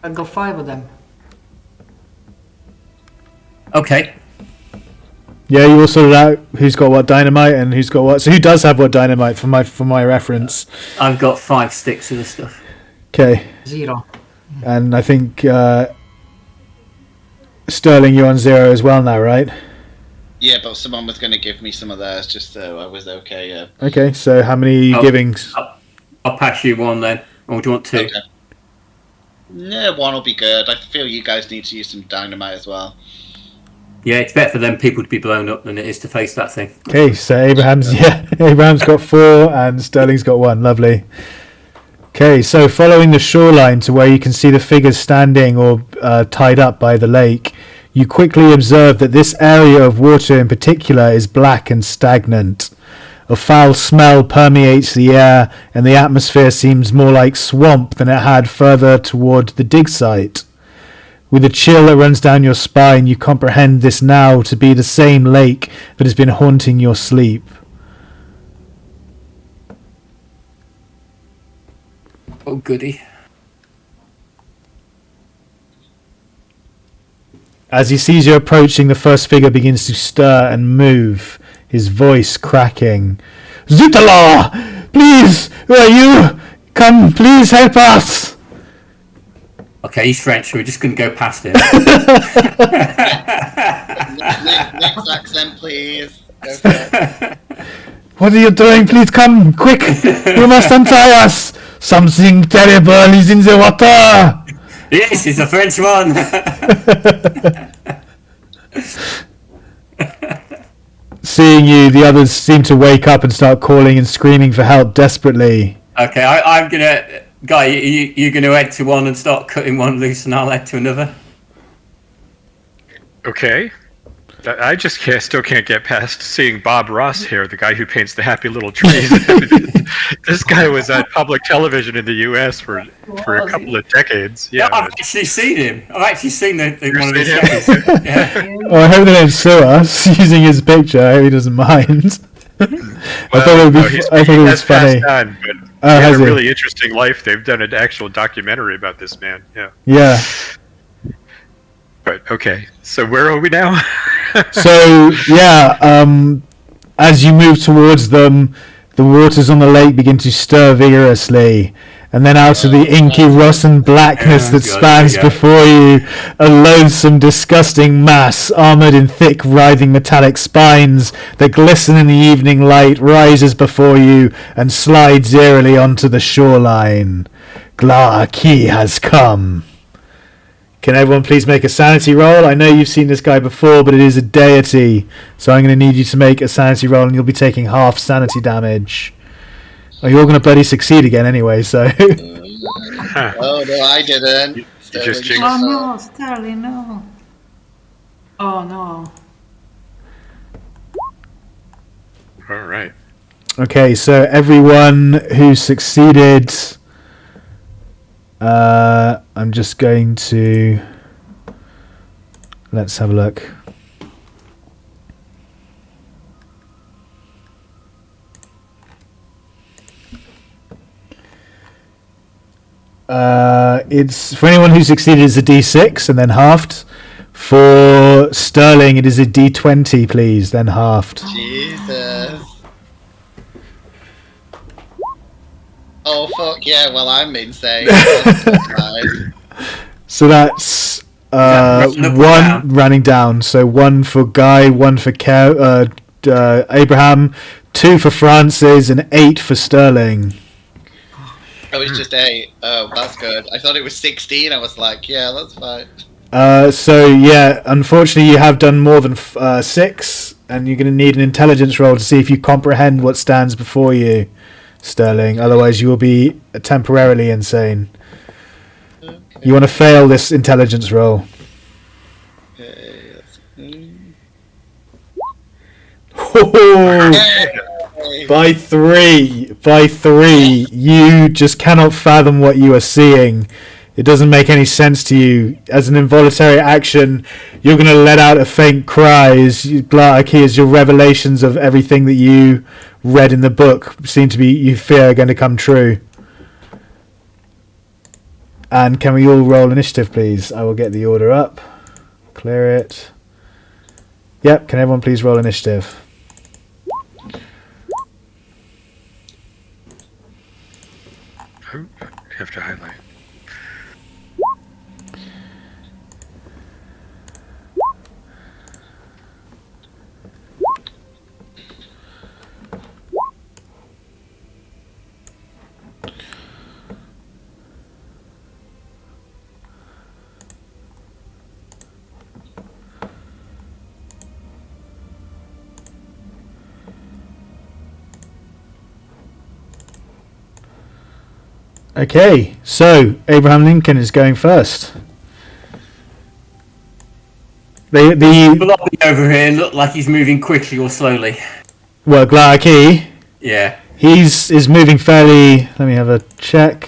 I've got 5 of them. Okay. Yeah, you all sorted out who's got what dynamite and who's got what. So who does have what dynamite for my reference? I've got 5 sticks of this stuff. Okay. 0. And I think Sterling, you're on 0 as well now, right? Yeah, but someone was going to give me some of theirs just so I was okay, yeah. Okay, so how many are you giving? I'll pass you one then. Or do you want 2? Okay. Yeah, 1 will be good. I feel you guys need to use some dynamite as well. Yeah, it's better for them people to be blown up than it is to face that thing. Okay, so Abraham's got 4 and Sterling's got 1. Lovely. Okay, so following the shoreline to where you can see the figures standing or tied up by the lake, you quickly observe that this area of water in particular is black and stagnant. A foul smell permeates the air, and the atmosphere seems more like swamp than it had further toward the dig site. With a chill that runs down your spine, you comprehend this now to be the same lake that has been haunting your sleep. Oh, goody. As he sees you approaching, the first figure begins to stir and move, his voice cracking. Zutala! Please! Where are you? Come, please help us! Okay, he's French, so we're just going to go past him. Next accent, please. Okay. What are you doing? Please come, quick! You must untie us! Something terrible is in the water! Yes, he's a Frenchman! Seeing you, the others seem to wake up and start calling and screaming for help desperately. Okay, I'm going to... Guy, you're going to head to one and start cutting one loose, and I'll head to another. Okay. I just still can't get past seeing Bob Ross here, the guy who paints the happy little trees. This guy was on public television in the U.S. for a couple of decades. Yeah, I've actually seen him. I've actually seen one of his seen shows. Yeah. Oh, I hope they don't sue us using his picture. I hope he doesn't mind. I thought it was funny. On, but he has had a he? really interesting life. They've done an actual documentary about this man. Yeah. Yeah. But okay, so where are we now? So yeah, as you move towards them, the waters on the lake begin to stir vigorously, and then out of the inky rotten blackness that spans before you, a loathsome, disgusting mass, armoured in thick, writhing metallic spines that glisten in the evening light, rises before you and slides eerily onto the shoreline. Gla'aki has come. Can everyone please make a sanity roll? I know you've seen this guy before, but it is a deity, so I'm going to need you to make a sanity roll, and you'll be taking half sanity damage. Oh, you're all going to bloody succeed again anyway, so... Oh, no, I didn't. You just jinxed. Oh no, Sterling, no. Oh no. All right. Okay, so everyone who succeeded... I'm just going to... Let's have a look. It's for anyone who succeeded, it's a D6 and then halved. For Sterling, it is a D20, please, then halved. Jesus. Oh, fuck yeah, well, I'm insane. So that's running one down? running down. So one for Guy, one for Abraham, 2 for Francis, and 8 for Sterling. Oh, it's just 8. Oh, that's good. I thought it was 16. I was like, yeah, that's fine. So yeah, unfortunately, you have done more than 6, and you're going to need an intelligence roll to see if you comprehend what stands before you, Sterling. Otherwise, you will be temporarily insane. Okay. You want to fail this intelligence roll. Okay, that's... Yay. By three, you just cannot fathom what you are seeing. It doesn't make any sense to you. As an involuntary action, you're going to let out a faint cry as your revelations of everything that you read in the book seem to be, you fear, are going to come true. And can we all roll initiative, please? I will get the order up. Clear it. Yep, can everyone please roll initiative? You have to highlight. Okay, so Abraham Lincoln is going first. The Blobby over here look like he's moving quickly or slowly. well, Gla'aki, Yeah. is moving fairly. Let me have a check.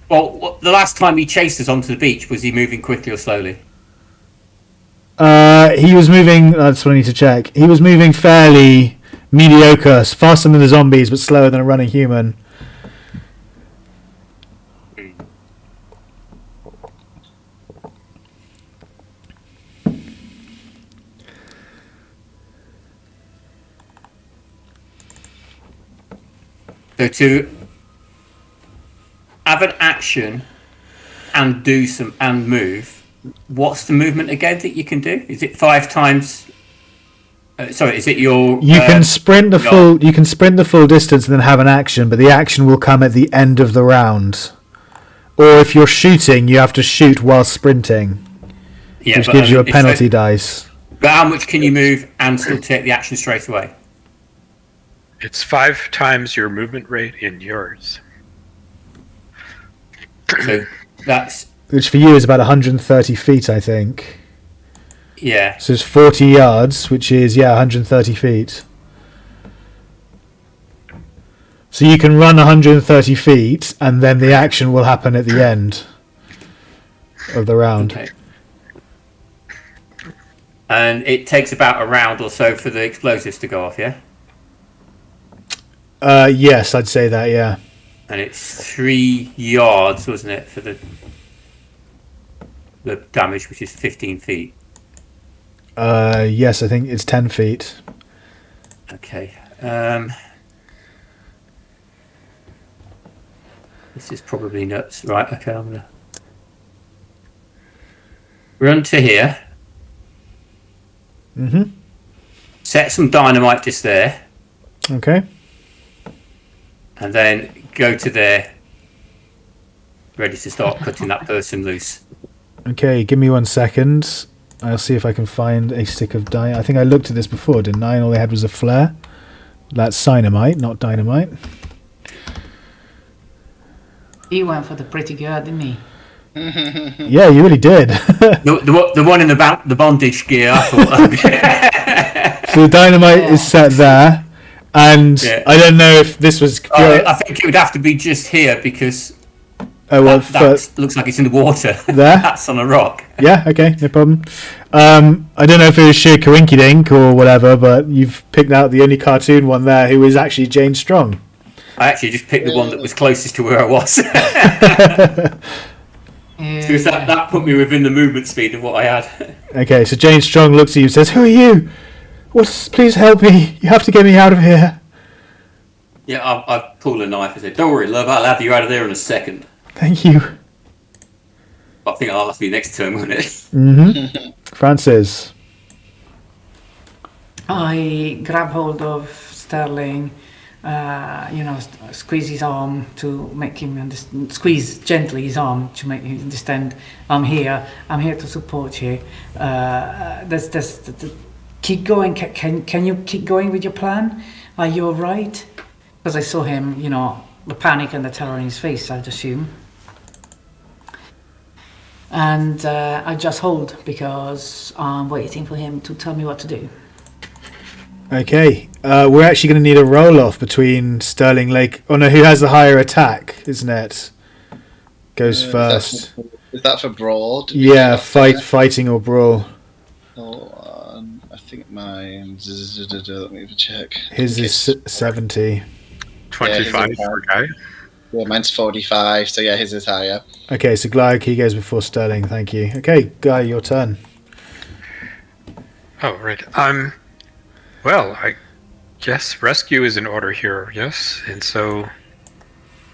Well, the last time he chased us onto the beach, was he moving quickly or slowly? He was moving. That's what I need to check. He was moving fairly mediocre, faster than the zombies, but slower than a running human. So to have an action and do some and move, what's the movement again that you can do? Is it 5 times? Sorry, is it your? You can sprint the full. You can sprint the full distance and then have an action, but the action will come at the end of the round. Or if you're shooting, you have to shoot while sprinting, Yeah, which but, gives you a it's penalty like- dice. But how much can you move and still take the action straight away? It's 5 times your movement rate in yours. So that's Which for you is about 130 feet, I think. yeah. So it's 40 yards, which is 130 feet. So you can run 130 feet, and then the action will happen at the end of the round. Okay. And it takes about a round or so for the explosives to go off, yeah? Yes, I'd say that, yeah. And it's 3 yards, wasn't it, for the damage, which is 15 feet. Yes, I think it's 10 feet. Okay. This is probably nuts. Right, okay, I'm going to run to here. Mm-hmm. Set some dynamite just there. Okay. And then go to there ready to start cutting that person loose. Okay, give me 1 second. I'll see if I can find a stick of dynamite. I think I looked at this before, didn't I? And all they had was a flare. That's dynamite, not dynamite. He went for the pretty girl, didn't he? Yeah, you really did. The one in the bondage gear, I thought. So the dynamite is set there. And I don't know if this was... I think it would have to be just here because that looks like it's in the water. There? That's on a rock. Yeah, okay, no problem. I don't know if it was sheer coinkydink or whatever, but you've picked out the only cartoon one there who is actually Jane Strong. I actually just picked the one that was closest to where I was. Because that put me within the movement speed of what I had. Okay, so Jane Strong looks at you and says, "Who are you? Please help me. You have to get me out of here." Yeah, I pulled a knife and said, "Don't worry, love, I'll have you out of there in a second." Thank you. I think I'll have to be next turn, won't it? Mm-hmm. Francis. I grab hold of Sterling, squeeze his arm to make him understand, squeeze gently his arm to make him understand, I'm here to support you. Keep going. Can you keep going with your plan? Are you all right? Because I saw him, the panic and the terror in his face, I'd assume. And I just hold because I'm waiting for him to tell me what to do. Okay, we're actually going to need a roll-off between Sterling Lake... Oh no, who has the higher attack, isn't it? Goes first. Is that for brawl? Yeah, fighting or brawl. I think mine... Let me check. His is 70. 25 for Guy. Yeah, mine's 45, so yeah, his is higher. Okay, so Glad, he goes before Sterling, thank you. Okay, Guy, your turn. Oh, right. Well, I guess rescue is in order here, yes? And so,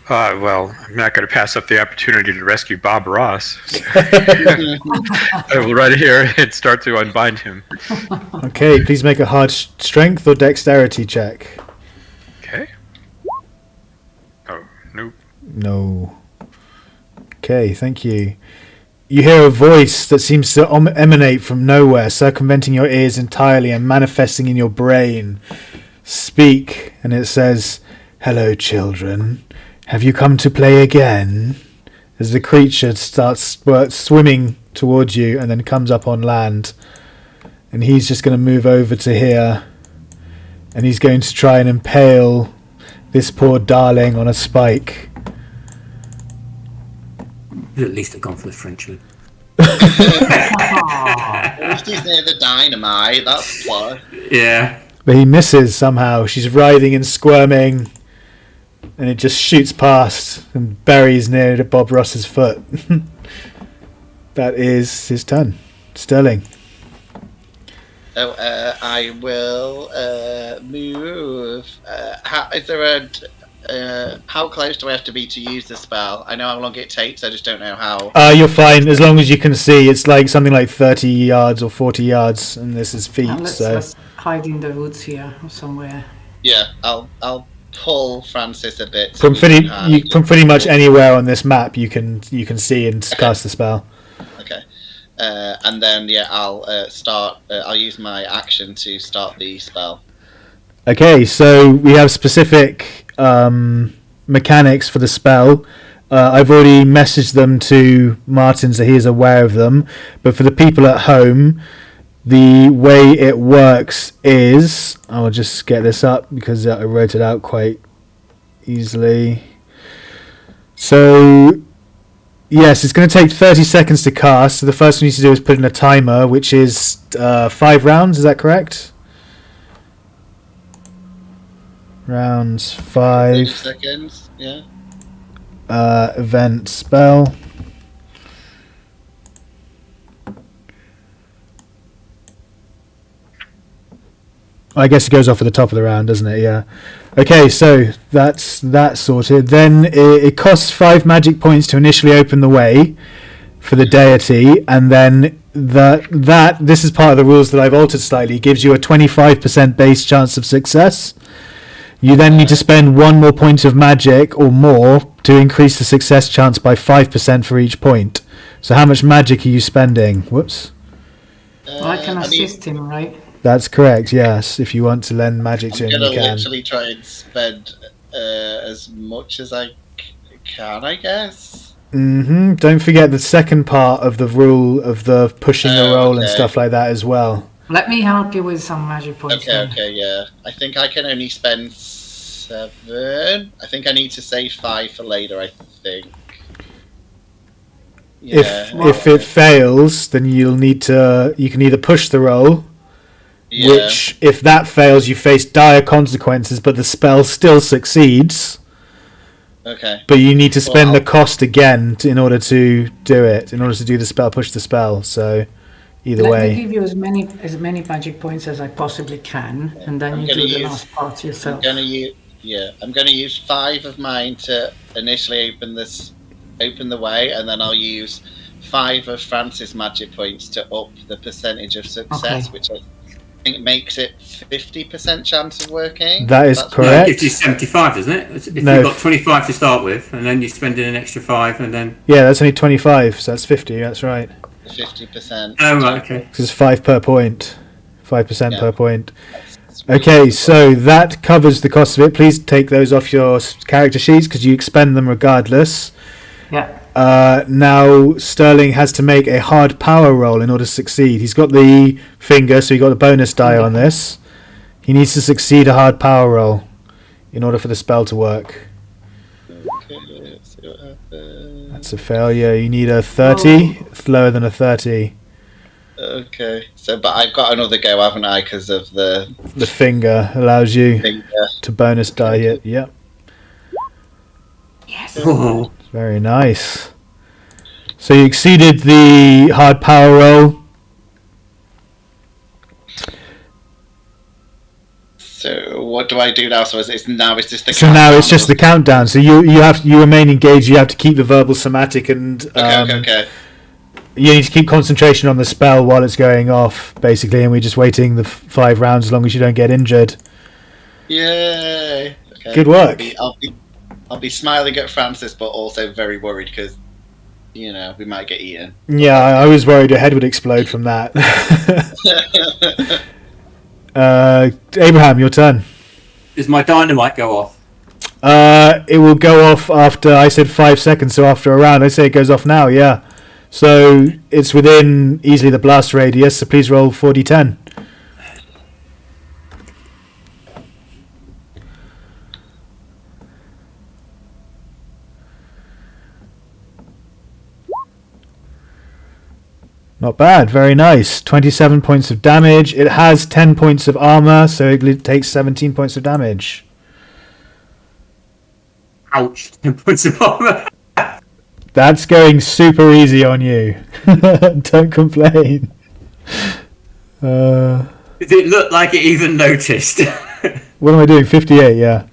I'm not going to pass up the opportunity to rescue Bob Ross. So I will right here and start to unbind him. Okay, please make a hard strength or dexterity check. Okay. Oh, nope. No. Okay, thank you. You hear a voice that seems to emanate from nowhere, circumventing your ears entirely and manifesting in your brain. Speak, and it says, "Hello, children. Have you come to play again?" As the creature starts swimming towards you and then comes up on land. And he's just going to move over to here. And he's going to try and impale this poor darling on a spike. At least have gone for the French loop. At least he's near the dynamite, that's plus. Yeah. But he misses somehow. She's writhing and squirming. And it just shoots past and buries near to Bob Ross's foot. That is his turn. Sterling. I will move. How close do I have to be to use the spell? I know how long it takes, I just don't know how. You're fine as long as you can see. It's like something like 30 yards or 40 yards, and this is feet. Let's hide in the woods here or somewhere. Yeah, I'll pull Francis a bit. From pretty much anywhere on this map, you can see and cast the spell. Okay, and then I'll start. I'll use my action to start the spell. Okay, so we have specific mechanics for the spell. I've already messaged them to Martin, so he is aware of them. But for the people at home, the way it works is... I'll just get this up because I wrote it out quite easily. So, yes, it's going to take 30 seconds to cast. So the first thing you need to do is put in a timer, which is 5 rounds. Is that correct? Rounds 5. 30 seconds, yeah. Event spell. I guess it goes off at the top of the round, doesn't it? Yeah. Okay, so that's that sorted. Then it costs 5 magic points to initially open the way for the deity, and then this is part of the rules that I've altered slightly. Gives you a 25% base chance of success. You then need to spend 1 more point of magic or more to increase the success chance by 5% for each point. So how much magic are you spending? Whoops. Well, I can assist him, right? That's correct, yes. If you want to lend magic to him, I'm you gonna can. literally try and spend as much as I can, I guess. Don't forget the second part of the rule of the pushing the roll and stuff like that as well. Let me help you with some magic points. Okay, yeah. I think I can only spend 7. I think I need to save 5 for later, I think. Yeah. If it fails, then you can either push the roll, which if that fails you face dire consequences, but the spell still succeeds. Okay. But you need to spend the cost again in order to do it, in order to do the spell, push the spell. So either way. Let me give you as many magic points as I possibly can, and then you do the last part yourself. I'm gonna use 5 of mine to initially open the way, and then I'll use 5 of Francis' magic points to up the percentage of success, which I think makes it 50% chance of working. That's correct. It is 75, isn't it? If you've got 25 to start with, and then you spend in an extra 5, and then... Yeah, that's only 25, so that's 50, that's right. 50%. Oh, right, okay. Because it's 5 per point. 5% per point. Okay, so that covers the cost of it. Please take those off your character sheets, because you expend them regardless. Yeah. Now Sterling has to make a hard power roll in order to succeed. He's got the finger, so he got the bonus die on this. He needs to succeed a hard power roll in order for the spell to work. Okay, let's see what happens. That's a failure. You need a 30. It's lower than a 30. Okay, but I've got another go, haven't I? Because of the finger allows you finger. to bonus die it. Yep. Yes. Oh. Very nice. So you exceeded the hard power roll. So what do I do now? So it's just the So now it's just the countdown. So you remain engaged. You have to keep the verbal somatic and okay. You need to keep concentration on the spell while it's going off, basically, and we're just waiting the 5 rounds as long as you don't get injured. Yay! Okay. Good work. I'll be smiling at Francis, but also very worried because, we might get eaten. Yeah, I was worried your head would explode from that. Abraham, your turn. Does my dynamite go off? It will go off after, I said 5 seconds, so after a round. I say it goes off now, yeah. So it's within easily the blast radius, so please roll 4d10. Not bad, very nice. 27 points of damage. It has 10 points of armor, so it takes 17 points of damage. Ouch. 10 points of armor. That's going super easy on you. Don't complain. Did it look like it even noticed? What am I doing? 58, yeah.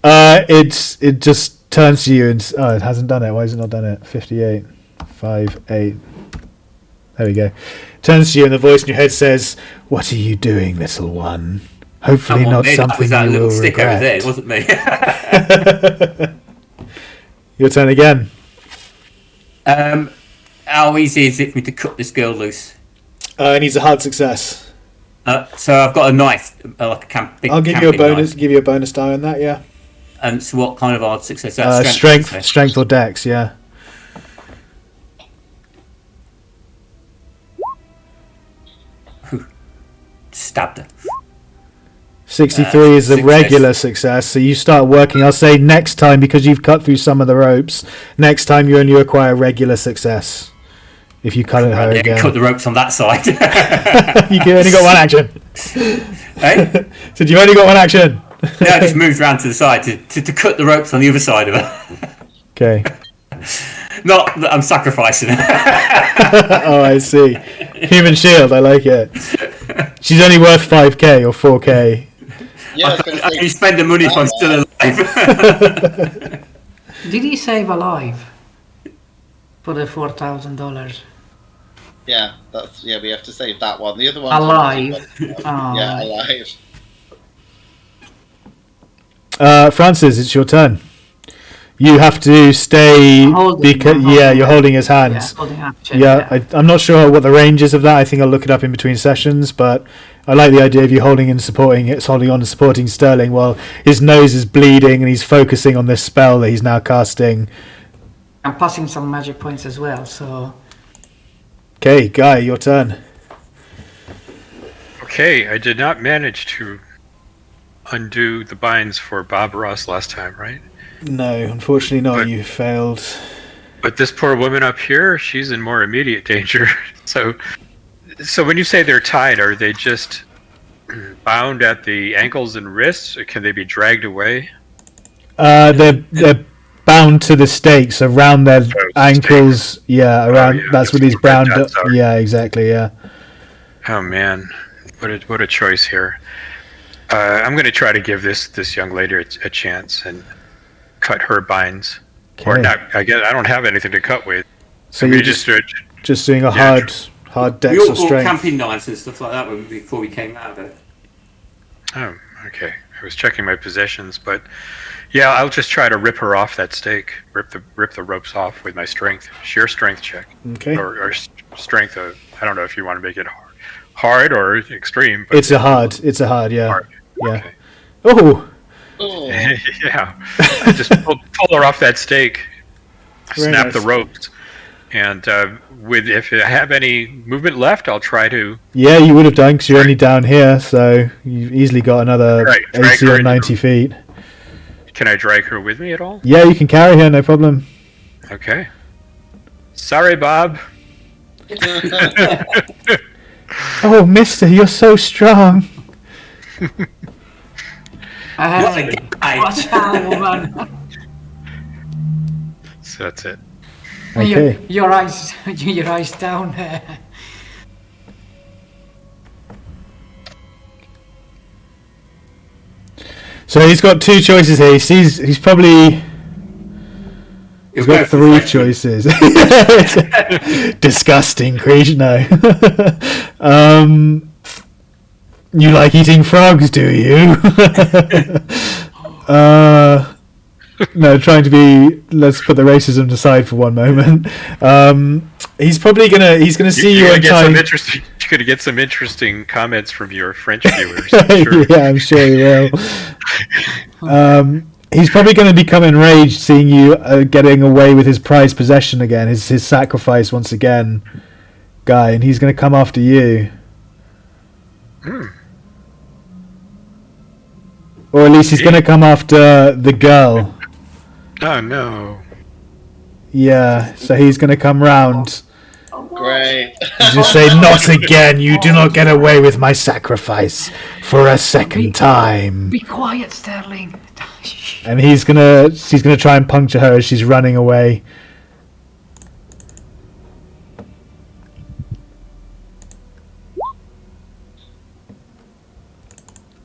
It just turns to you and... Oh, it hasn't done it. Why has it not done it? 58. 5, 8... There we go. Turns to you and the voice in your head says, "What are you doing, little one? Hopefully not something that you little will stick regret." over there, it wasn't me. Your turn again. How easy is it for me to cut this girl loose? It needs a hard success. So I've got a knife, like a big. I'll give you a bonus. Knife. Give you a bonus die on that. Yeah. And so, what kind of hard success? Strength or dex. Yeah. Stabbed her. 63 is a regular success, so you start working. I'll say next time, because you've cut through some of the ropes, next time you only require regular success. If you cut her again. Cut the ropes on that side. You only got one action. Hey? So you've only got one action. Yeah, I just moved around to the side to cut the ropes on the other side of her. Okay. Not that I'm sacrificing her. Oh, I see. Human shield, I like it. She's only worth 5k or 4k. Yeah, I can spend the money if I'm still alive. Did he save alive for the $4,000? Yeah, we have to save that one. The other one Alive. Yeah, alive. Francis, it's your turn. you have to stay because you're holding his hands. Yeah, holding hands. I'm not sure what the range is of that. I think I'll look it up in between sessions, but I like the idea of you holding on and supporting Sterling while his nose is bleeding and he's focusing on this spell that he's now casting. I'm passing some magic points as well, so... Okay, Guy, your turn. Okay, I did not manage to undo the binds for Bob Ross last time, right? No, unfortunately not. You failed. But this poor woman up here, she's in more immediate danger. So when you say they're tied, are they just bound at the ankles and wrists, or can they be dragged away? They're bound to the stakes around their ankles. Yeah, around. That's what these brown. Yeah, exactly. Yeah. Oh man, what a choice here. I'm going to try to give this young lady a chance and cut her binds. Okay. Or not. I don't have anything to cut with. So you're just doing a hard dex We or all bought strength. camping knives and stuff like that before we came out of it. Oh, okay. I was checking my possessions, but yeah, I'll just try to rip her off that stake. Rip the ropes off with my strength, sheer strength check. Okay. Or strength. I don't know if you want to make it hard or extreme. But It's a hard. Yeah. hard. Yeah. Okay. Oh. Oh. Yeah. I just pull her off that stake, Very snap nice. the ropes, and if I have any movement left, I'll try to. Yeah, you would have done because you're only down here, so you've easily got another Right, drag 80 her or into 90 feet. Can I drag her with me at all? Yeah, you can carry her, no problem. Okay. Sorry, Bob. Oh, mister, you're so strong. Watch out, woman. So that's it. Okay. Your eyes down there. So he's got two choices here. He's probably... He's got three choices. Disgusting creature, no. You like eating frogs, do you? No, trying to be... Let's put the racism aside for one moment. He's probably he's gonna see you You're in gonna time. you're gonna get some interesting comments from your French viewers. I'm sure. Yeah, I'm sure he will. He's probably going to become enraged seeing you getting away with his prized possession again, his sacrifice once again, Guy, and he's going to come after you. Or at least he's going to come after the girl. Oh no. Yeah, so he's going to come round Great. and just say, "Not again! You do not get away with my sacrifice for a second time." Be quiet, Sterling. And he's gonna try and puncture her as she's running away.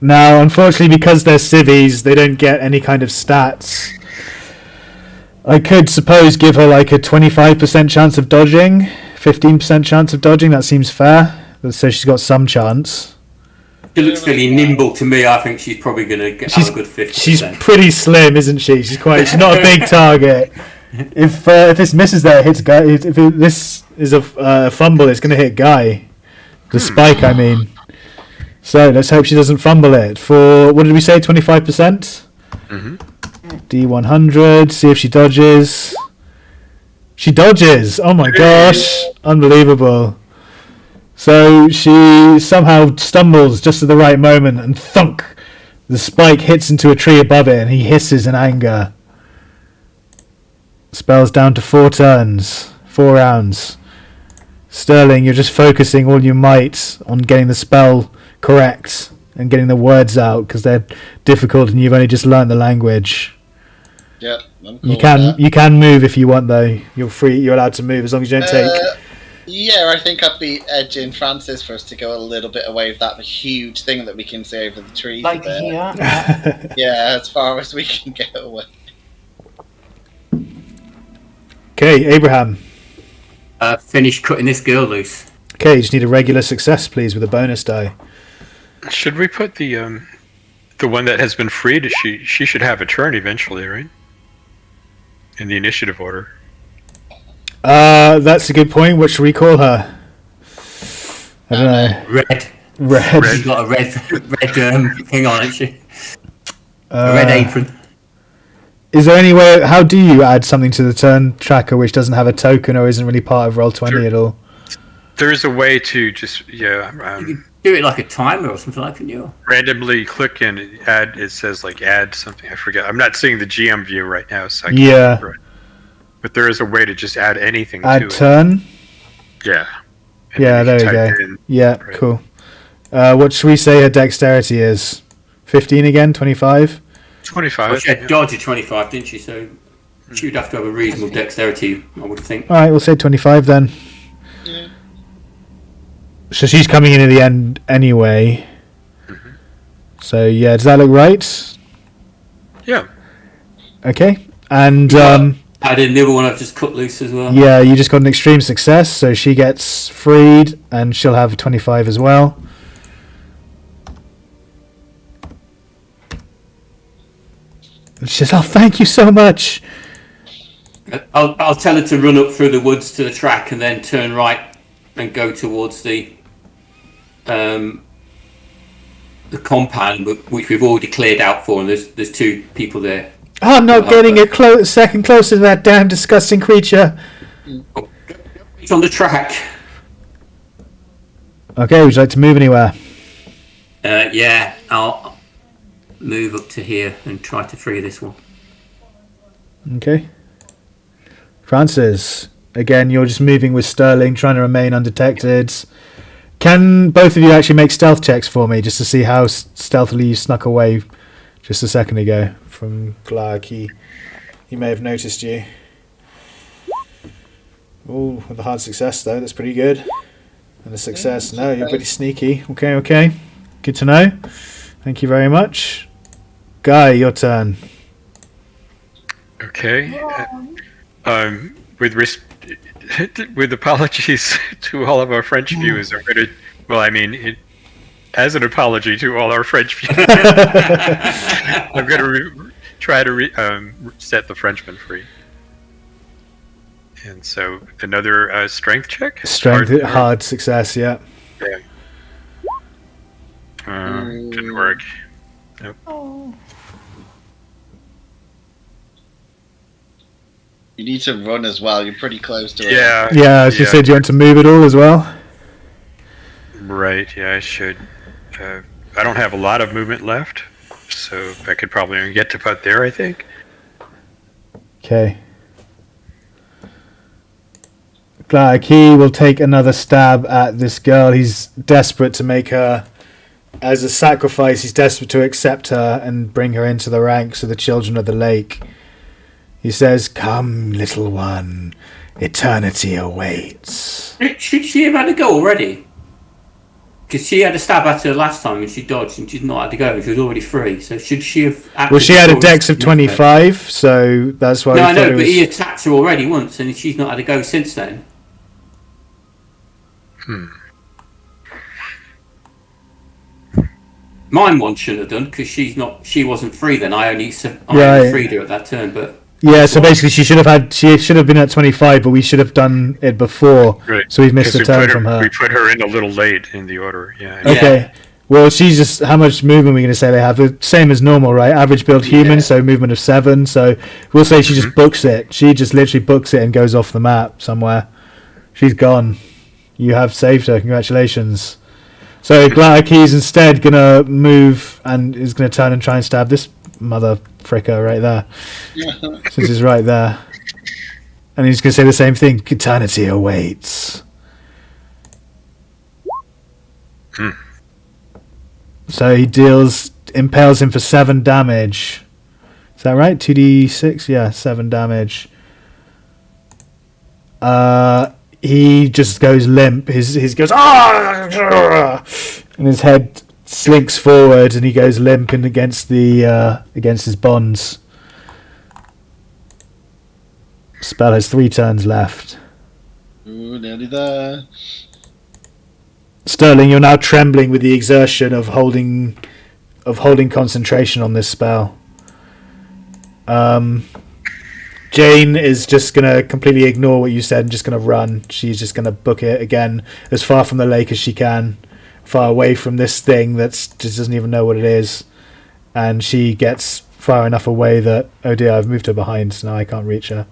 Now, unfortunately, because they're civvies, they don't get any kind of stats. I could suppose give her like a 25% chance of dodging, 15% chance of dodging. That seems fair. So she's got some chance. She looks fairly nimble to me. I think she's probably going to have a good 50%. She's pretty slim, isn't she? She's not a big target. If this misses there, it hits Guy. If this is a fumble, it's going to hit Guy. The spike, I mean. So let's hope she doesn't fumble it. For, what did we say, 25%? Mm-hmm. D100, see if she dodges. She dodges! Oh my gosh! Unbelievable. So she somehow stumbles just at the right moment and thunk! The spike hits into a tree above it and he hisses in anger. Spell's down to 4 turns. 4 rounds. Sterling, you're just focusing all you might on getting the spell correct and getting the words out because they're difficult and you've only just learnt the language. Yep. I'm cool You can move if you want though. You're free. You're allowed to move as long as you don't take. Yeah, I think I'd be edging Francis for us to go a little bit away with that huge thing that we can see over the trees. Like a bit. here. Yeah, as far as we can get away. Okay, Abraham. Finish cutting this girl loose. Okay, you just need a regular success, please, with a bonus die. Should we put the one that has been freed? She should have a turn eventually, right? in the initiative order. That's a good point. What should we call her? I don't know. Red. She's got a red thing on, hasn't she? A red apron. Is there any way? How do you add something to the turn tracker which doesn't have a token or isn't really part of Roll20 at all? There's a way to just You can do it like a timer or something like that, you? randomly click and add. It says like add something. I forget. I'm not seeing the GM view right now, so I can't remember it. But there is a way to just add anything to Add turn? it. Yeah. And Yeah, then there you we type go. in- Yeah, Right. cool. What should we say her dexterity is? 15 again? 25? 25. Well, she had dodge at 25, didn't she? So she would have to have a reasonable dexterity, I would think. Alright, we'll say 25 then. Yeah. So she's coming in at the end anyway. So yeah, does that look right? Yeah. Okay. And Add in the other one I've just cut loose as well. yeah, you just got an extreme success, so she gets freed and she'll have 25 as well. And she says, "Oh, thank you so much." I'll tell her to run up through the woods to the track and then turn right and go towards the compound, which we've already cleared out for, and there's two people there. I'm not getting a second closer to that damn disgusting creature. It's on the track. Okay, would you like to move anywhere? Yeah, I'll move up to here and try to free this one. Okay. Francis, again, you're just moving with Sterling, trying to remain undetected. Can both of you actually make stealth checks for me, just to see how stealthily you snuck away just a second ago from Clark? He may have noticed you. Oh, with a hard success, though. That's pretty good. And a success. No, you're pretty sneaky. Okay. Good to know. Thank you very much. Guy, your turn. Okay. With apologies to all of our French viewers, I'm going to. Well, I mean, as an apology to all our French viewers, I'm going to try to set the Frenchman free. And so another strength check. Strength, hard success. Yeah. Yeah. Didn't work. Nope. You need to run as well. You're pretty close to it. Yeah. Yeah, I was just saying, do you want to move at all as well? Right. Yeah, I should. I don't have a lot of movement left, so I could probably get to about there, I think. Okay. Clark, he will take another stab at this girl. He's desperate to make her, as a sacrifice, he's desperate to accept her and bring her into the ranks of the children of the lake. He says, "Come, little one, eternity awaits." Should she have had a go already? Because she had a stab at her last time and she dodged and she's not had to go. She was already free. So should she have... Well, she had a dex of 25, so that's why No, we I thought know, it but was... he attacked her already once and she's not had a go since then. Mine one shouldn't have done because she wasn't free then. I only freed her at that turn, but... Yeah, so basically she should have been at 25, but we should have done it before. Right. So we've missed a 'Cause turn from her. We put her in a little late in the order. Yeah. Okay. Well, she's just... How much movement are we going to say they have? The same as normal, right? Average build human, so movement of 7. So we'll say she just books it. She just literally books it and goes off the map somewhere. She's gone. You have saved her. Congratulations. So Glataki's instead going to move and is going to turn and try and stab this mother fricker right there. Since he's right there. And he's going to say the same thing. Eternity awaits. So he impales him for 7 damage. Is that right? 2d6? Yeah, 7 damage. He just goes limp. His goes, ah! And his head slinks forward and he goes limp and against his bonds. Spell has 3 turns left. Ooh, nearly there. Sterling, you're now trembling with the exertion of holding Holding concentration on this spell. Jake, Jane is just going to completely ignore what you said and just going to run. She's just going to book it again as far from the lake as she can, far away from this thing that just doesn't even know what it is. And she gets far enough away that, oh dear, I've moved her behind, so now I can't reach her.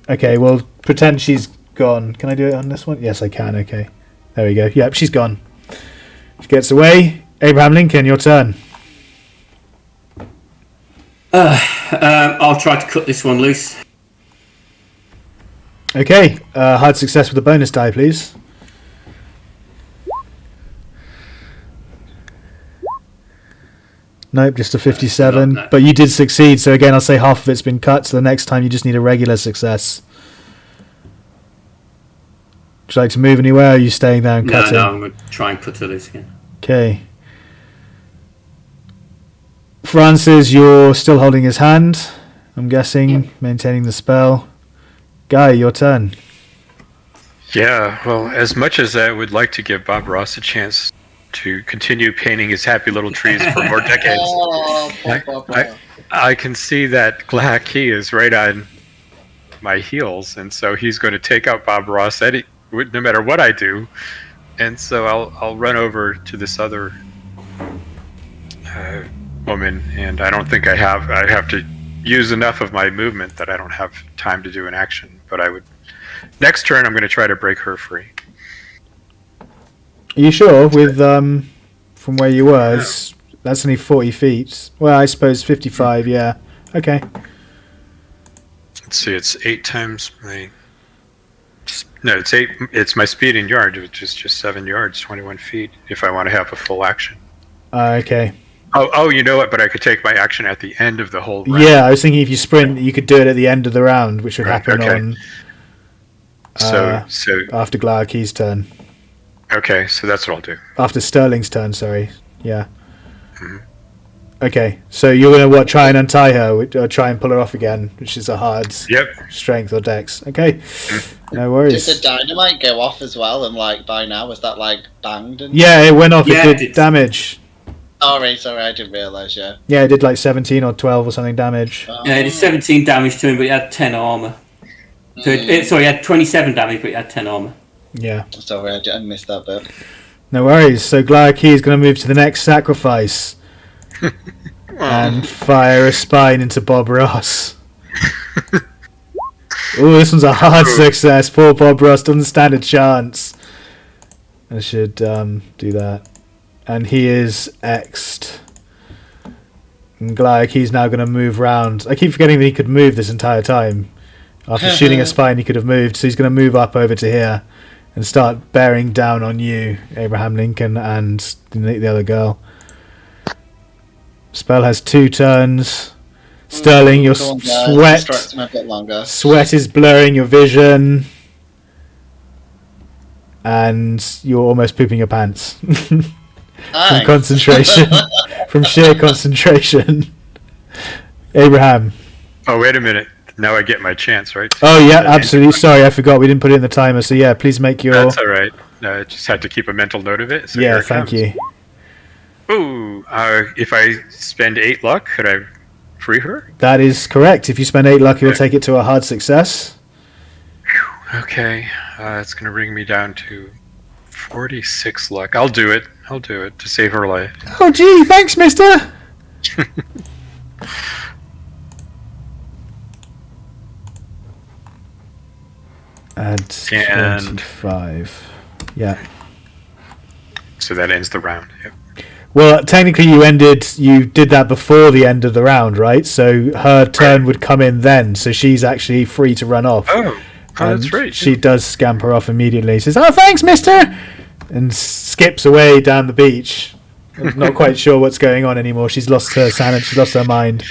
Okay, well, pretend she's gone. Can I do it on this one? Yes, I can. Okay. There we go. Yep, she's gone. She gets away. Abraham Lincoln, your turn. I'll try to cut this one loose. Okay, hard success with a bonus die, please. Nope, just a 57. But you did succeed, so again, I'll say half of it's been cut, so the next time you just need a regular success. Would you like to move anywhere, or are you staying there and cutting? No, I'm going to try and cut her loose again. Okay. Francis, you're still holding his hand, I'm guessing, maintaining the spell. Guy, your turn. Yeah, well, as much as I would like to give Bob Ross a chance to continue painting his happy little trees for more decades, I can see that Glahak Key is right on my heels, and so he's going to take out Bob Ross no matter what I do. And so I'll run over to this other woman, and I don't think I have to use enough of my movement that I don't have time to do an action. But next turn I'm going to try to break her free. Are you sure? With from where you were, that's only 40 feet. Well, I suppose 55. Yeah. Okay. Let's see. It's 8 times my. No, it's 8. It's my speed in yards, which is just 7 yards, 21 feet. If I want to have a full action. Okay. Oh, you know what? But I could take my action at the end of the whole round. Yeah, I was thinking if you sprint, you could do it at the end of the round, which would happen on. So after Glahak's turn. Okay, so that's what I'll do. After Sterling's turn, sorry. Yeah. Mm-hmm. Okay, so you're going to try and untie her, or try and pull her off again, which is a hard strength or dex. Okay, no worries. Did the dynamite go off as well? And by now, was that banged? Yeah, it went off. It did damage. Sorry, I didn't realise. Yeah, it did 17 or 12 or something damage. Yeah, it did 17 damage to him, but he had 10 armour. So he had 27 damage, but he had 10 armour. Yeah. Sorry, I missed that bit. No worries. So Glahak is going to move to the next sacrifice and fire a spine into Bob Ross. Oh, this one's a hard success. Poor Bob Ross doesn't stand a chance. I should do that. And he is X'd. And Glahak, he's now going to move round. I keep forgetting that he could move this entire time. After shooting a spine, he could have moved. So he's going to move up over to here and start bearing down on you, Abraham Lincoln, and the other girl. Spell has 2 turns. Sterling, your sweat is blurring your vision. And you're almost pooping your pants. From concentration. From sheer concentration. Abraham. Oh, wait a minute. Now I get my chance, right? Oh, yeah, absolutely. Sorry, I forgot. We didn't put it in the timer. So, yeah, please make your... That's all right. No, I just had to keep a mental note of it. So yeah, thank you. Ooh, if I spend 8 luck, could I free her? That is correct. If you spend 8 luck, you'll take it to a hard success. Okay. It's going to bring me down to 46 luck. I'll do it to save her life. Oh, gee, thanks, mister. Add 25. Yeah. So that ends the round. Yep. Well, technically you did that before the end of the round, right? So her turn would come in then, so she's actually free to run off. Oh, that's right. She does scamper off immediately. Says, "Oh, thanks, mister," and skips away down the beach. I'm not quite sure what's going on anymore. She's lost her sanity. She's lost her mind.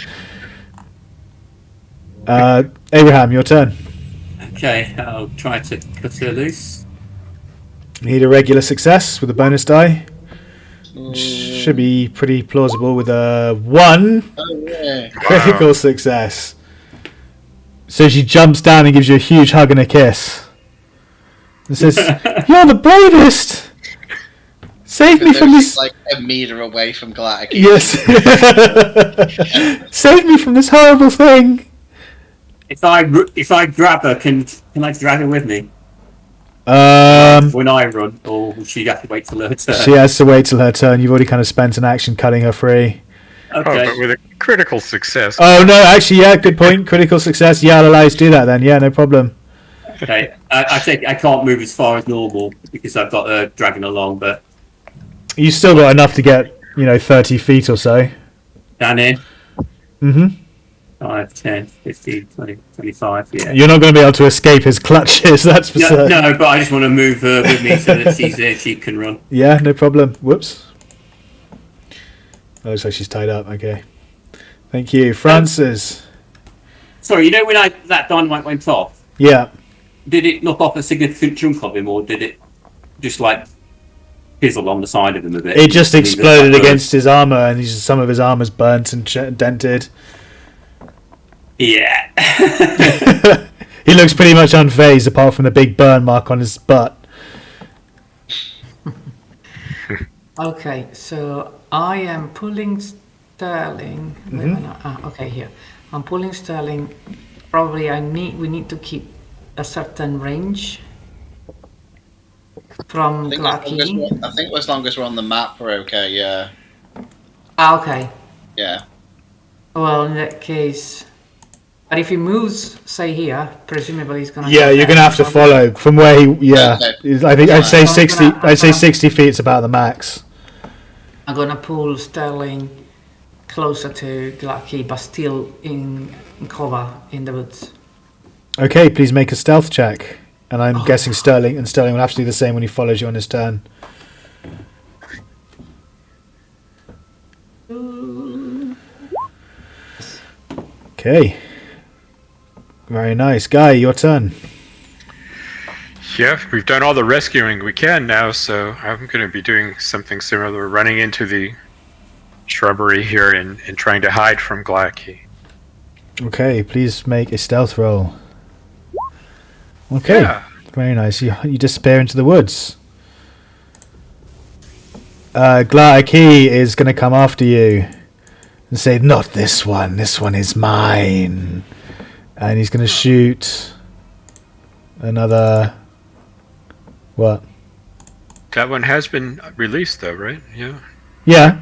Abraham, your turn. Okay, I'll try to cut her loose. Need a regular success with a bonus die. Should be pretty plausible with a 1 critical success. So she jumps down and gives you a huge hug and a kiss. And says, "You're the bravest! Save me from this. Like a meter away from Glatic. Yes. Save me from this horrible thing. If I grab her, can I drag her with me when I run, or will she have to wait till her turn? She has to wait till her turn. You've already kind of spent an action cutting her free. Okay. Oh, but with a critical success. Oh no, actually, yeah, good point. Critical success. Yeah, I'll allow you to do that then. Yeah, no problem. Okay. I think I can't move as far as normal because I've got her dragging along, but You still got enough to get, 30 feet or so. down here. Mm-hmm. 5, 10, 15, 20, 25, yeah. You're not going to be able to escape his clutches, that's for certain. No, but I just want to move her with me so that she can run. Yeah, no problem. Whoops. Oh, looks like she's tied up. Okay. Thank you. Frances. Sorry, when that dynamite went off, Yeah. did it knock off a significant chunk of him, or did it just fizzle on the side of him a bit? It just exploded against his armour, and some of his armour's burnt and dented. Yeah. He looks pretty much unfazed, apart from the big burn mark on his butt. Okay, so I am pulling Sterling. Okay, here. I'm pulling Sterling. Probably we need to keep a certain range from Glacky. I think as long as we're on the map, we're okay. Yeah. Okay. Yeah. Well, in that case, but if he moves, say here, presumably he's gonna. Yeah, you're going to have to follow from where he. Yeah, Okay. I think I'd say 60. I'd say gonna- 60 feet is about the max. I'm gonna pull Sterling closer to Glacky, but still in cover in the woods. Okay, please make a stealth check. And I'm guessing Sterling will have to do the same when he follows you on his turn. Okay. Very nice. Guy, your turn. Yeah, we've done all the rescuing we can now, so I'm going to be doing something similar. We're running into the shrubbery here and trying to hide from Glacky. Okay, please make a stealth roll. Okay, Yeah. very nice. You disappear into the woods. Glaaki is going to come after you and say, "Not this one. This one is mine." And he's going to shoot another. What? That one has been released, though, right? Yeah. Yeah.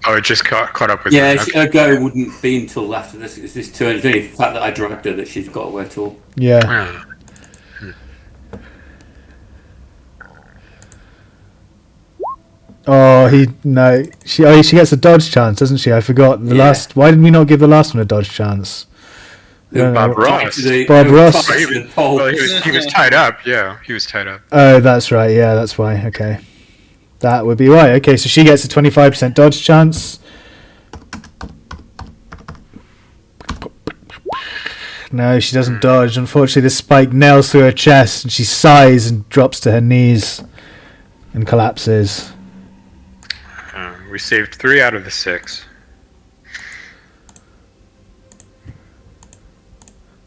Oh, it just caught up with Yeah, me. her go wouldn't be until after this turn. It's only the fact that I dragged her that she's got to wait till. Yeah. Ah. Oh, she gets a dodge chance, doesn't she? I forgot the last. Why did we not give the last one a dodge chance? Bob Ross. Bob Ross. He was tied up. Yeah, he was tied up. Oh, that's right. Yeah, that's why. Okay. That would be right. Okay, so she gets a 25% dodge chance. No, she doesn't dodge. Unfortunately, the spike nails through her chest, and she sighs and drops to her knees and collapses. We saved 3 out of the 6.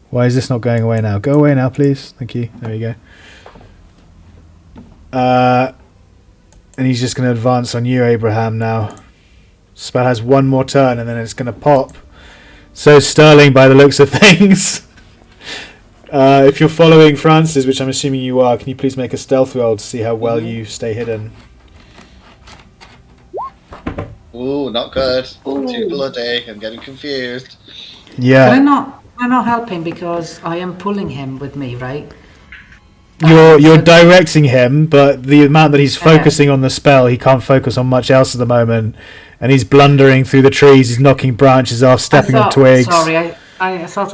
Why is this not going away now? Go away now, please. Thank you. There you go. And he's just going to advance on you, Abraham, now. Spell has one more turn, and then it's going to pop. So Sterling, by the looks of things. If you're following Frances, which I'm assuming you are, can you please make a stealth roll to see how well you stay hidden? Ooh, not good. Too bloody. I'm getting confused. Yeah. Can I not help him because I am pulling him with me, right? You're directing him, but the amount that he's focusing on the spell, he can't focus on much else at the moment. And he's blundering through the trees. He's knocking branches off, stepping on twigs. Sorry, I thought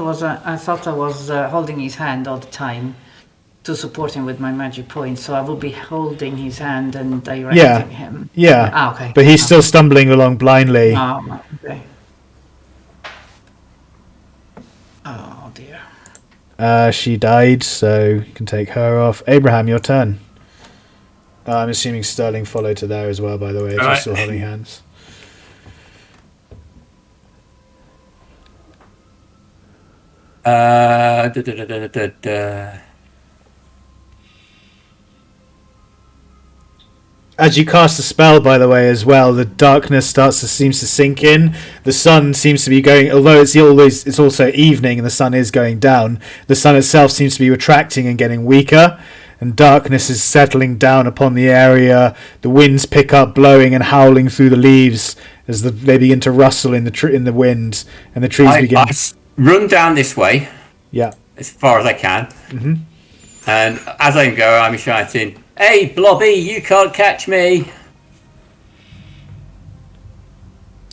I was holding his hand all the time to support him with my magic points. So I will be holding his hand and directing him. Yeah. Ah, okay. But he's still stumbling along blindly. Oh, okay. Oh dear. She died, so you can take her off. Abraham, your turn. I'm assuming Sterling followed to there as well, by the way, if you're still holding hands. as you cast the spell, by the way, as well, the darkness seems to sink in. The sun seems to be going, although it's also evening and the sun is going down. The sun itself seems to be retracting and getting weaker, and darkness is settling down upon the area. The winds pick up, blowing and howling through the leaves as they begin to rustle in the wind, and the trees begin. I run down this way. Yeah. As far as I can. Mm-hmm. And as I go, I'm shouting, "Hey, Blobby, you can't catch me!"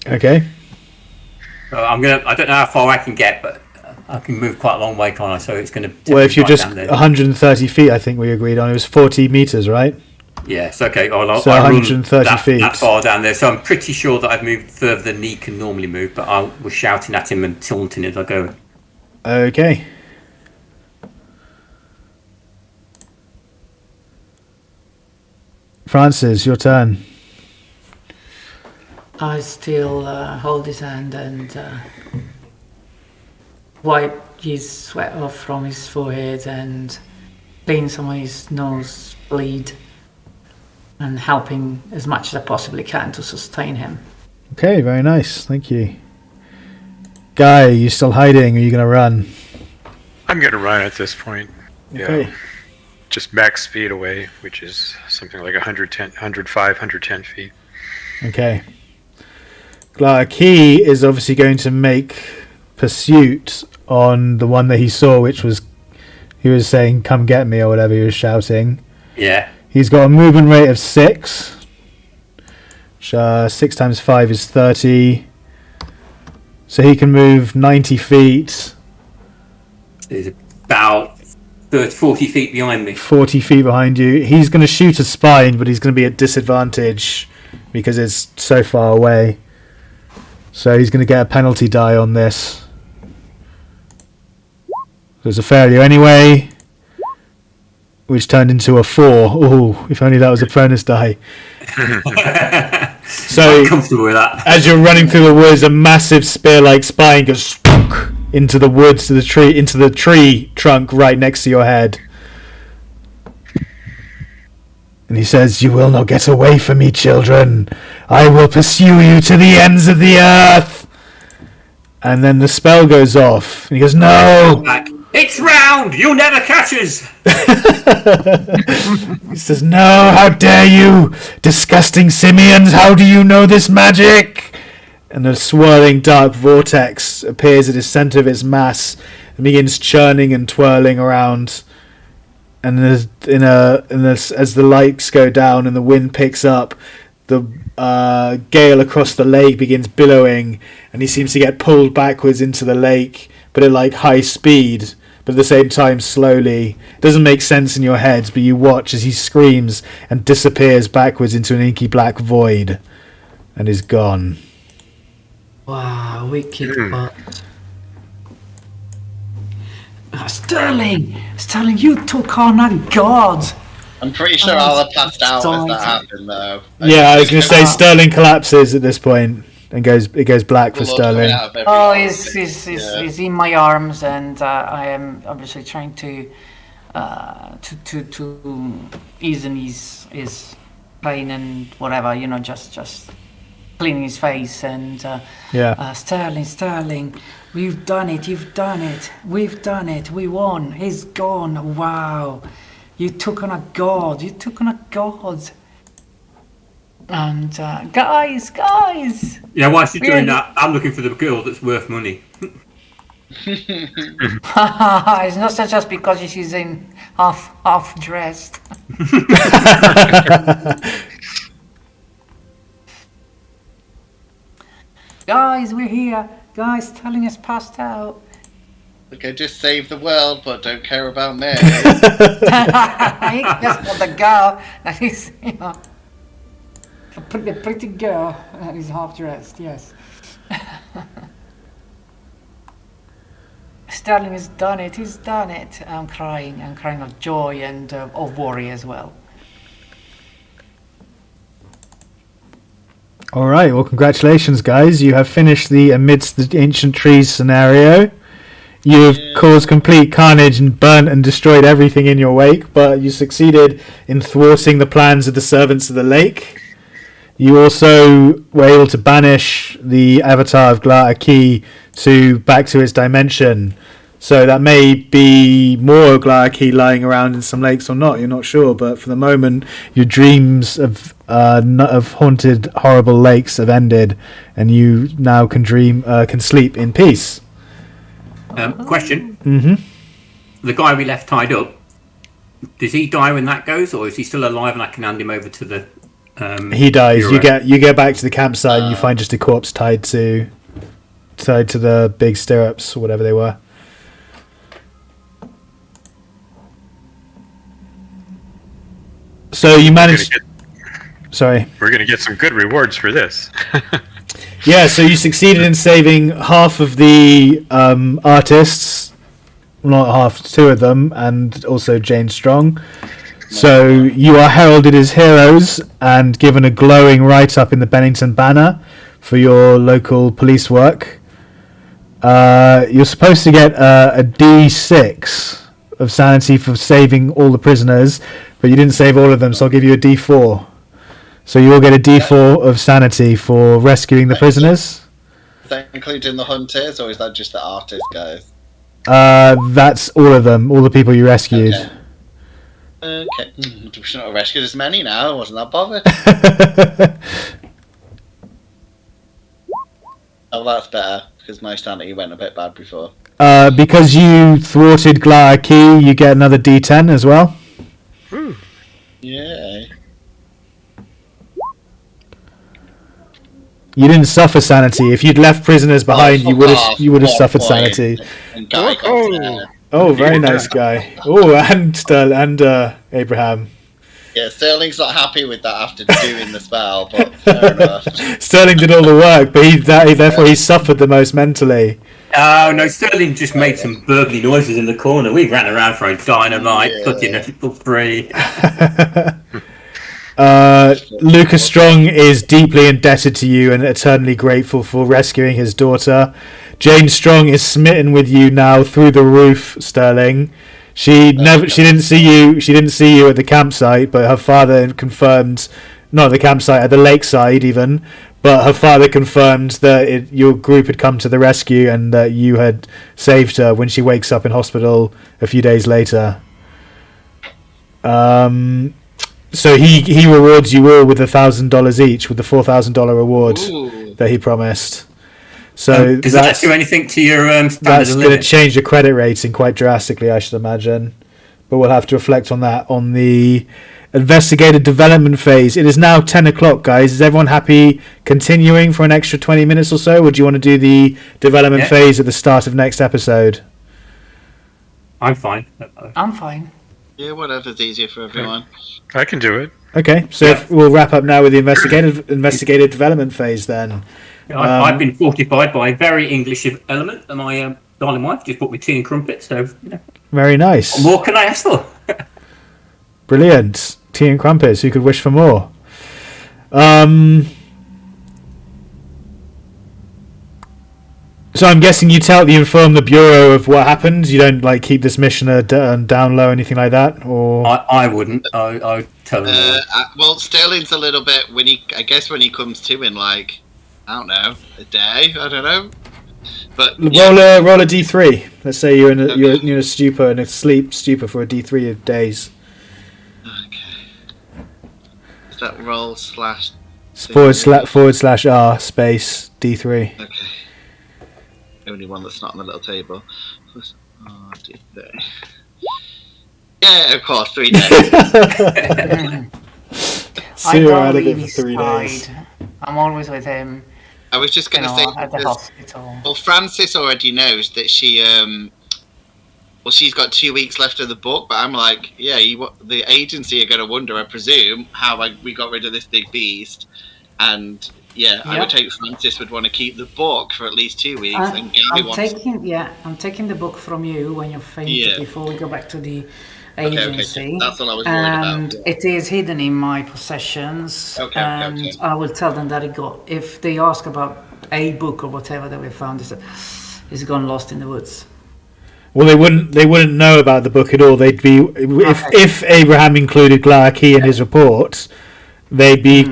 Okay. So I don't know how far I can get, but I can move quite a long way, can't I? So it's going to. Well, if you're just 130 feet, I think we agreed on. It was 40 meters, right? Yes. Okay. I'll 130 feet. That far down there. So I'm pretty sure that I've moved further than he can normally move. But I was shouting at him and taunting as I go. Okay. Frances, your turn. I still hold his hand and wipe his sweat off from his forehead and clean some of his nose bleed and helping as much as I possibly can to sustain him. Okay, very nice. Thank you. Guy, you still hiding? Or are you going to run? I'm going to run at this point. Okay. Yeah. Just max speed away, which is something like 110 feet. Okay. He is obviously going to make pursuit on the one that he saw, which was, he was saying, "Come get me," or whatever he was shouting. Yeah. He's got a movement rate of 6. 6 times 5 is 30. So he can move 90 feet. He's about 40 feet behind me. 40 feet behind you. He's going to shoot a spine, but he's going to be at disadvantage because it's so far away. So he's going to get a penalty die on this. There's a failure anyway, which turned into a 4. Oh, if only that was a bonus die. So I'm comfortable with that. As you're running through the woods, a massive spear-like spine goes into the woods, into the tree trunk right next to your head. And he says, "You will not get away from me, children. I will pursue you to the ends of the earth." And then the spell goes off. And he goes, "No." It's round. You'll never catch us. He says, "No, how dare you, disgusting simians. How do you know this magic?" And a swirling dark vortex appears at the center of its mass and begins churning and twirling around. And as the lights go down and the wind picks up, the gale across the lake begins billowing, and he seems to get pulled backwards into the lake, but at like high speed, but at the same time slowly. It doesn't make sense in your head, but you watch as he screams and disappears backwards into an inky black void and is gone. Wow, wicked butt. Sterling, you took on a god. I'm pretty sure I'll have passed out as that happened, though. Yeah, I was going to say Sterling collapses at this point and it goes black for Sterling. Oh, he's in my arms, and I am obviously trying to ease his pain and whatever, just cleaning his face and Sterling, we've done it, we've done it, we won, he's gone, wow, you took on a god. And guys, Yeah, while she's doing that, I'm looking for the girl that's worth money. It's not just because she's in half dressed. Guys, we're here. Guys, Sterling has passed out. Okay, just save the world, but don't care about me. He just want the girl that is, a pretty girl that is half dressed. Yes. Sterling has done it. He's done it. I'm crying of joy and of worry as well. All right, well, congratulations, guys. You have finished the Amidst the Ancient Trees scenario. You have caused complete carnage and burnt and destroyed everything in your wake, but you succeeded in thwarting the plans of the servants of the lake. You also were able to banish the avatar of Glaaki back to its dimension. So that may be more Glaaki lying around in some lakes or not. You're not sure, but for the moment, your dreams of haunted, horrible lakes have ended, and you now can sleep in peace. Question. Mm-hmm. The guy we left tied up, does he die when that goes, or is he still alive and I can hand him over to the... He dies. Bureau? You get back to the campsite and you find just a corpse tied to the big stirrups or whatever they were. So you managed... Sorry. We're going to get some good rewards for this. Yeah, so you succeeded in saving half of the artists, not half, two of them, and also Jane Strong. So you are heralded as heroes and given a glowing write-up in the Bennington Banner for your local police work. You're supposed to get a D6 of sanity for saving all the prisoners, but you didn't save all of them, so I'll give you a D4. So you will get a D4 of sanity for rescuing the prisoners. Is that including the hunters, or is that just the artist guys? That's all of them, all the people you rescued. Okay. We shouldn't have rescued as many now. I wasn't that bothered. Oh, that's better, because my sanity went a bit bad before. Because you thwarted Glaaki, you get another D10 as well. Yay. You didn't suffer sanity. If you'd left prisoners behind, you would have suffered sanity. And Guy got Oh, very nice guy. Oh, and Abraham. Yeah, Sterling's not happy with that after doing the spell, but fair enough. Sterling did all the work, but therefore he suffered the most mentally. Oh no, Sterling just made some burgly noises in the corner. We ran around throwing dynamite, cutting people free. Lucas Strong is deeply indebted to you and eternally grateful for rescuing his daughter. Jane Strong is smitten with you now through the roof, Sterling. She didn't see you at the campsite, but her father confirmed, not at the campsite, at the lakeside even, but her father confirmed that your group had come to the rescue and that you had saved her when she wakes up in hospital a few days later. So he rewards you all with $1,000 each, with the $4,000 reward that he promised. So does that do anything to your standard that's of going living? to change your credit rating quite drastically, I should imagine. But we'll have to reflect on that on the investigative development phase. It is now 10 o'clock, guys. Is everyone happy continuing for an extra 20 minutes or so? Or do you want to do the development phase at the start of next episode? I'm fine. I'm fine. Yeah, whatever's easier for everyone. I can do it. Okay, so we'll wrap up now with the investigative development phase then. I've been fortified by a very English element, and my darling wife just brought me tea and crumpets, so very nice. What more can I ask for? Brilliant. Tea and crumpets, who could wish for more? So I'm guessing you inform the Bureau of what happened. You don't keep this mission down low or anything like that, or I wouldn't. I tell them. Well, Sterling's a little bit when he comes to in I don't know, a day. I don't know. But roll a D3. Let's say you're in a stupor, in a sleep stupor for a D3 of days. Okay. Is that roll / /R space D3? Okay. Only one that's not on the little table. Yeah, of course, 3 days. Zero out of it for 3 days. I'm always with him. I was just going to say, at the hospital. Well, Frances already knows that she's got 2 weeks left of the book, but I'm like, the agency are going to wonder, I presume, how we got rid of this big beast, and I would take Frances would want to keep the book for at least 2 weeks. And I'm taking the book from you when you're finished before we go back to the agency. Okay. That's all I was worried about. And it is hidden in my possessions. Okay. I will tell them that if they ask about a book or whatever that we found, it's gone lost in the woods. Well, they wouldn't know about the book at all. They'd be if Abraham included Glaaki in his report, they'd be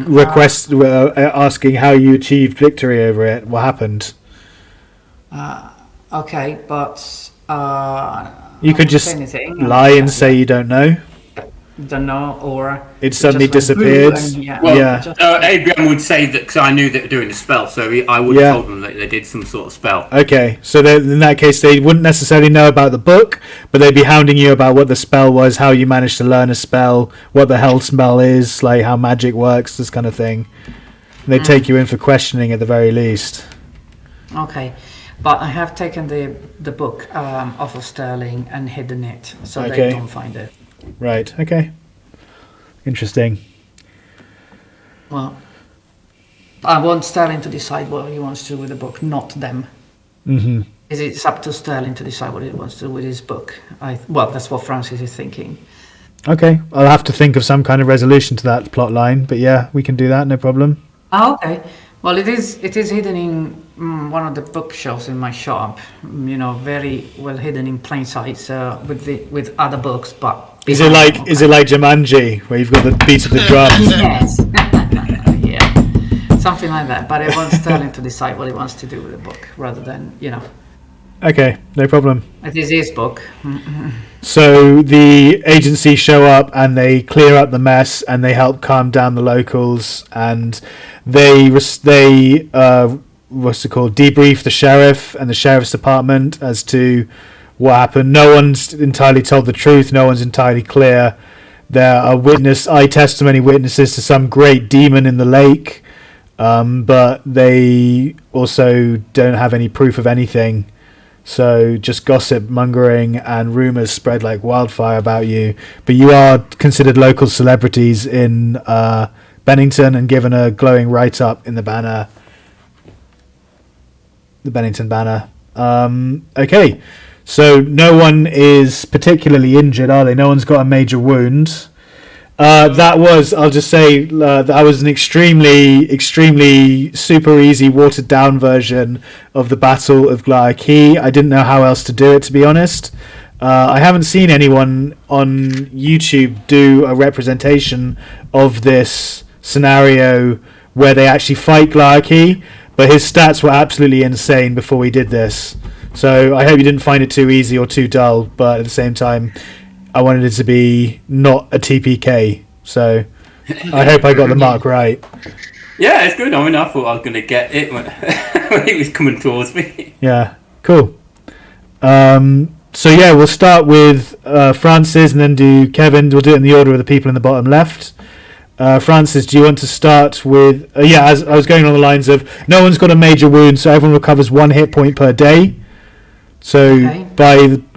asking how you achieved victory over it. What happened? Okay, but You could just lie and say you don't know. Don't know, or it suddenly just went disappeared. blue and, Well, Abraham would say that because I knew they were doing a spell, so I would have told them that they did some sort of spell. Okay, so in that case, they wouldn't necessarily know about the book, but they'd be hounding you about what the spell was, how you managed to learn a spell, what the hell spell is, like how magic works, this kind of thing. They'd take you in for questioning at the very least. Okay, but I have taken the book off of Sterling and hidden it, so they don't find it. Right, okay. Interesting. Well, I want Sterling to decide what he wants to do with the book, not them. Mm-hmm. It's up to Sterling to decide what he wants to do with his book. Well, that's what Francis is thinking. Okay, I'll have to think of some kind of resolution to that plot line, but yeah, we can do that, no problem. Oh, okay. Well, it is hidden in one of the bookshelves in my shop. Very well hidden in plain sight with other books. But is it like Jumanji, where you've got the beat of the drums? Yes. Yeah, something like that. But I want Sterling to decide what he wants to do with the book, rather than Okay, no problem. It is his book. So the agency show up and they clear up the mess and they help calm down the locals and they debrief the sheriff and the sheriff's department as to what happened. No one's entirely told the truth. No one's entirely clear. There are eye testimony witnesses to some great demon in the lake, but they also don't have any proof of anything. So just gossip mongering and rumours spread like wildfire about you. But you are considered local celebrities in Bennington and given a glowing write-up in the Banner. The Bennington Banner. Okay, so no one is particularly injured, are they? No one's got a major wound. That was an extremely super easy watered down version of the Battle of Glaaki. I didn't know how else to do it, to be honest. I haven't seen anyone on YouTube do a representation of this scenario where they actually fight Glaaki, but his stats were absolutely insane before we did this. So I hope you didn't find it too easy or too dull, but at the same time I wanted it to be not a TPK, so I hope I got the mark right. Yeah, it's good. I thought I was going to get it when it was coming towards me. Yeah, cool. So yeah, we'll start with Francis and then do Kevin. We'll do it in the order of the people in the bottom left. Francis, do you want to start with... as I was going on the lines of no one's got a major wound, so everyone recovers 1 hit point per day. So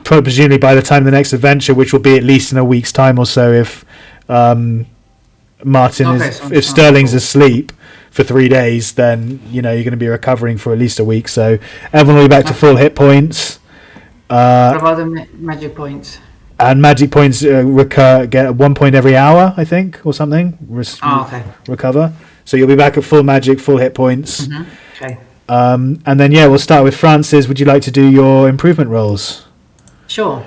presumably by the time of the next adventure, which will be at least in a week's time or so, if if Sterling's asleep for 3 days, then you're going to be recovering for at least a week. So everyone will be back to full hit points. What about the magic points? And magic points get 1 point every hour, I think, or something. Recover. So you'll be back at full magic, full hit points. Mm-hmm. Okay. And then we'll start with Francis. Would you like to do your improvement rolls? Sure.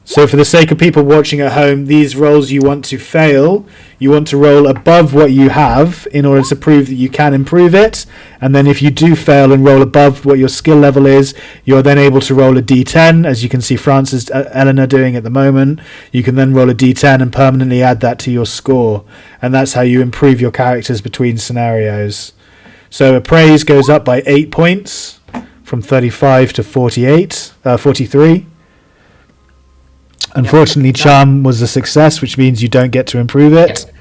So for the sake of people watching at home, these rolls you want to fail. You want to roll above what you have in order to prove that you can improve it. And then if you do fail and roll above what your skill level is, you're then able to roll a d10, as you can see Francis Elena doing at the moment. You can then roll a d10 and permanently add that to your score. And that's how you improve your characters between scenarios. So appraise goes up by 8 points from 35 to 43. Unfortunately, charm was a success, which means you don't get to improve it.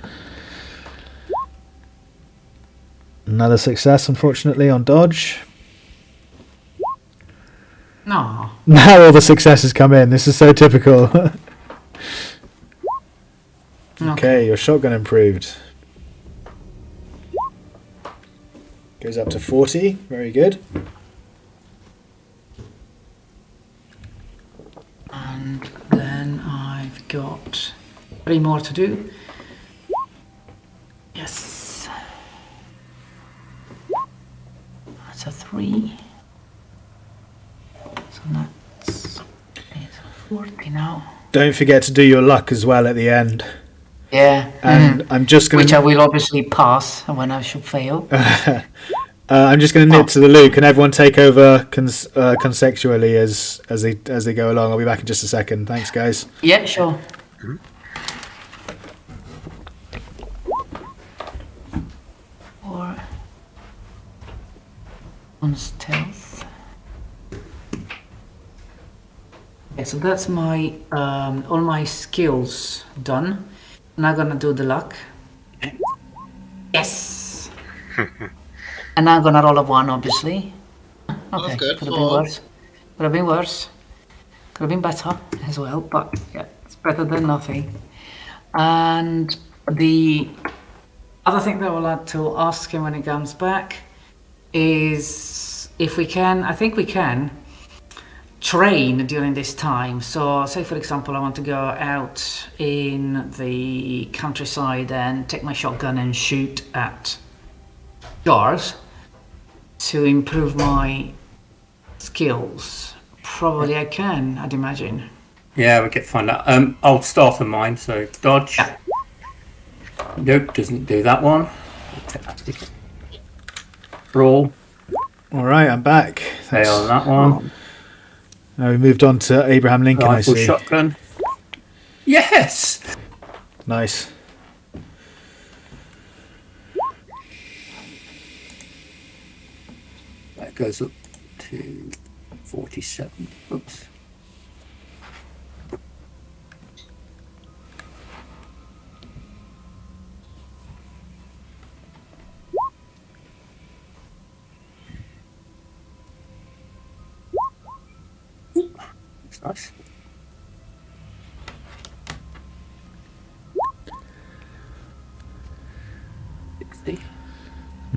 Another success, unfortunately, on dodge. No. Now all the successes come in. This is so typical. Okay, your shotgun improved. Goes up to 40. Very good. And then I've got 3 more to do. Yes. That's a 3. So that's 40 now. Don't forget to do your luck as well at the end. Yeah. And I'm just going Which I will obviously pass when I should fail. I'm just going to nip to the loo. Can everyone take over conceptually as they go along? I'll be back in just a second. Thanks, guys. Yeah, sure. Or on stealth. Okay, so that's my all my skills done. Now gonna do the luck. Yes. And I'm gonna roll a 1, obviously. Okay, good. could have been worse. Could have been worse. Could have been better as well, but yeah, it's better than nothing. And the other thing that I would like to ask him when he comes back is if we can, I think we can, train during this time. So say for example I want to go out in the countryside and take my shotgun and shoot at jars to improve my skills. Probably I can, I'd imagine. Yeah, we get to find out. I'll start on mine, so dodge. Nope, doesn't do that one. Roll. All right, I'm back. Fail on that one. Now we moved on to Abraham Lincoln, Rifle I see. shotgun. Yes! Nice. That goes up to 47. Oops. That's nice.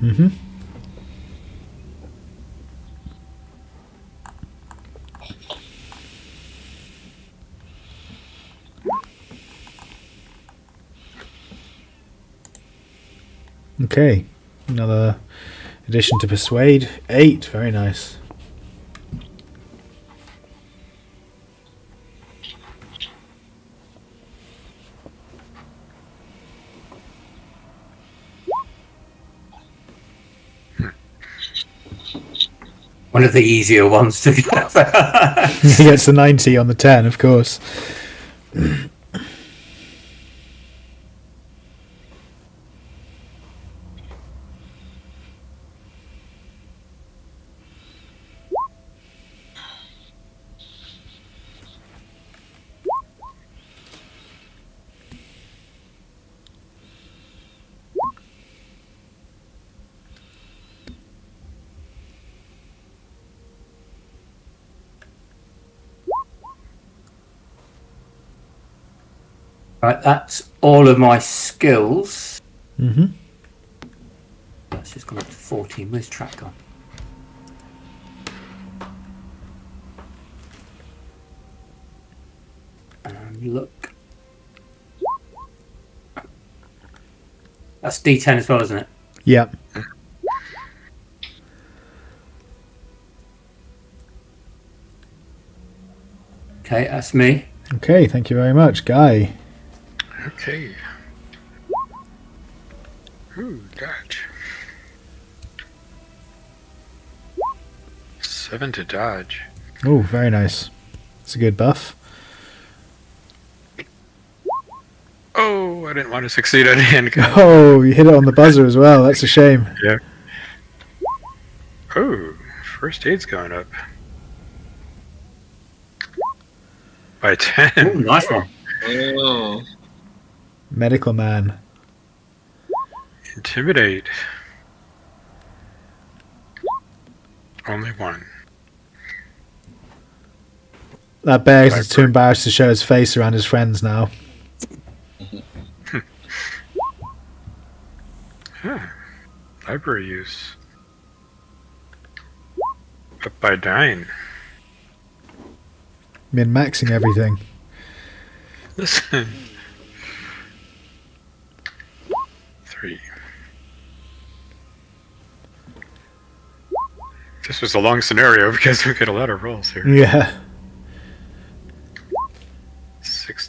Mm-hmm. Okay, another addition to persuade. 8, very nice. One of the easier ones to get. He gets the 90 on the 10, of course. Right, that's all of my skills. Mm-hmm. That's just gone up to 14. Where's track gone? Look. That's D10 as well, isn't it? Yep. Okay, that's me. Okay, thank you very much, Guy. Okay. Ooh, dodge. 7 to dodge. Oh, very nice. It's a good buff. Oh, I didn't want to succeed on handgun. Oh, you hit it on the buzzer as well. That's a shame. Yeah. Oh, first aid's going up. By 10. Ooh, nice one. Oh. Medical man. Intimidate. Only 1. That bear is too embarrassed to show his face around his friends now. Library use. Up by 9. Min-maxing everything. Listen. 3. This was a long scenario because we get a lot of rolls here. Yeah.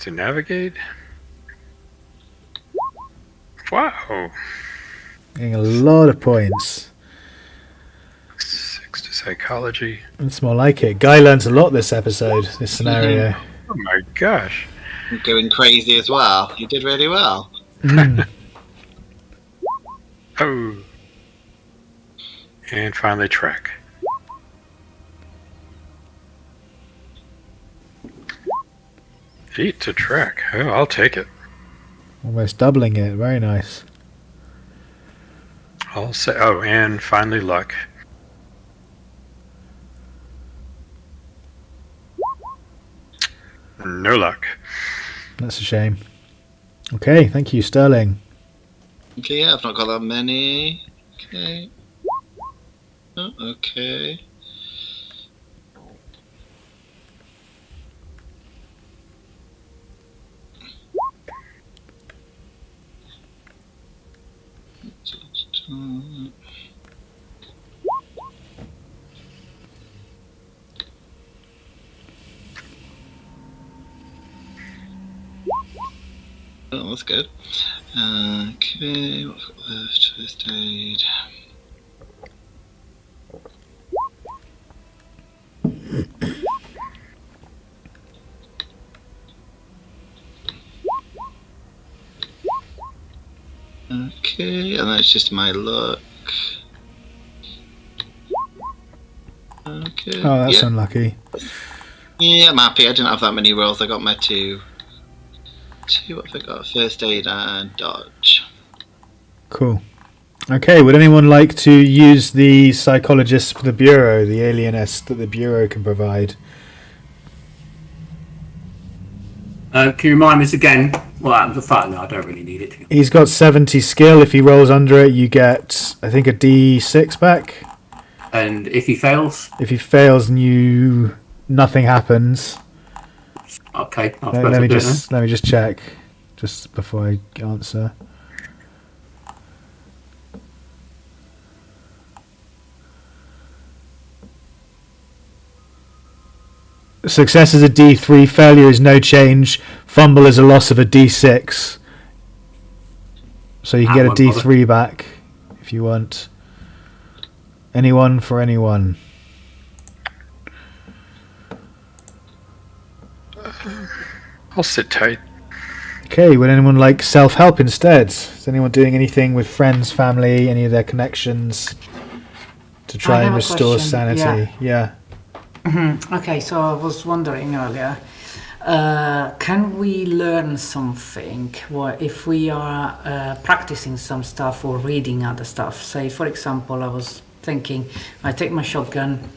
to navigate. Wow. Getting a lot of points. 6 to psychology. It's more like it. Guy learns a lot this episode, this scenario. Oh my gosh. You're going crazy as well. You did really well. Oh. And finally track. Feet to track. Oh, I'll take it. Almost doubling it. Very nice. I'll say. Oh, and finally luck. No luck. That's a shame. Okay, thank you, Sterling. Okay, yeah, I've not got that many. Okay. Oh, okay. Oh, that's good. Okay, what's got left? First aid. Okay, and that's just my luck. Okay. Oh, that's yeah. unlucky. Yeah, I'm happy. I didn't have that many rolls. I got my two. What have I got? First aid and dodge. Cool. Okay, would anyone like to use the psychologist for the Bureau, the alienist that the Bureau can provide? Can you remind us again what happens with fire? No, I don't really need it. He's got 70 skill. If he rolls under it, you get, I think, a D6 back. And if he fails? If he fails, nothing happens. Okay. Let me just check, just before I answer. Success is a D3, failure is no change, fumble is a loss of a D6. So you can get a D3 back if you want. Anyone for anyone. I'll sit tight. Okay, would anyone like self-help instead? Is anyone doing anything with friends, family, any of their connections to try and restore sanity? Yeah. Okay, so I was wondering earlier, can we learn something if we are practicing some stuff or reading other stuff? Say, for example, I was thinking, I take my shotgun,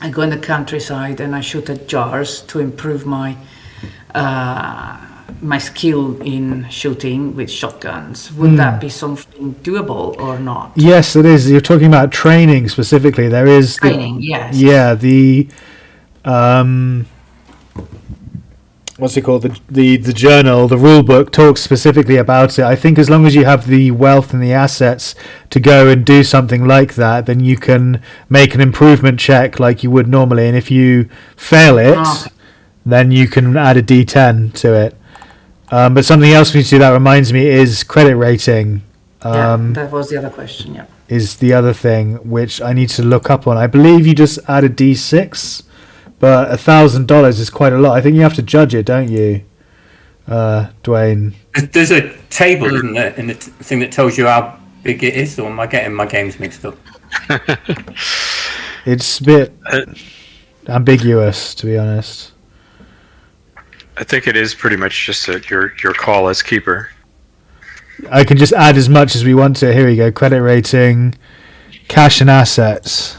I go in the countryside and I shoot at jars to improve my my skill in shooting with shotguns. Would that be something doable or not? Yes, it is. You're talking about training specifically. There is training, yes. Yeah, the what's it called? The journal, the rule book talks specifically about it. I think as long as you have the wealth and the assets to go and do something like that, then you can make an improvement check like you would normally. And if you fail it, then you can add a D10 to it. But something else we need to do that reminds me is credit rating. That was the other question, yeah. Is the other thing which I need to look up on. I believe you just add a D6, but $1,000 is quite a lot. I think you have to judge it, don't you, Duane? There's a table, isn't there, in the thing that tells you how big it is, or am I getting my games mixed up? It's a bit ambiguous, to be honest. I think it is pretty much just your call as keeper. I can just add as much as we want to. Here we go. Credit rating, cash and assets.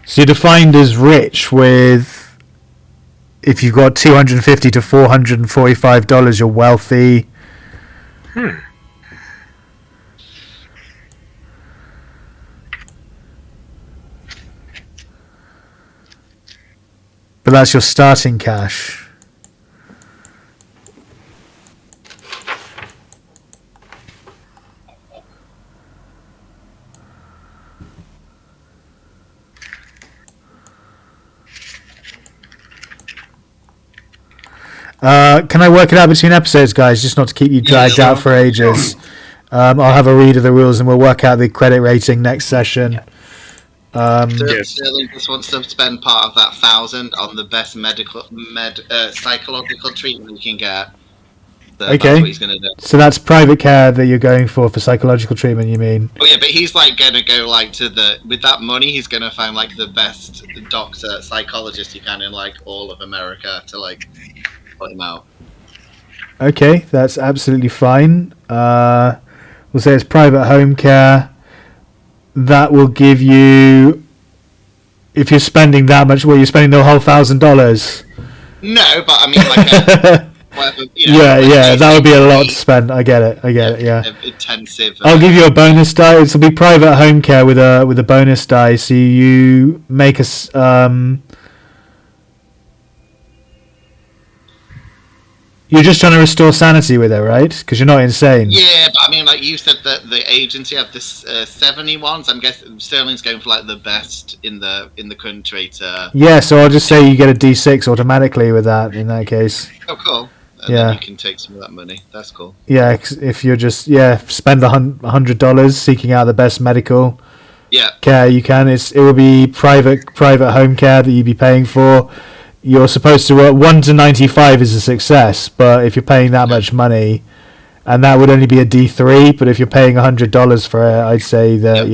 So you're defined as rich with, if you've got $250 to $445, you're wealthy. But that's your starting cash. Can I work it out between episodes, guys, just not to keep you dragged out for ages? I'll have a read of the rules and we'll work out the credit rating next session. Sterling just wants to spend part of that 1,000 on the best psychological treatment you can get. So Okay. That's what he's going to do. So that's private care that you're going for psychological treatment, you mean? Oh yeah, but he's like going to go like with that money, he's going to find like the best doctor, psychologist he can in like all of America to like put him out. Okay, that's absolutely fine. We'll say it's private home care. That will give you, if you're spending that much, you're spending the whole $1,000. No, but I mean like whatever. That would be a lot to spend. I get it. Yeah. Intensive. I'll give you a bonus die. It'll be private home care with a bonus die. So you make you're just trying to restore sanity with it, right? Because you're not insane. Yeah, but I mean, like you said, that the agency have this 70 ones. I'm guessing Sterling's going for like the best in the country to. Yeah, so I'll just say you get a D6 automatically with that. In that case. Oh, cool. And then you can take some of that money. That's cool. Yeah, if you're just spend $100 seeking out the best medical care you can. It will be private home care that you'd be paying for. You're supposed to work 1 to 95 is a success, but if you're paying that much money, and that would only be a D3, but if you're paying $100 for it, I'd say that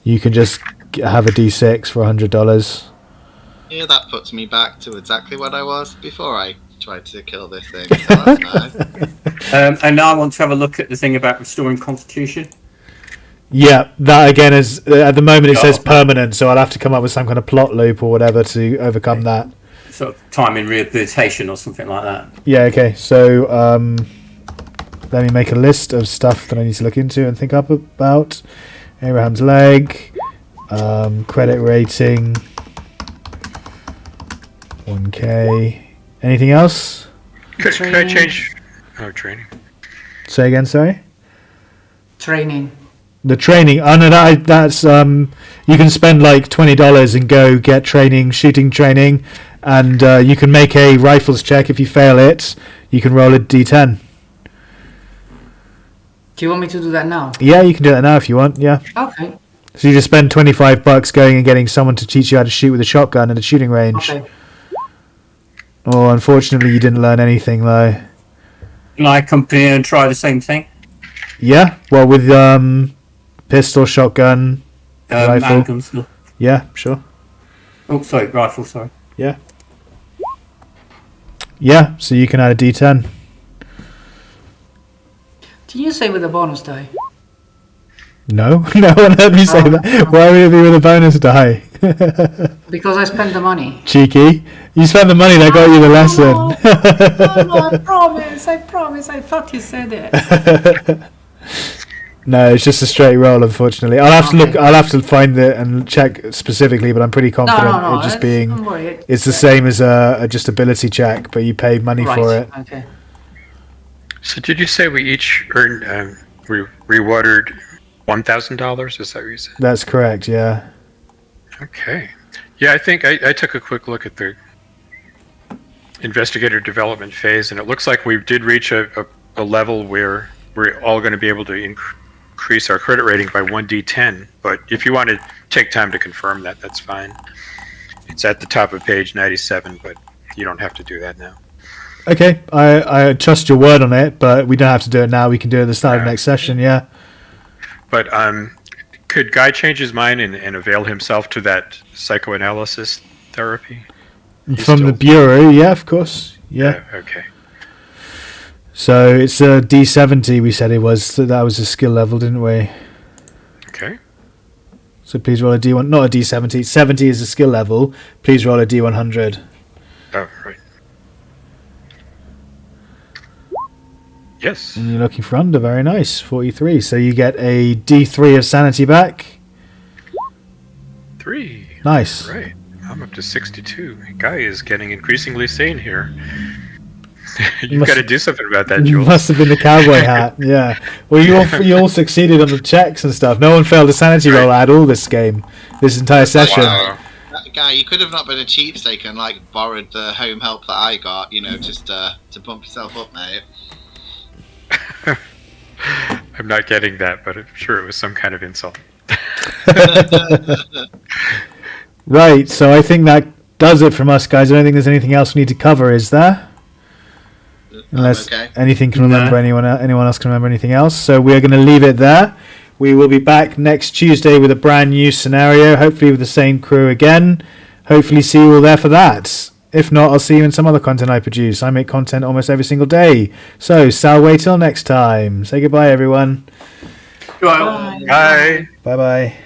you can just have a D6 for $100. Yeah, that puts me back to exactly what I was before I tried to kill this thing. So that's nice. And now I want to have a look at the thing about restoring constitution. Yeah, that again is at the moment it says permanent, so I'll have to come up with some kind of plot loop or whatever to overcome that. Sort of time in rehabilitation or something like that. Yeah, okay. So let me make a list of stuff that I need to look into and think up about. Abraham's leg, credit rating, 1K. Anything else? Could I change? Oh, training. Say again, sorry? Training. The training. Oh, no, that's you can spend like $20 and go get training, shooting training, and you can make a rifles check. If you fail it, you can roll a D10. Do you want me to do that now? Yeah, you can do that now if you want. Yeah. Okay. So you just spend $25 going and getting someone to teach you how to shoot with a shotgun at a shooting range. Okay. Oh, unfortunately, you didn't learn anything though. Can I come in and try the same thing? Yeah. Well, with pistol, shotgun, rifle. Handgun stuff. Yeah, sure. Oh, sorry, rifle. Sorry. Yeah. Yeah. So you can add a D10. Did you say with a bonus die? No, no one heard me say that. Why would it be with a bonus die? Because I spent the money. Cheeky. You spent the money that got you the lesson. No, I promise. I thought you said it. No, it's just a straight roll, unfortunately. I'll have to look. I'll have to find it and check specifically, but I'm pretty confident No. it just being. Don't worry. It's the same as a just ability check, but you paid money for it. Okay. So did you say we each earned rewarded $1,000? Is that what you said? That's correct. Yeah. Okay. Yeah, I think I took a quick look at the investigator development phase, and it looks like we did reach a level where we're all going to be able to increase our credit rating by 1d10. But if you want to take time to confirm that, that's fine. It's at the top of page 97, but you don't have to do that now. Okay, I trust your word on it, but we don't have to do it now. We can do it at the start of next session. Yeah. But could Guy change his mind and avail himself to that psychoanalysis therapy? From the Bureau, yeah, of course. Yeah. Okay. So it's a D70 we said it was. So that was a skill level, didn't we? Okay. So please roll a D1. Not a D70. 70 is a skill level. Please roll a D100. Oh, right. Yes. And you're looking for under. Very nice. 43. So you get a D3 of sanity back. 3. Nice. Right. I'm up to 62. Guy is getting increasingly sane here. You've got to do something about that, Jules. Must have been the cowboy hat. Yeah. Well, you all succeeded on the checks and stuff. No one failed a sanity roll at all this game. This entire session. Wow. Guy, you could have not been a cheapsake and like borrowed the home help that I got, just to pump yourself up, mate. I'm not getting that, but I'm sure it was some kind of insult. Right, so I think that does it from us, guys. I don't think there's anything else we need to cover, is there? Unless anything can remember, anyone else can remember anything else. So we're going to leave it there. We will be back next Tuesday with a brand new scenario, hopefully with the same crew again. Hopefully see you all there for that. If not, I'll see you in some other content I produce. I make content almost every single day. So, Salway till next time. Say goodbye, everyone. Bye. Bye. Bye-bye.